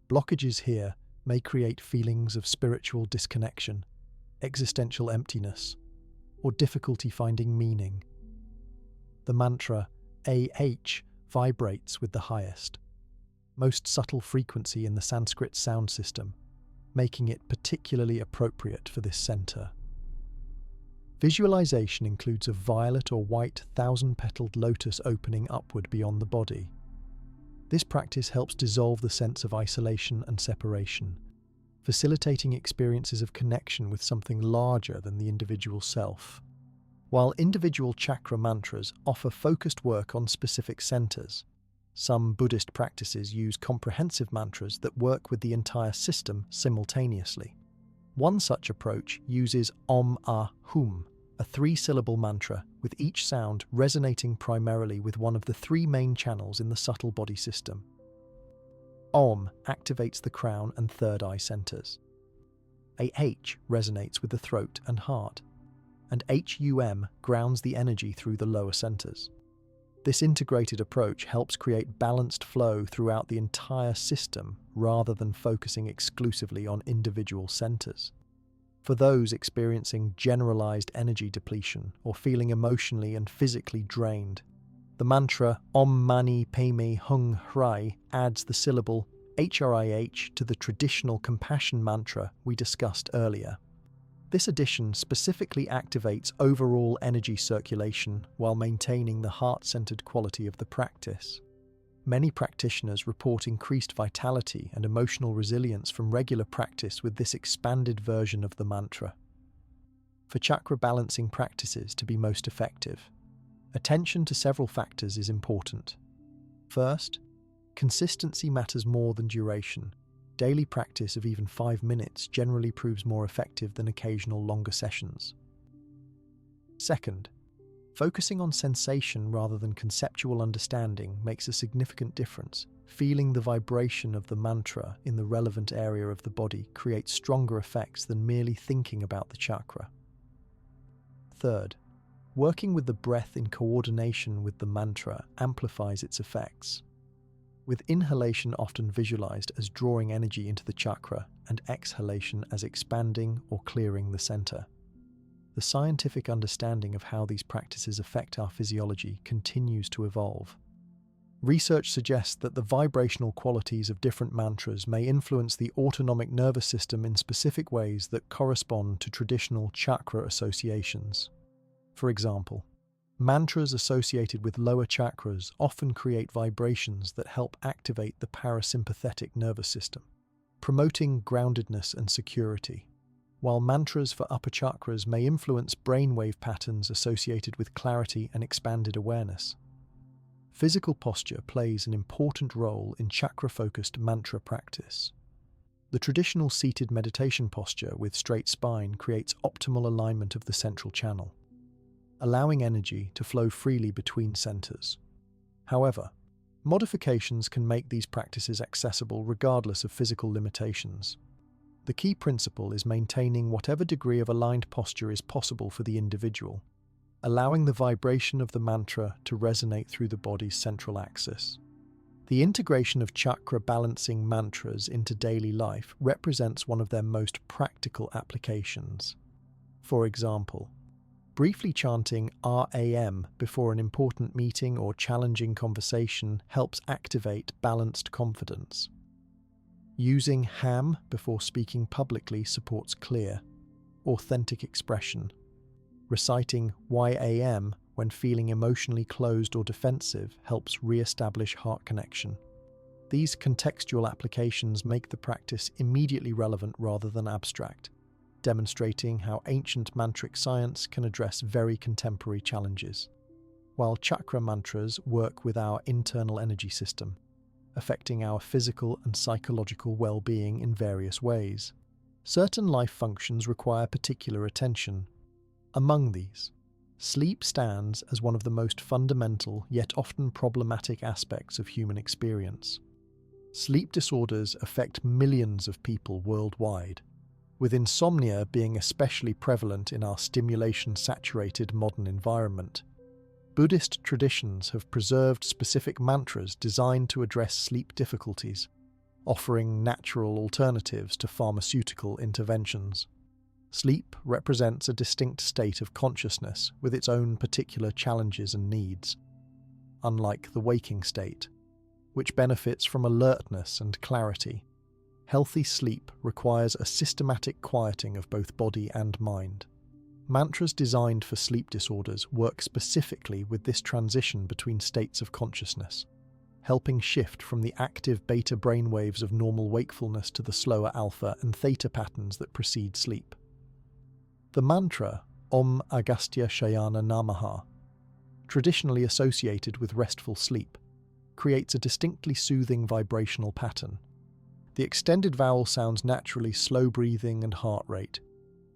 S1: Blockages here may create feelings of spiritual disconnection, existential emptiness, or difficulty finding meaning. The mantra AH vibrates with the highest, most subtle frequency in the Sanskrit sound system, making it particularly appropriate for this center. Visualization includes a violet or white thousand-petaled lotus opening upward beyond the body. This practice helps dissolve the sense of isolation and separation, facilitating experiences of connection with something larger than the individual self. While individual chakra mantras offer focused work on specific centers, some Buddhist practices use comprehensive mantras that work with the entire system simultaneously. One such approach uses Om Ah Hum, a three-syllable mantra with each sound resonating primarily with one of the three main channels in the subtle body system. Om activates the crown and third eye centers. AH resonates with the throat and heart, and HUM grounds the energy through the lower centers. This integrated approach helps create balanced flow throughout the entire system rather than focusing exclusively on individual centers. For those experiencing generalized energy depletion or feeling emotionally and physically drained, the mantra Om Mani Padme Hung Hrai adds the syllable HRIH to the traditional compassion mantra we discussed earlier. This addition specifically activates overall energy circulation while maintaining the heart-centered quality of the practice. Many practitioners report increased vitality and emotional resilience from regular practice with this expanded version of the mantra. For chakra balancing practices to be most effective, attention to several factors is important. First, consistency matters more than duration. Daily practice of even 5 minutes generally proves more effective than occasional longer sessions. Second, focusing on sensation rather than conceptual understanding makes a significant difference. Feeling the vibration of the mantra in the relevant area of the body creates stronger effects than merely thinking about the chakra. Third, working with the breath in coordination with the mantra amplifies its effects, with inhalation often visualized as drawing energy into the chakra and exhalation as expanding or clearing the center. The scientific understanding of how these practices affect our physiology continues to evolve. Research suggests that the vibrational qualities of different mantras may influence the autonomic nervous system in specific ways that correspond to traditional chakra associations. For example, mantras associated with lower chakras often create vibrations that help activate the parasympathetic nervous system, promoting groundedness and security, while mantras for upper chakras may influence brainwave patterns associated with clarity and expanded awareness. Physical posture plays an important role in chakra-focused mantra practice. The traditional seated meditation posture with straight spine creates optimal alignment of the central channel, allowing energy to flow freely between centers. However, modifications can make these practices accessible regardless of physical limitations. The key principle is maintaining whatever degree of aligned posture is possible for the individual, allowing the vibration of the mantra to resonate through the body's central axis. The integration of chakra balancing mantras into daily life represents one of their most practical applications. For example, briefly chanting RAM before an important meeting or challenging conversation helps activate balanced confidence. Using HAM before speaking publicly supports clear, authentic expression. Reciting YAM when feeling emotionally closed or defensive helps re-establish heart connection. These contextual applications make the practice immediately relevant rather than abstract, demonstrating how ancient mantric science can address very contemporary challenges. While chakra mantras work with our internal energy system, affecting our physical and psychological well-being in various ways, certain life functions require particular attention. Among these, sleep stands as one of the most fundamental yet often problematic aspects of human experience. Sleep disorders affect millions of people worldwide, with insomnia being especially prevalent in our stimulation-saturated modern environment. Buddhist traditions have preserved specific mantras designed to address sleep difficulties, offering natural alternatives to pharmaceutical interventions. Sleep represents a distinct state of consciousness with its own particular challenges and needs. Unlike the waking state, which benefits from alertness and clarity, healthy sleep requires a systematic quieting of both body and mind. Mantras designed for sleep disorders work specifically with this transition between states of consciousness, helping shift from the active beta brainwaves of normal wakefulness to the slower alpha and theta patterns that precede sleep. The mantra Om Agastya Shayana Namaha, traditionally associated with restful sleep, creates a distinctly soothing vibrational pattern. The extended vowel sounds naturally slow breathing and heart rate,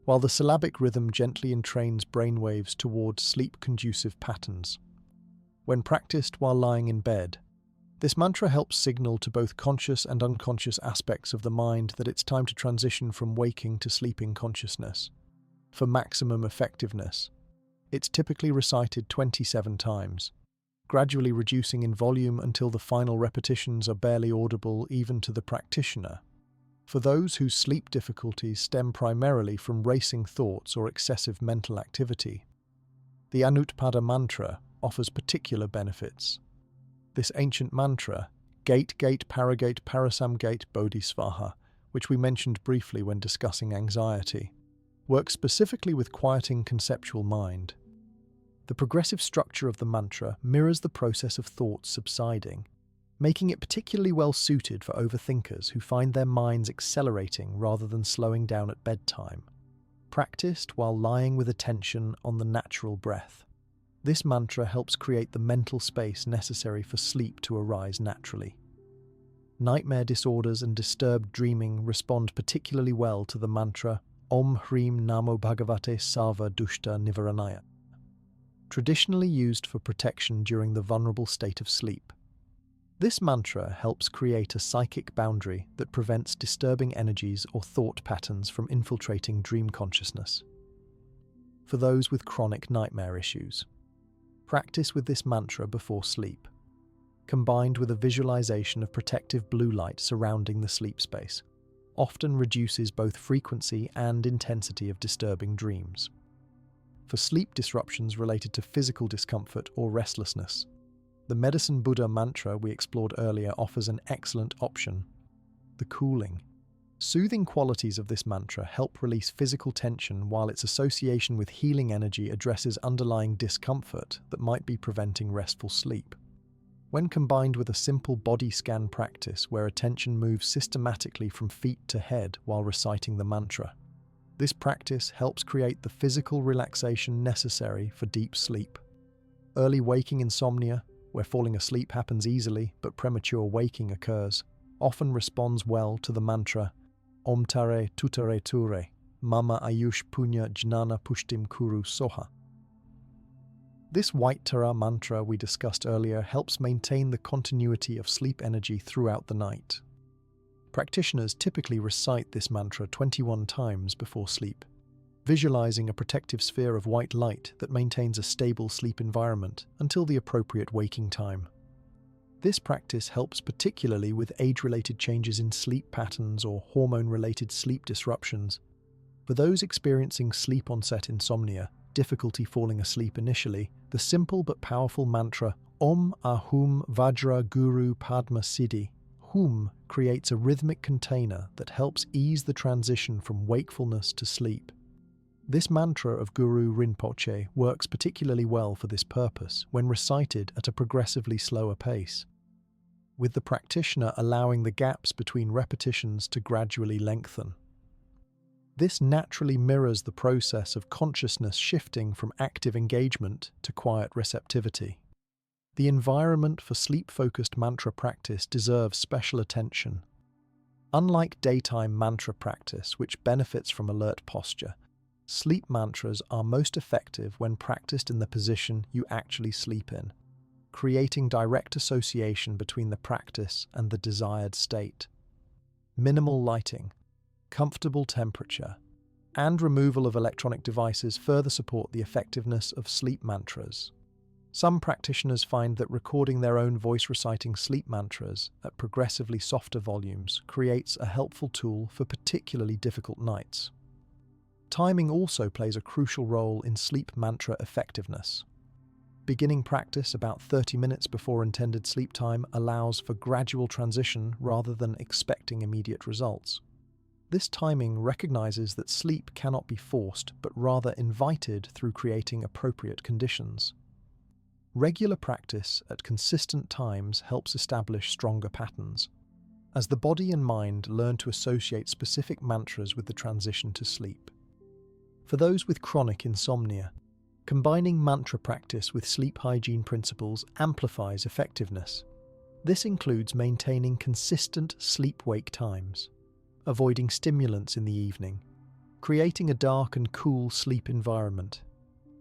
S1: while the syllabic rhythm gently entrains brainwaves towards sleep-conducive patterns. When practiced while lying in bed, this mantra helps signal to both conscious and unconscious aspects of the mind that it's time to transition from waking to sleeping consciousness. For maximum effectiveness, it's typically recited 27 times, gradually reducing in volume until the final repetitions are barely audible even to the practitioner. For those whose sleep difficulties stem primarily from racing thoughts or excessive mental activity, the Anutpada mantra offers particular benefits. This ancient mantra, Gate Gate Paragate Parasamgate Bodhisvaha, which we mentioned briefly when discussing anxiety, works specifically with quieting conceptual mind. The progressive structure of the mantra mirrors the process of thoughts subsiding, making it particularly well suited for overthinkers who find their minds accelerating rather than slowing down at bedtime. Practiced while lying with attention on the natural breath, this mantra helps create the mental space necessary for sleep to arise naturally. Nightmare disorders and disturbed dreaming respond particularly well to the mantra Om Hrim Namo Bhagavate Sarva Dushta Nivaranaya, traditionally used for protection during the vulnerable state of sleep. This mantra helps create a psychic boundary that prevents disturbing energies or thought patterns from infiltrating dream consciousness. For those with chronic nightmare issues, practice with this mantra before sleep, combined with a visualization of protective blue light surrounding the sleep space, often reduces both frequency and intensity of disturbing dreams. For sleep disruptions related to physical discomfort or restlessness, the Medicine Buddha mantra we explored earlier offers an excellent option. The cooling, soothing qualities of this mantra help release physical tension, while its association with healing energy addresses underlying discomfort that might be preventing restful sleep. When combined with a simple body scan practice where attention moves systematically from feet to head while reciting the mantra, this practice helps create the physical relaxation necessary for deep sleep. Early waking insomnia, where falling asleep happens easily but premature waking occurs, often responds well to the mantra Om Tare Tutare Ture, Mama Ayush Punya Jnana Pushtim Kuru Soha. This White Tara mantra we discussed earlier helps maintain the continuity of sleep energy throughout the night. Practitioners typically recite this mantra 21 times before sleep, visualizing a protective sphere of white light that maintains a stable sleep environment until the appropriate waking time. This practice helps particularly with age-related changes in sleep patterns or hormone-related sleep disruptions. For those experiencing sleep-onset insomnia, difficulty falling asleep initially, the simple but powerful mantra Om Ahum Vajra Guru Padma Siddhi, Hum, creates a rhythmic container that helps ease the transition from wakefulness to sleep. This mantra of Guru Rinpoche works particularly well for this purpose when recited at a progressively slower pace, with the practitioner allowing the gaps between repetitions to gradually lengthen. This naturally mirrors the process of consciousness shifting from active engagement to quiet receptivity. The environment for sleep-focused mantra practice deserves special attention. Unlike daytime mantra practice, which benefits from alert posture, sleep mantras are most effective when practiced in the position you actually sleep in, creating direct association between the practice and the desired state. Minimal lighting, comfortable temperature, and removal of electronic devices further support the effectiveness of sleep mantras. Some practitioners find that recording their own voice reciting sleep mantras at progressively softer volumes creates a helpful tool for particularly difficult nights. Timing also plays a crucial role in sleep mantra effectiveness. Beginning practice about 30 minutes before intended sleep time allows for gradual transition rather than expecting immediate results. This timing recognizes that sleep cannot be forced but rather invited through creating appropriate conditions. Regular practice at consistent times helps establish stronger patterns, as the body and mind learn to associate specific mantras with the transition to sleep. For those with chronic insomnia, combining mantra practice with sleep hygiene principles amplifies effectiveness. This includes maintaining consistent sleep-wake times, avoiding stimulants in the evening, creating a dark and cool sleep environment,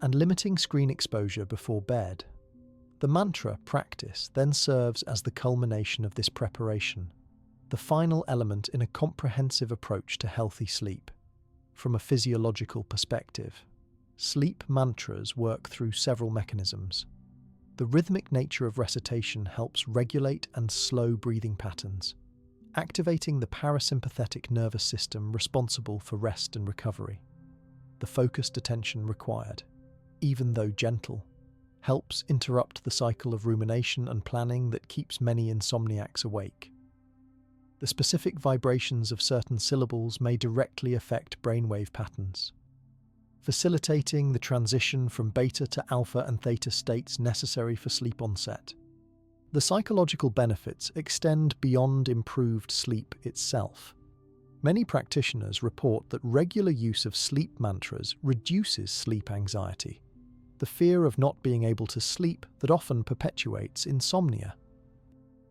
S1: and limiting screen exposure before bed. The mantra practice then serves as the culmination of this preparation, the final element in a comprehensive approach to healthy sleep. From a physiological perspective, sleep mantras work through several mechanisms. The rhythmic nature of recitation helps regulate and slow breathing patterns, activating the parasympathetic nervous system responsible for rest and recovery. The focused attention required, even though gentle, helps interrupt the cycle of rumination and planning that keeps many insomniacs awake. The specific vibrations of certain syllables may directly affect brainwave patterns, facilitating the transition from beta to alpha and theta states necessary for sleep onset. The psychological benefits extend beyond improved sleep itself. Many practitioners report that regular use of sleep mantras reduces sleep anxiety, the fear of not being able to sleep that often perpetuates insomnia.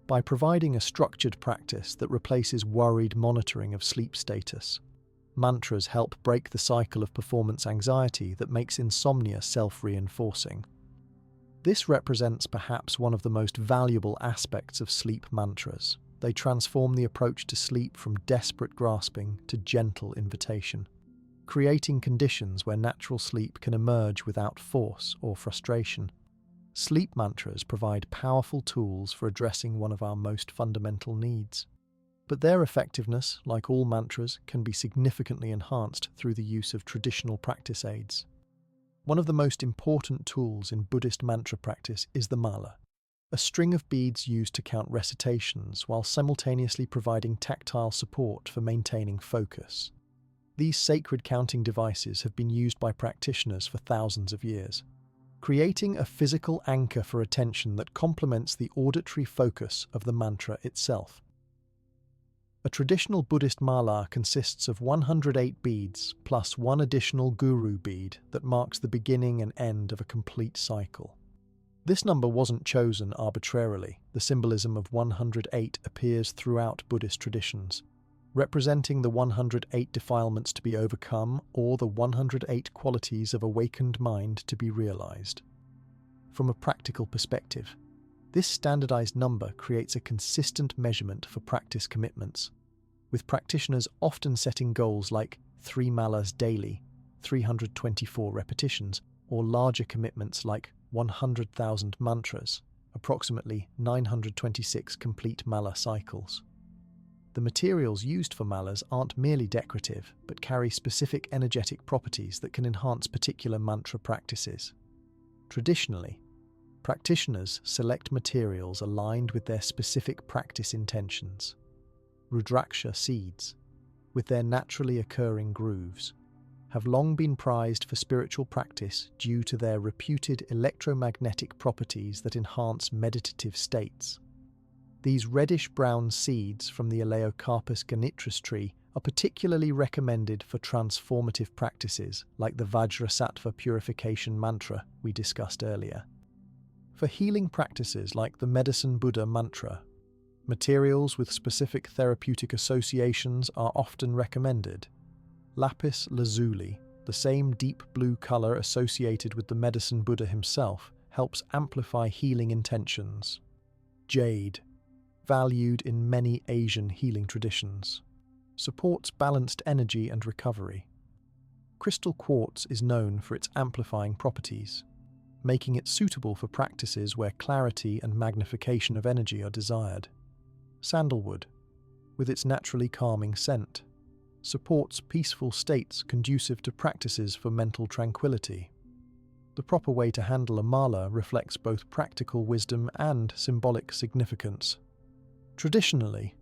S1: By providing a structured practice that replaces worried monitoring of sleep status, mantras help break the cycle of performance anxiety that makes insomnia self-reinforcing. This represents perhaps one of the most valuable aspects of sleep mantras. They transform the approach to sleep from desperate grasping to gentle invitation, creating conditions where natural sleep can emerge without force or frustration. Sleep mantras provide powerful tools for addressing one of our most fundamental needs. But their effectiveness, like all mantras, can be significantly enhanced through the use of traditional practice aids. One of the most important tools in Buddhist mantra practice is the mala, a string of beads used to count recitations while simultaneously providing tactile support for maintaining focus. These sacred counting devices have been used by practitioners for thousands of years, creating a physical anchor for attention that complements the auditory focus of the mantra itself. A traditional Buddhist mala consists of 108 beads plus one additional guru bead that marks the beginning and end of a complete cycle. This number wasn't chosen arbitrarily. The symbolism of 108 appears throughout Buddhist traditions, representing the 108 defilements to be overcome or the 108 qualities of awakened mind to be realized. From a practical perspective, this standardized number creates a consistent measurement for practice commitments, with practitioners often setting goals like 3 malas daily, 324 repetitions, or larger commitments like 100,000 mantras, approximately 926 complete mala cycles. The materials used for malas aren't merely decorative, but carry specific energetic properties that can enhance particular mantra practices. Traditionally, practitioners select materials aligned with their specific practice intentions. Rudraksha seeds, with their naturally occurring grooves, have long been prized for spiritual practice due to their reputed electromagnetic properties that enhance meditative states. These reddish-brown seeds from the Elaeocarpus ganitris tree are particularly recommended for transformative practices like the Vajrasattva purification mantra we discussed earlier. For healing practices like the Medicine Buddha mantra, materials with specific therapeutic associations are often recommended. Lapis lazuli, the same deep blue color associated with the Medicine Buddha himself, helps amplify healing intentions. Jade, valued in many Asian healing traditions, supports balanced energy and recovery. Crystal quartz is known for its amplifying properties, making it suitable for practices where clarity and magnification of energy are desired. Sandalwood, with its naturally calming scent, supports peaceful states conducive to practices for mental tranquility. The proper way to handle a mala reflects both practical wisdom and symbolic significance. Traditionally,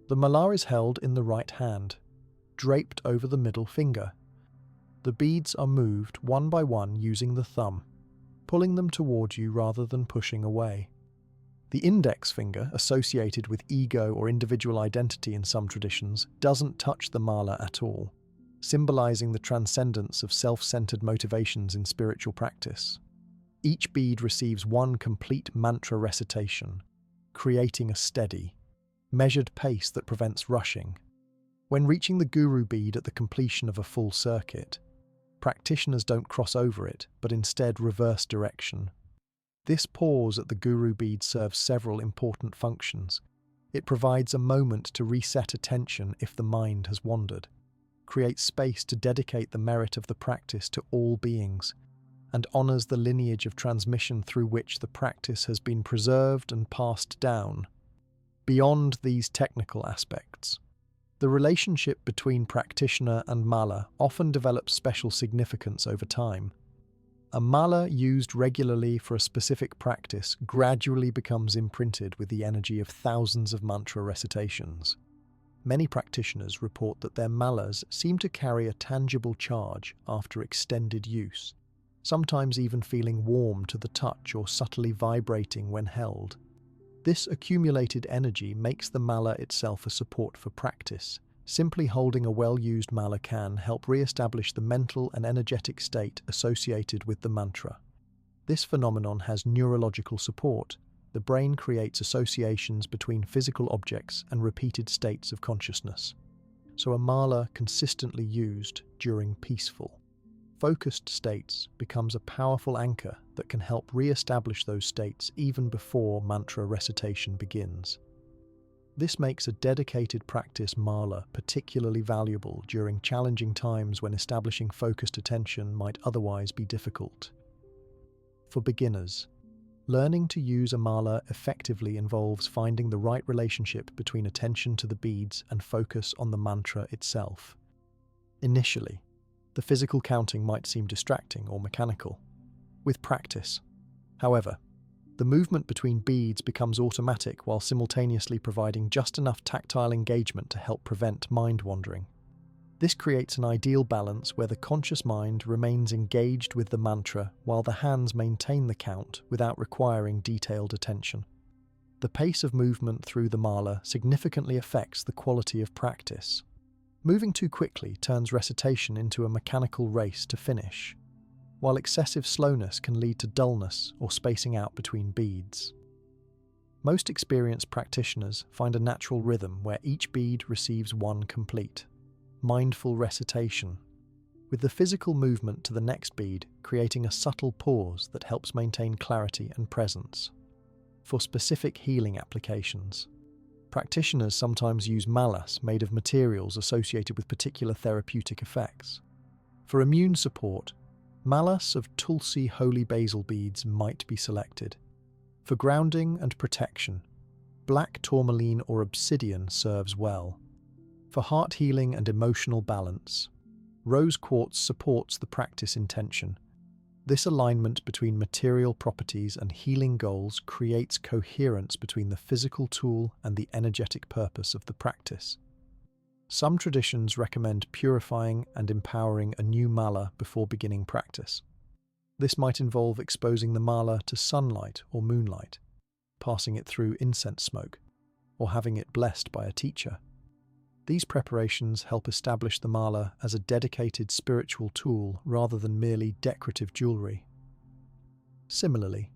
S1: the mala is held in the right hand, draped over the middle finger. The beads are moved one by one using the thumb, pulling them toward you rather than pushing away. The index finger, associated with ego or individual identity in some traditions, doesn't touch the mala at all, symbolizing the transcendence of self-centered motivations in spiritual practice. Each bead receives one complete mantra recitation, creating a steady, measured pace that prevents rushing. When reaching the guru bead at the completion of a full circuit, practitioners don't cross over it, but instead reverse direction. This pause at the guru bead serves several important functions. It provides a moment to reset attention if the mind has wandered, creates space to dedicate the merit of the practice to all beings, and honors the lineage of transmission through which the practice has been preserved and passed down. Beyond these technical aspects, the relationship between practitioner and mala often develops special significance over time. A mala used regularly for a specific practice gradually becomes imprinted with the energy of thousands of mantra recitations. Many practitioners report that their malas seem to carry a tangible charge after extended use, sometimes even feeling warm to the touch or subtly vibrating when held. This accumulated energy makes the mala itself a support for practice. Simply holding a well-used mala can help re-establish the mental and energetic state associated with the mantra. This phenomenon has neurological support. The brain creates associations between physical objects and repeated states of consciousness. So a mala consistently used during peaceful, focused states becomes a powerful anchor that can help re-establish those states even before mantra recitation begins. This makes a dedicated practice mala particularly valuable during challenging times when establishing focused attention might otherwise be difficult. For beginners, learning to use a mala effectively involves finding the right relationship between attention to the beads and focus on the mantra itself. Initially, the physical counting might seem distracting or mechanical. With practice, however, the movement between beads becomes automatic while simultaneously providing just enough tactile engagement to help prevent mind wandering. This creates an ideal balance where the conscious mind remains engaged with the mantra while the hands maintain the count without requiring detailed attention. The pace of movement through the mala significantly affects the quality of practice. Moving too quickly turns recitation into a mechanical race to finish, while excessive slowness can lead to dullness or spacing out between beads. Most experienced practitioners find a natural rhythm where each bead receives one complete, mindful recitation, with the physical movement to the next bead creating a subtle pause that helps maintain clarity and presence. For specific healing applications, practitioners sometimes use malas made of materials associated with particular therapeutic effects. For immune support, malas of Tulsi holy basil beads might be selected. For grounding and protection, black tourmaline or obsidian serves well. For heart healing and emotional balance, rose quartz supports the practice intention. This alignment between material properties and healing goals creates coherence between the physical tool and the energetic purpose of the practice. Some traditions recommend purifying and empowering a new mala before beginning practice. This might involve exposing the mala to sunlight or moonlight, passing it through incense smoke, or having it blessed by a teacher. These preparations help establish the mala as a dedicated spiritual tool rather than merely decorative jewelry. Similarly,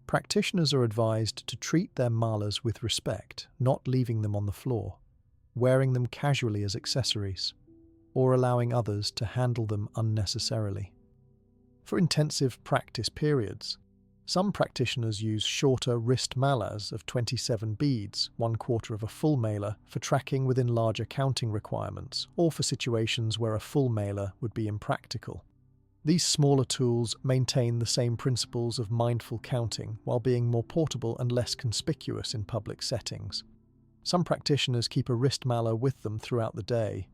S1: practitioners are advised to treat their malas with respect, not leaving them on the floor, wearing them casually as accessories, or allowing others to handle them unnecessarily. For intensive practice periods, some practitioners use shorter wrist malas of 27 beads, 1/4 of a full mala, for tracking within larger counting requirements, or for situations where a full mala would be impractical. These smaller tools maintain the same principles of mindful counting while being more portable and less conspicuous in public settings. Some practitioners keep a wrist mala with them throughout the day,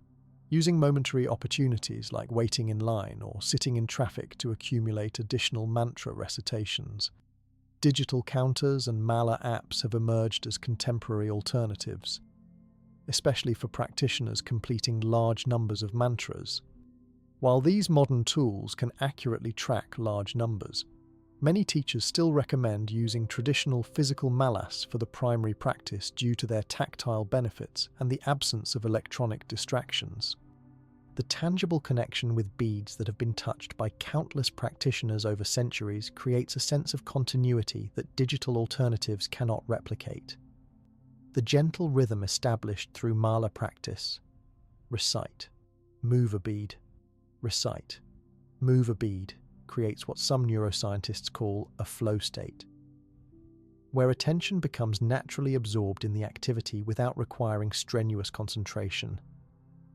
S1: using momentary opportunities like waiting in line or sitting in traffic to accumulate additional mantra recitations. Digital counters and mala apps have emerged as contemporary alternatives, especially for practitioners completing large numbers of mantras. While these modern tools can accurately track large numbers, many teachers still recommend using traditional physical malas for the primary practice due to their tactile benefits and the absence of electronic distractions. The tangible connection with beads that have been touched by countless practitioners over centuries creates a sense of continuity that digital alternatives cannot replicate. The gentle rhythm established through mala practice, recite, move a bead, recite, move a bead, creates what some neuroscientists call a flow state, where attention becomes naturally absorbed in the activity without requiring strenuous concentration.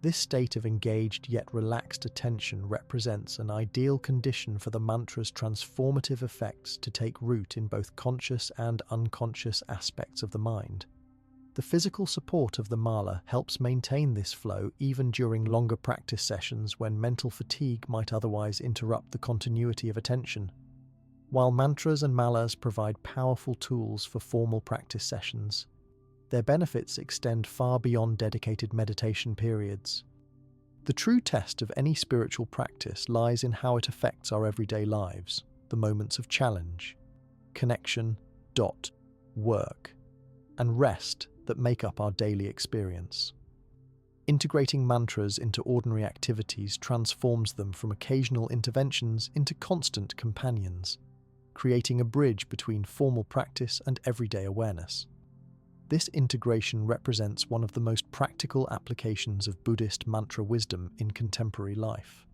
S1: This state of engaged yet relaxed attention represents an ideal condition for the mantra's transformative effects to take root in both conscious and unconscious aspects of the mind. The physical support of the mala helps maintain this flow even during longer practice sessions when mental fatigue might otherwise interrupt the continuity of attention. While mantras and malas provide powerful tools for formal practice sessions, their benefits extend far beyond dedicated meditation periods. The true test of any spiritual practice lies in how it affects our everyday lives, the moments of challenge, connection, work, and rest that make up our daily experience. Integrating mantras into ordinary activities transforms them from occasional interventions into constant companions, creating a bridge between formal practice and everyday awareness. This integration represents one of the most practical applications of Buddhist mantra wisdom in contemporary life.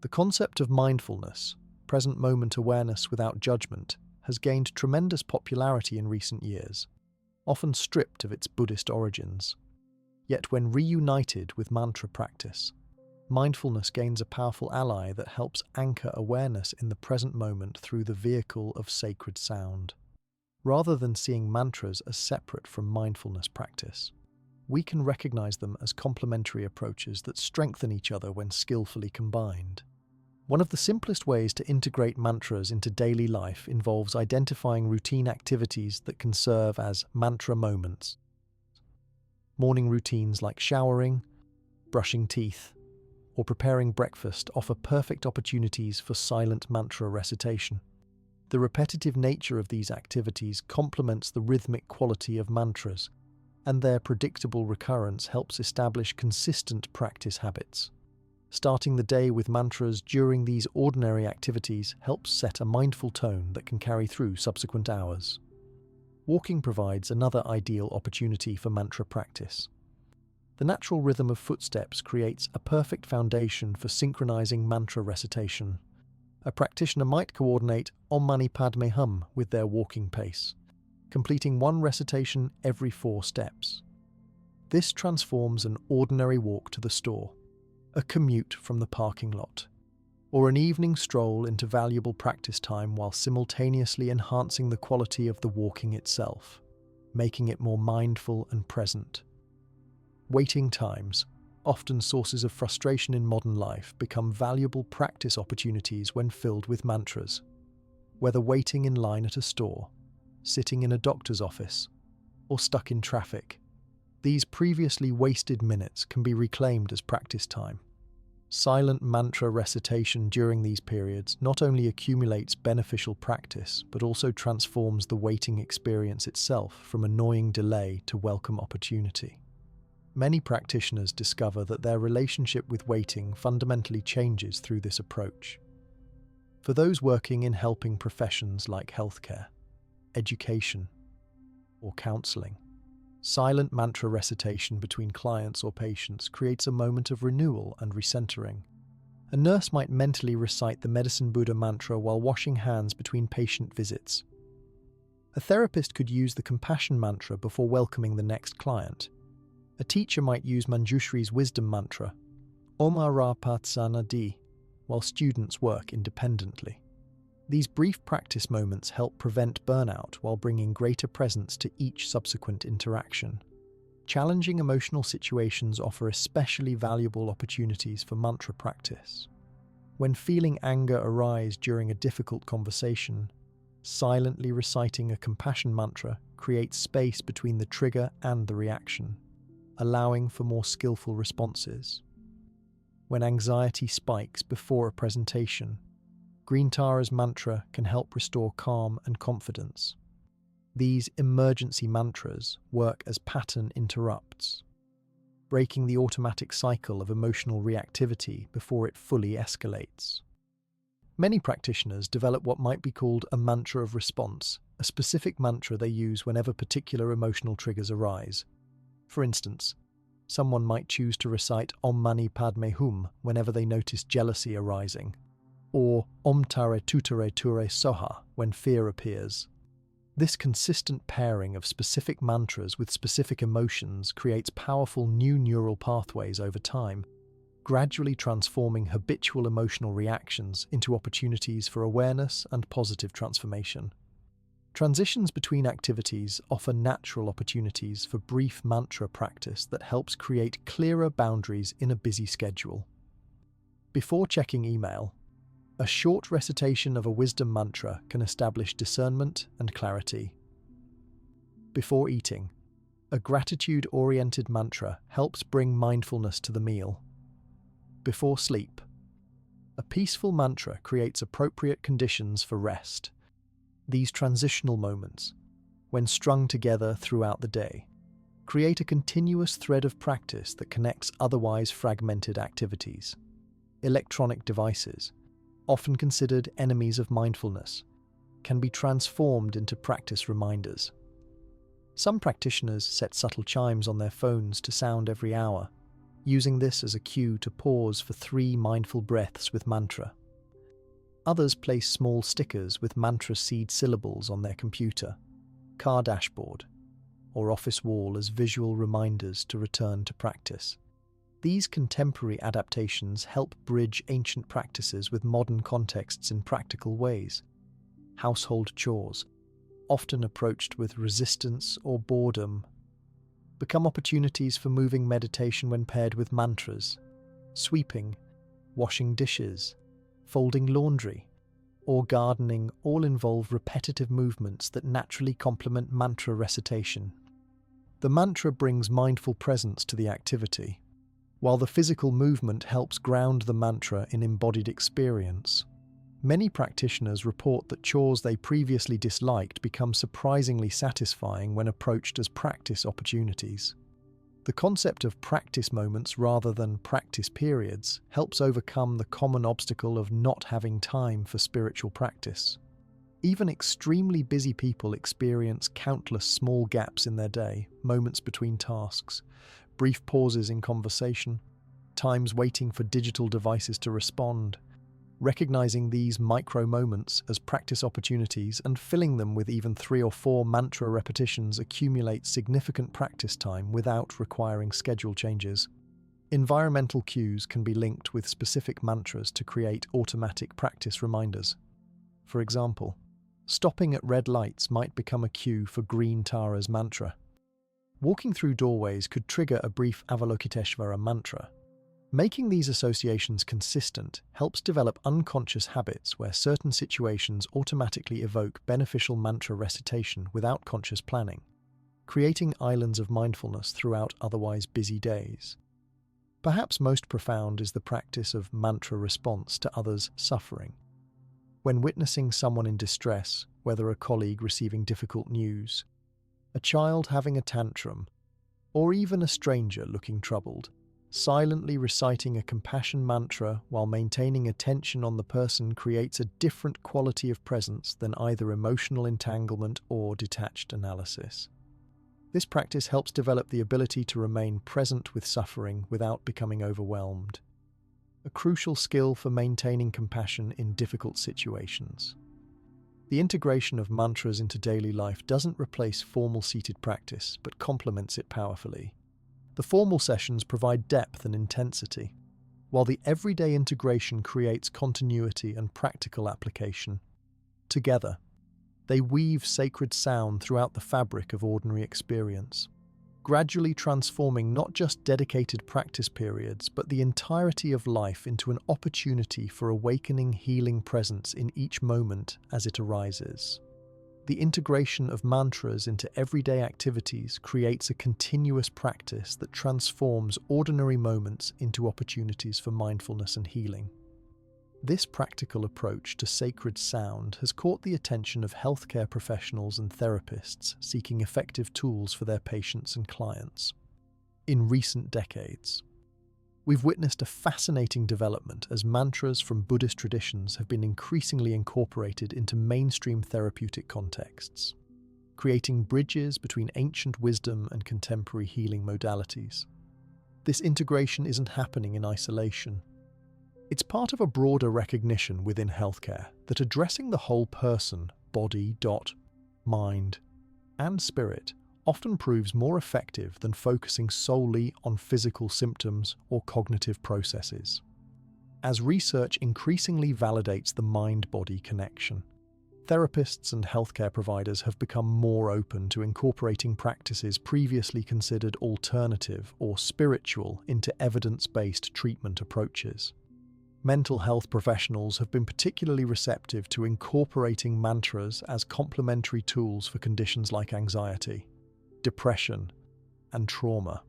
S1: The concept of mindfulness, present moment awareness without judgment, has gained tremendous popularity in recent years, often stripped of its Buddhist origins. Yet when reunited with mantra practice, mindfulness gains a powerful ally that helps anchor awareness in the present moment through the vehicle of sacred sound. Rather than seeing mantras as separate from mindfulness practice, we can recognize them as complementary approaches that strengthen each other when skillfully combined. One of the simplest ways to integrate mantras into daily life involves identifying routine activities that can serve as mantra moments. Morning routines like showering, brushing teeth, or preparing breakfast offer perfect opportunities for silent mantra recitation. The repetitive nature of these activities complements the rhythmic quality of mantras, and their predictable recurrence helps establish consistent practice habits. Starting the day with mantras during these ordinary activities helps set a mindful tone that can carry through subsequent hours. Walking provides another ideal opportunity for mantra practice. The natural rhythm of footsteps creates a perfect foundation for synchronizing mantra recitation. A practitioner might coordinate Om Mani Padme Hum with their walking pace, completing one recitation every 4 steps. This transforms an ordinary walk to the store, a commute from the parking lot, or an evening stroll into valuable practice time while simultaneously enhancing the quality of the walking itself, making it more mindful and present. Waiting times, often sources of frustration in modern life, become valuable practice opportunities when filled with mantras. Whether waiting in line at a store, sitting in a doctor's office, or stuck in traffic, These previously wasted minutes can be reclaimed as practice time. Silent mantra recitation during these periods not only accumulates beneficial practice, but also transforms the waiting experience itself from annoying delay to welcome opportunity. Many practitioners discover that their relationship with waiting fundamentally changes through this approach. For those working in helping professions like healthcare, education, or counseling, silent mantra recitation between clients or patients creates a moment of renewal and recentering. A nurse might mentally recite the Medicine Buddha mantra while washing hands between patient visits. A therapist could use the compassion mantra before welcoming the next client. A teacher might use Manjushri's wisdom mantra, Om Ara Patsana Di, while students work independently. These brief practice moments help prevent burnout while bringing greater presence to each subsequent interaction. Challenging emotional situations offer especially valuable opportunities for mantra practice. When feeling anger arise during a difficult conversation, silently reciting a compassion mantra creates space between the trigger and the reaction, allowing for more skillful responses. When anxiety spikes before a presentation, Green Tara's mantra can help restore calm and confidence. These emergency mantras work as pattern interrupts, breaking the automatic cycle of emotional reactivity before it fully escalates. Many practitioners develop what might be called a mantra of response, a specific mantra they use whenever particular emotional triggers arise. For instance, someone might choose to recite Om Mani Padme Hum whenever they notice jealousy arising, or Om Tare Tutare Ture Soha when fear appears. This consistent pairing of specific mantras with specific emotions creates powerful new neural pathways over time, gradually transforming habitual emotional reactions into opportunities for awareness and positive transformation. Transitions between activities offer natural opportunities for brief mantra practice that helps create clearer boundaries in a busy schedule. Before checking email, a short recitation of a wisdom mantra can establish discernment and clarity. Before eating, a gratitude-oriented mantra helps bring mindfulness to the meal. Before sleep, a peaceful mantra creates appropriate conditions for rest. These transitional moments, when strung together throughout the day, create a continuous thread of practice that connects otherwise fragmented activities. Electronic devices, often considered enemies of mindfulness, can be transformed into practice reminders. Some practitioners set subtle chimes on their phones to sound every hour, using this as a cue to pause for 3 mindful breaths with mantra. Others place small stickers with mantra seed syllables on their computer, car dashboard, or office wall as visual reminders to return to practice. These contemporary adaptations help bridge ancient practices with modern contexts in practical ways. Household chores, often approached with resistance or boredom, become opportunities for moving meditation when paired with mantras. Sweeping, washing dishes, folding laundry, or gardening all involve repetitive movements that naturally complement mantra recitation. The mantra brings mindful presence to the activity, while the physical movement helps ground the mantra in embodied experience. Many practitioners report that chores they previously disliked become surprisingly satisfying when approached as practice opportunities. The concept of practice moments rather than practice periods helps overcome the common obstacle of not having time for spiritual practice. Even extremely busy people experience countless small gaps in their day, moments between tasks, brief pauses in conversation, times waiting for digital devices to respond. Recognizing these micro moments as practice opportunities and filling them with even 3 or 4 mantra repetitions accumulates significant practice time without requiring schedule changes. Environmental cues can be linked with specific mantras to create automatic practice reminders. For example, stopping at red lights might become a cue for Green Tara's mantra. Walking through doorways could trigger a brief Avalokiteshvara mantra. Making these associations consistent helps develop unconscious habits where certain situations automatically evoke beneficial mantra recitation without conscious planning. creating islands of mindfulness throughout otherwise busy days. Perhaps most profound is the practice of mantra response to others' suffering. When witnessing someone in distress, whether a colleague receiving difficult news, a child having a tantrum, or even a stranger looking troubled, silently reciting a compassion mantra while maintaining attention on the person creates a different quality of presence than either emotional entanglement or detached analysis. This practice helps develop the ability to remain present with suffering without becoming overwhelmed, a crucial skill for maintaining compassion in difficult situations. The integration of mantras into daily life doesn't replace formal seated practice, but complements it powerfully. The formal sessions provide depth and intensity, while the everyday integration creates continuity and practical application. Together, they weave sacred sound throughout the fabric of ordinary experience, gradually transforming not just dedicated practice periods, but the entirety of life into an opportunity for awakening healing presence in each moment as it arises. The integration of mantras into everyday activities creates a continuous practice that transforms ordinary moments into opportunities for mindfulness and healing. This practical approach to sacred sound has caught the attention of healthcare professionals and therapists seeking effective tools for their patients and clients. In recent decades, we've witnessed a fascinating development as mantras from Buddhist traditions have been increasingly incorporated into mainstream therapeutic contexts, creating bridges between ancient wisdom and contemporary healing modalities. This integration isn't happening in isolation. It's part of a broader recognition within healthcare that addressing the whole person, body, mind, and spirit often proves more effective than focusing solely on physical symptoms or cognitive processes. As research increasingly validates the mind-body connection, therapists and healthcare providers have become more open to incorporating practices previously considered alternative or spiritual into evidence-based treatment approaches. Mental health professionals have been particularly receptive to incorporating mantras as complementary tools for conditions like anxiety, depression, and trauma.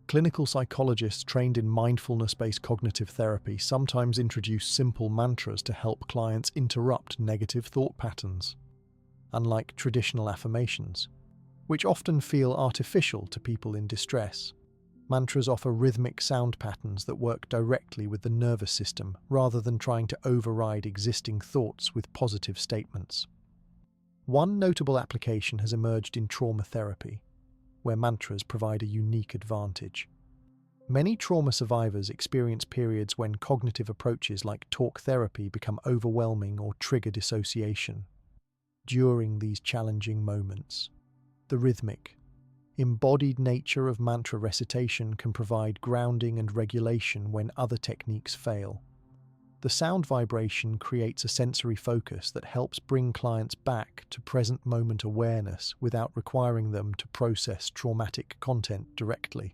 S1: Clinical psychologists trained in mindfulness-based cognitive therapy sometimes introduce simple mantras to help clients interrupt negative thought patterns, unlike traditional affirmations, which often feel artificial to people in distress. Mantras offer rhythmic sound patterns that work directly with the nervous system rather than trying to override existing thoughts with positive statements. One notable application has emerged in trauma therapy, where mantras provide a unique advantage. Many trauma survivors experience periods when cognitive approaches like talk therapy become overwhelming or trigger dissociation. During these challenging moments, the rhythmic, embodied nature of mantra recitation can provide grounding and regulation when other techniques fail. The sound vibration creates a sensory focus that helps bring clients back to present moment awareness without requiring them to process traumatic content directly.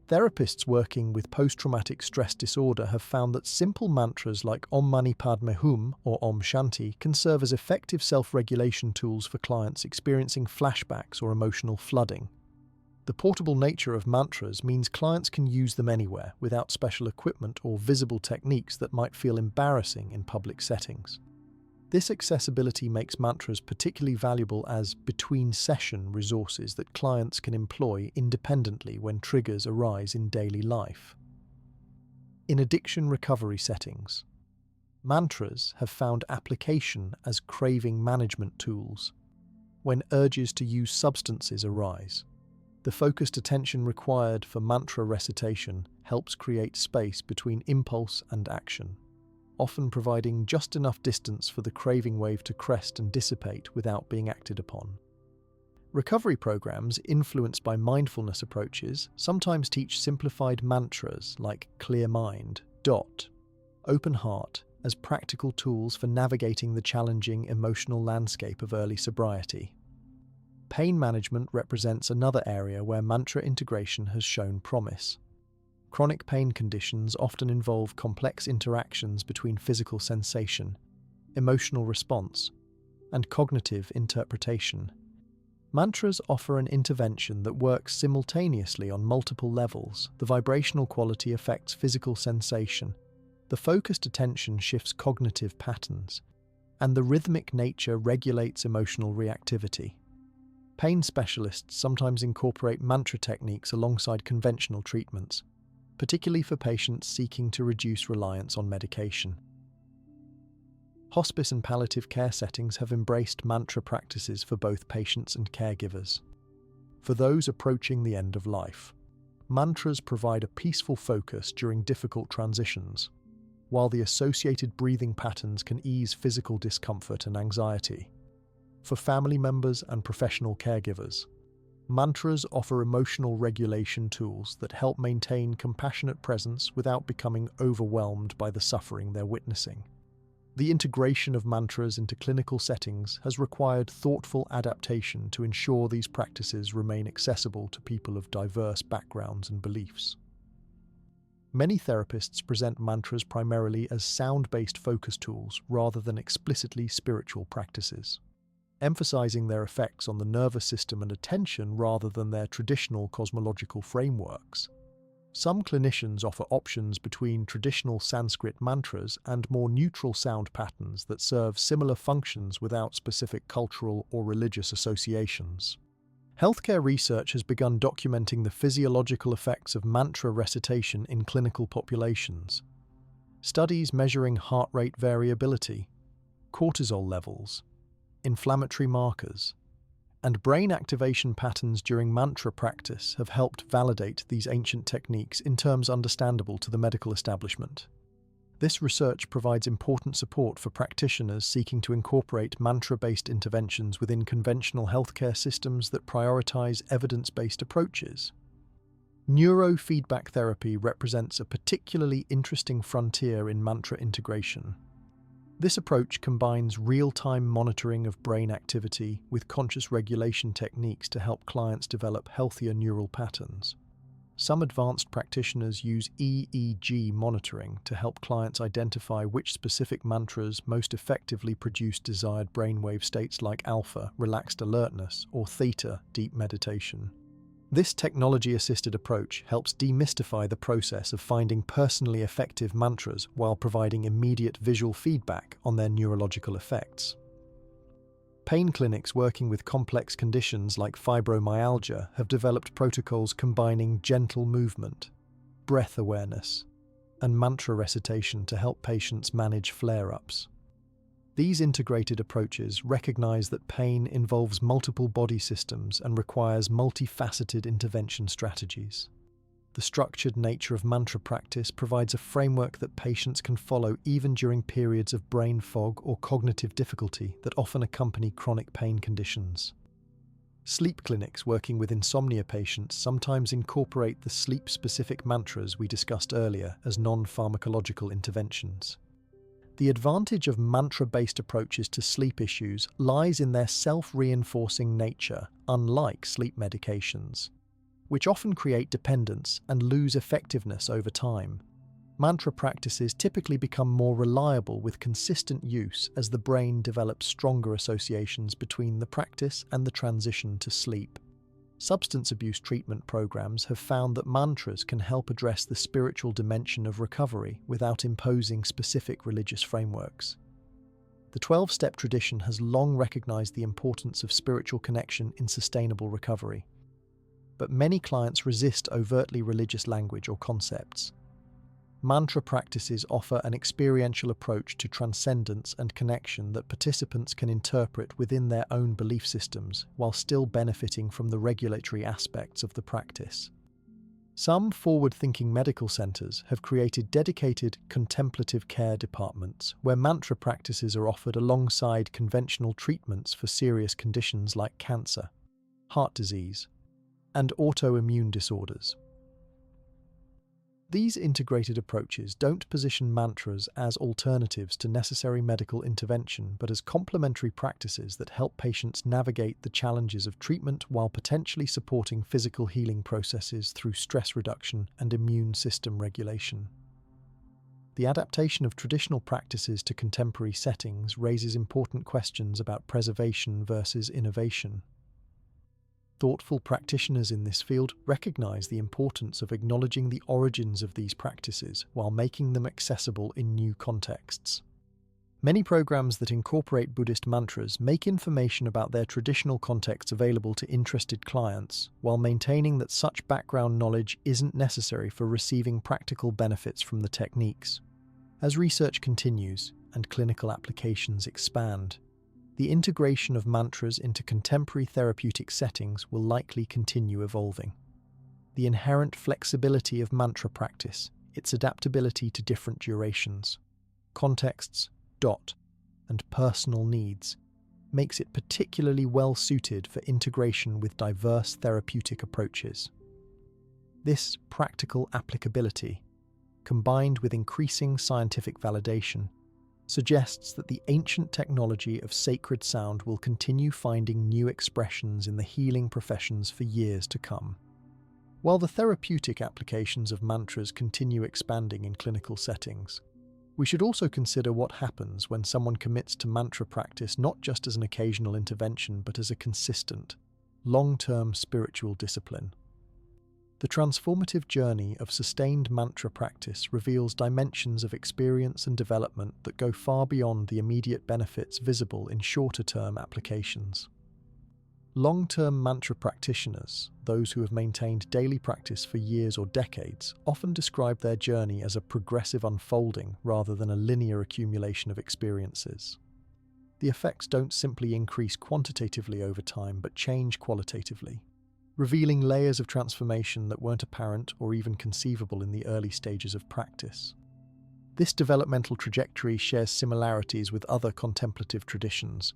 S1: Therapists working with post-traumatic stress disorder have found that simple mantras like Om Mani Padme Hum or Om Shanti can serve as effective self-regulation tools for clients experiencing flashbacks or emotional flooding. The portable nature of mantras means clients can use them anywhere without special equipment or visible techniques that might feel embarrassing in public settings. This accessibility makes mantras particularly valuable as between-session resources that clients can employ independently when triggers arise in daily life. In addiction recovery settings, mantras have found application as craving management tools. When urges to use substances arise, the focused attention required for mantra recitation helps create space between impulse and action, often providing just enough distance for the craving wave to crest and dissipate without being acted upon. Recovery programs influenced by mindfulness approaches sometimes teach simplified mantras like clear mind, open heart as practical tools for navigating the challenging emotional landscape of early sobriety. Pain management represents another area where mantra integration has shown promise. Chronic pain conditions often involve complex interactions between physical sensation, emotional response, and cognitive interpretation. Mantras offer an intervention that works simultaneously on multiple levels. The vibrational quality affects physical sensation, the focused attention shifts cognitive patterns, and the rhythmic nature regulates emotional reactivity. Pain specialists sometimes incorporate mantra techniques alongside conventional treatments, particularly for patients seeking to reduce reliance on medication. Hospice and palliative care settings have embraced mantra practices for both patients and caregivers. For those approaching the end of life, mantras provide a peaceful focus during difficult transitions, while the associated breathing patterns can ease physical discomfort and anxiety. For family members and professional caregivers, mantras offer emotional regulation tools that help maintain compassionate presence without becoming overwhelmed by the suffering they're witnessing. The integration of mantras into clinical settings has required thoughtful adaptation to ensure these practices remain accessible to people of diverse backgrounds and beliefs. Many therapists present mantras primarily as sound-based focus tools rather than explicitly spiritual practices, emphasizing their effects on the nervous system and attention rather than their traditional cosmological frameworks. Some clinicians offer options between traditional Sanskrit mantras and more neutral sound patterns that serve similar functions without specific cultural or religious associations. Healthcare research has begun documenting the physiological effects of mantra recitation in clinical populations. Studies measuring heart rate variability, cortisol levels, inflammatory markers, and brain activation patterns during mantra practice have helped validate these ancient techniques in terms understandable to the medical establishment. This research provides important support for practitioners seeking to incorporate mantra-based interventions within conventional healthcare systems that prioritize evidence-based approaches. Neurofeedback therapy represents a particularly interesting frontier in mantra integration. This approach combines real-time monitoring of brain activity with conscious regulation techniques to help clients develop healthier neural patterns. Some advanced practitioners use EEG monitoring to help clients identify which specific mantras most effectively produce desired brainwave states like alpha, relaxed alertness, or theta, deep meditation. This technology-assisted approach helps demystify the process of finding personally effective mantras while providing immediate visual feedback on their neurological effects. Pain clinics working with complex conditions like fibromyalgia have developed protocols combining gentle movement, breath awareness, and mantra recitation to help patients manage flare-ups. These integrated approaches recognize that pain involves multiple body systems and requires multifaceted intervention strategies. The structured nature of mantra practice provides a framework that patients can follow even during periods of brain fog or cognitive difficulty that often accompany chronic pain conditions. Sleep clinics working with insomnia patients sometimes incorporate the sleep-specific mantras we discussed earlier as non-pharmacological interventions. The advantage of mantra-based approaches to sleep issues lies in their self-reinforcing nature, unlike sleep medications, which often create dependence and lose effectiveness over time. Mantra practices typically become more reliable with consistent use as the brain develops stronger associations between the practice and the transition to sleep. Substance abuse treatment programs have found that mantras can help address the spiritual dimension of recovery without imposing specific religious frameworks. The 12-step tradition has long recognized the importance of spiritual connection in sustainable recovery, but many clients resist overtly religious language or concepts. Mantra practices offer an experiential approach to transcendence and connection that participants can interpret within their own belief systems while still benefiting from the regulatory aspects of the practice. Some forward-thinking medical centers have created dedicated contemplative care departments where mantra practices are offered alongside conventional treatments for serious conditions like cancer, heart disease, and autoimmune disorders. These integrated approaches don't position mantras as alternatives to necessary medical intervention, but as complementary practices that help patients navigate the challenges of treatment while potentially supporting physical healing processes through stress reduction and immune system regulation. The adaptation of traditional practices to contemporary settings raises important questions about preservation versus innovation. Thoughtful practitioners in this field recognize the importance of acknowledging the origins of these practices while making them accessible in new contexts. Many programs that incorporate Buddhist mantras make information about their traditional contexts available to interested clients, while maintaining that such background knowledge isn't necessary for receiving practical benefits from the techniques. As research continues and clinical applications expand, the integration of mantras into contemporary therapeutic settings will likely continue evolving. The inherent flexibility of mantra practice, its adaptability to different durations, contexts, and personal needs, makes it particularly well suited for integration with diverse therapeutic approaches. This practical applicability, combined with increasing scientific validation, suggests that the ancient technology of sacred sound will continue finding new expressions in the healing professions for years to come. While the therapeutic applications of mantras continue expanding in clinical settings, we should also consider what happens when someone commits to mantra practice not just as an occasional intervention but as a consistent, long-term spiritual discipline. The transformative journey of sustained mantra practice reveals dimensions of experience and development that go far beyond the immediate benefits visible in shorter-term applications. Long-term mantra practitioners, those who have maintained daily practice for years or decades, often describe their journey as a progressive unfolding rather than a linear accumulation of experiences. The effects don't simply increase quantitatively over time but change qualitatively, revealing layers of transformation that weren't apparent or even conceivable in the early stages of practice. This developmental trajectory shares similarities with other contemplative traditions,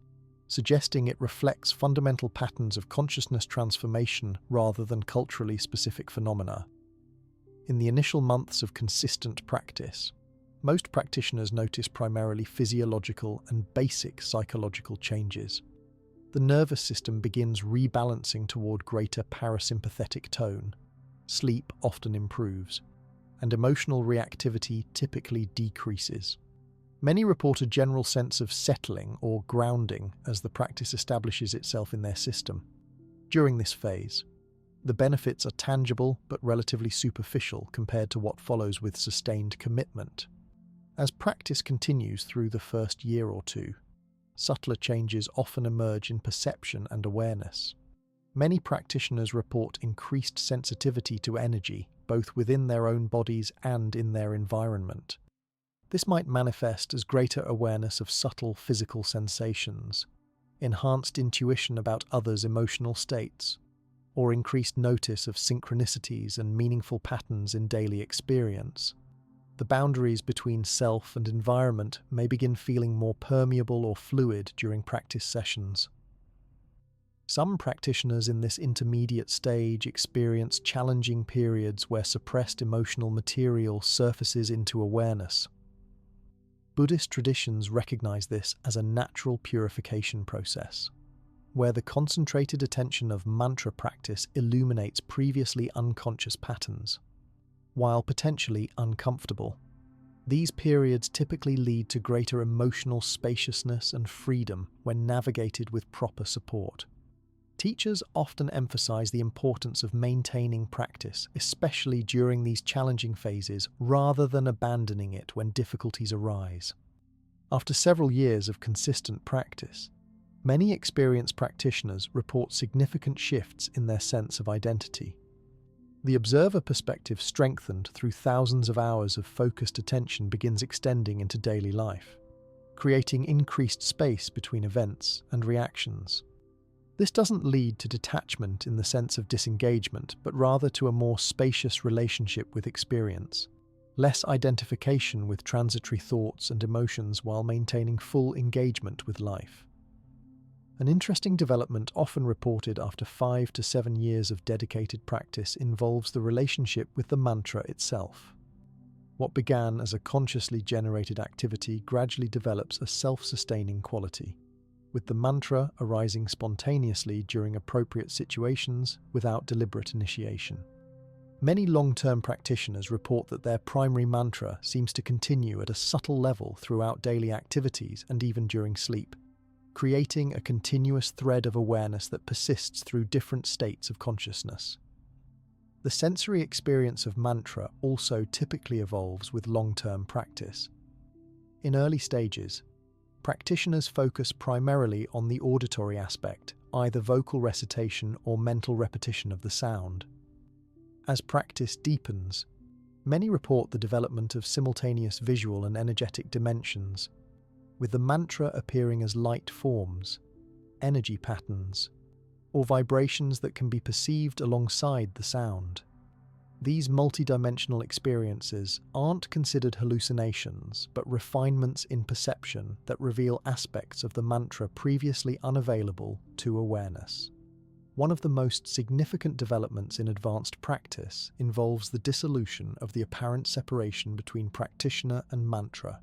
S1: suggesting it reflects fundamental patterns of consciousness transformation rather than culturally specific phenomena. In the initial months of consistent practice, most practitioners notice primarily physiological and basic psychological changes. The nervous system begins rebalancing toward greater parasympathetic tone, sleep often improves, and emotional reactivity typically decreases. Many report a general sense of settling or grounding as the practice establishes itself in their system. During this phase, the benefits are tangible but relatively superficial compared to what follows with sustained commitment. As practice continues through the first year or two, subtler changes often emerge in perception and awareness. Many practitioners report increased sensitivity to energy, both within their own bodies and in their environment. This might manifest as greater awareness of subtle physical sensations, enhanced intuition about others' emotional states, or increased notice of synchronicities and meaningful patterns in daily experience. The boundaries between self and environment may begin feeling more permeable or fluid during practice sessions. Some practitioners in this intermediate stage experience challenging periods where suppressed emotional material surfaces into awareness. Buddhist traditions recognize this as a natural purification process, where the concentrated attention of mantra practice illuminates previously unconscious patterns. While potentially uncomfortable, these periods typically lead to greater emotional spaciousness and freedom when navigated with proper support. Teachers often emphasize the importance of maintaining practice, especially during these challenging phases, rather than abandoning it when difficulties arise. After several years of consistent practice, many experienced practitioners report significant shifts in their sense of identity. The observer perspective strengthened through thousands of hours of focused attention begins extending into daily life, creating increased space between events and reactions. This doesn't lead to detachment in the sense of disengagement, but rather to a more spacious relationship with experience, less identification with transitory thoughts and emotions while maintaining full engagement with life. An interesting development often reported after 5 to 7 years of dedicated practice involves the relationship with the mantra itself. What began as a consciously generated activity gradually develops a self-sustaining quality, with the mantra arising spontaneously during appropriate situations without deliberate initiation. Many long-term practitioners report that their primary mantra seems to continue at a subtle level throughout daily activities and even during sleep. creating a continuous thread of awareness that persists through different states of consciousness. The sensory experience of mantra also typically evolves with long-term practice. In early stages, practitioners focus primarily on the auditory aspect, either vocal recitation or mental repetition of the sound. As practice deepens, many report the development of simultaneous visual and energetic dimensions, with the mantra appearing as light forms, energy patterns, or vibrations that can be perceived alongside the sound. These multidimensional experiences aren't considered hallucinations, but refinements in perception that reveal aspects of the mantra previously unavailable to awareness. One of the most significant developments in advanced practice involves the dissolution of the apparent separation between practitioner and mantra.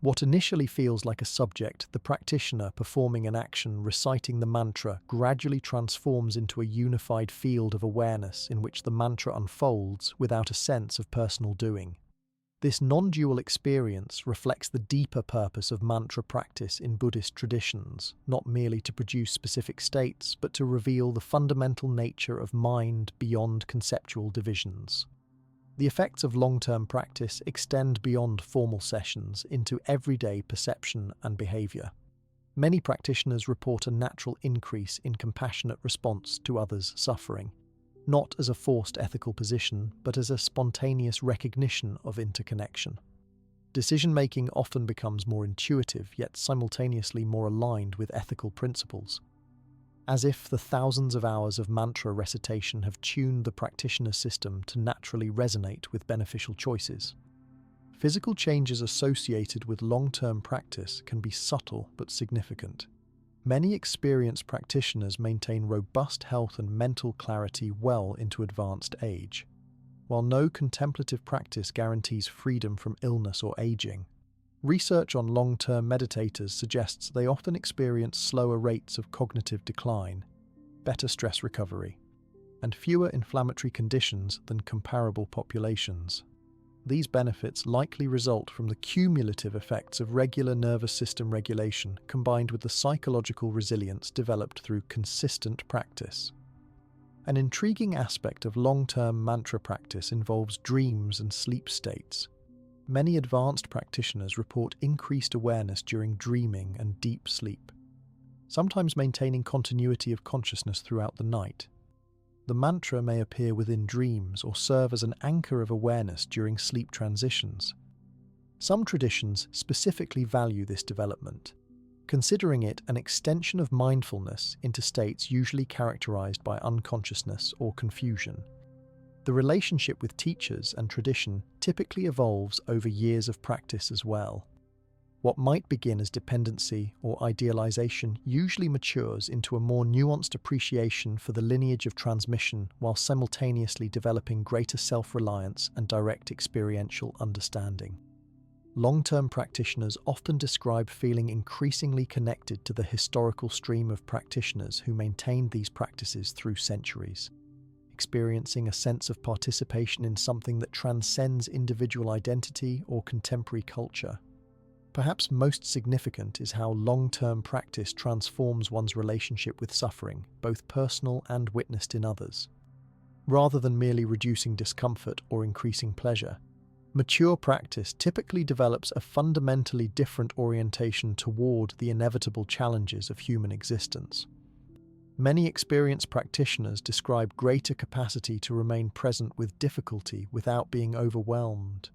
S1: What initially feels like a subject, the practitioner performing an action reciting the mantra, gradually transforms into a unified field of awareness in which the mantra unfolds without a sense of personal doing. This non-dual experience reflects the deeper purpose of mantra practice in Buddhist traditions, not merely to produce specific states, but to reveal the fundamental nature of mind beyond conceptual divisions. The effects of long-term practice extend beyond formal sessions into everyday perception and behavior. Many practitioners report a natural increase in compassionate response to others' suffering, not as a forced ethical position, but as a spontaneous recognition of interconnection. Decision-making often becomes more intuitive, yet simultaneously more aligned with ethical principles, as if the thousands of hours of mantra recitation have tuned the practitioner's system to naturally resonate with beneficial choices. Physical changes associated with long-term practice can be subtle but significant. Many experienced practitioners maintain robust health and mental clarity well into advanced age. While no contemplative practice guarantees freedom from illness or aging, research on long-term meditators suggests they often experience slower rates of cognitive decline, better stress recovery, and fewer inflammatory conditions than comparable populations. These benefits likely result from the cumulative effects of regular nervous system regulation combined with the psychological resilience developed through consistent practice. An intriguing aspect of long-term mantra practice involves dreams and sleep states. Many advanced practitioners report increased awareness during dreaming and deep sleep, sometimes maintaining continuity of consciousness throughout the night. The mantra may appear within dreams or serve as an anchor of awareness during sleep transitions. Some traditions specifically value this development, considering it an extension of mindfulness into states usually characterized by unconsciousness or confusion. The relationship with teachers and tradition typically evolves over years of practice as well. What might begin as dependency or idealization usually matures into a more nuanced appreciation for the lineage of transmission while simultaneously developing greater self-reliance and direct experiential understanding. Long-term practitioners often describe feeling increasingly connected to the historical stream of practitioners who maintained these practices through centuries, experiencing a sense of participation in something that transcends individual identity or contemporary culture. Perhaps most significant is how long-term practice transforms one's relationship with suffering, both personal and witnessed in others. Rather than merely reducing discomfort or increasing pleasure, mature practice typically develops a fundamentally different orientation toward the inevitable challenges of human existence. Many experienced practitioners describe greater capacity to remain present with difficulty without being overwhelmed,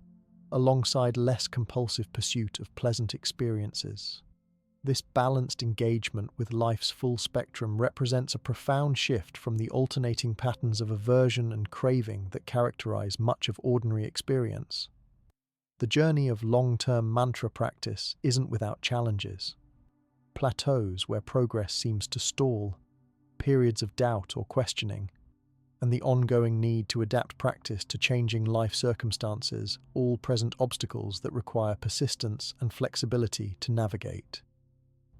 S1: alongside less compulsive pursuit of pleasant experiences. This balanced engagement with life's full spectrum represents a profound shift from the alternating patterns of aversion and craving that characterize much of ordinary experience. The journey of long-term mantra practice isn't without challenges. Plateaus where progress seems to stall, periods of doubt or questioning, and the ongoing need to adapt practice to changing life circumstances all present obstacles that require persistence and flexibility to navigate.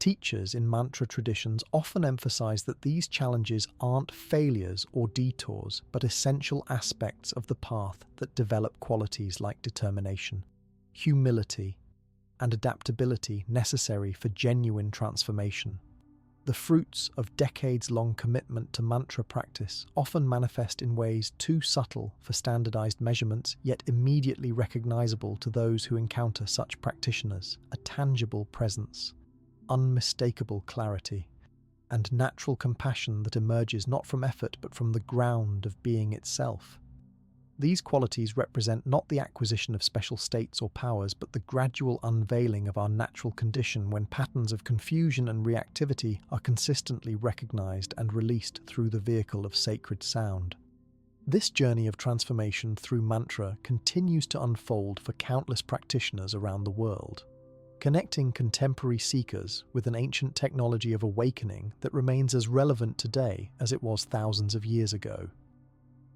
S1: Teachers in mantra traditions often emphasize that these challenges aren't failures or detours, but essential aspects of the path that develop qualities like determination, humility, and adaptability necessary for genuine transformation. The fruits of decades-long commitment to mantra practice often manifest in ways too subtle for standardized measurements, yet immediately recognizable to those who encounter such practitioners: a tangible presence, unmistakable clarity, and natural compassion that emerges not from effort but from the ground of being itself. These qualities represent not the acquisition of special states or powers, but the gradual unveiling of our natural condition when patterns of confusion and reactivity are consistently recognized and released through the vehicle of sacred sound. This journey of transformation through mantra continues to unfold for countless practitioners around the world, connecting contemporary seekers with an ancient technology of awakening that remains as relevant today as it was thousands of years ago.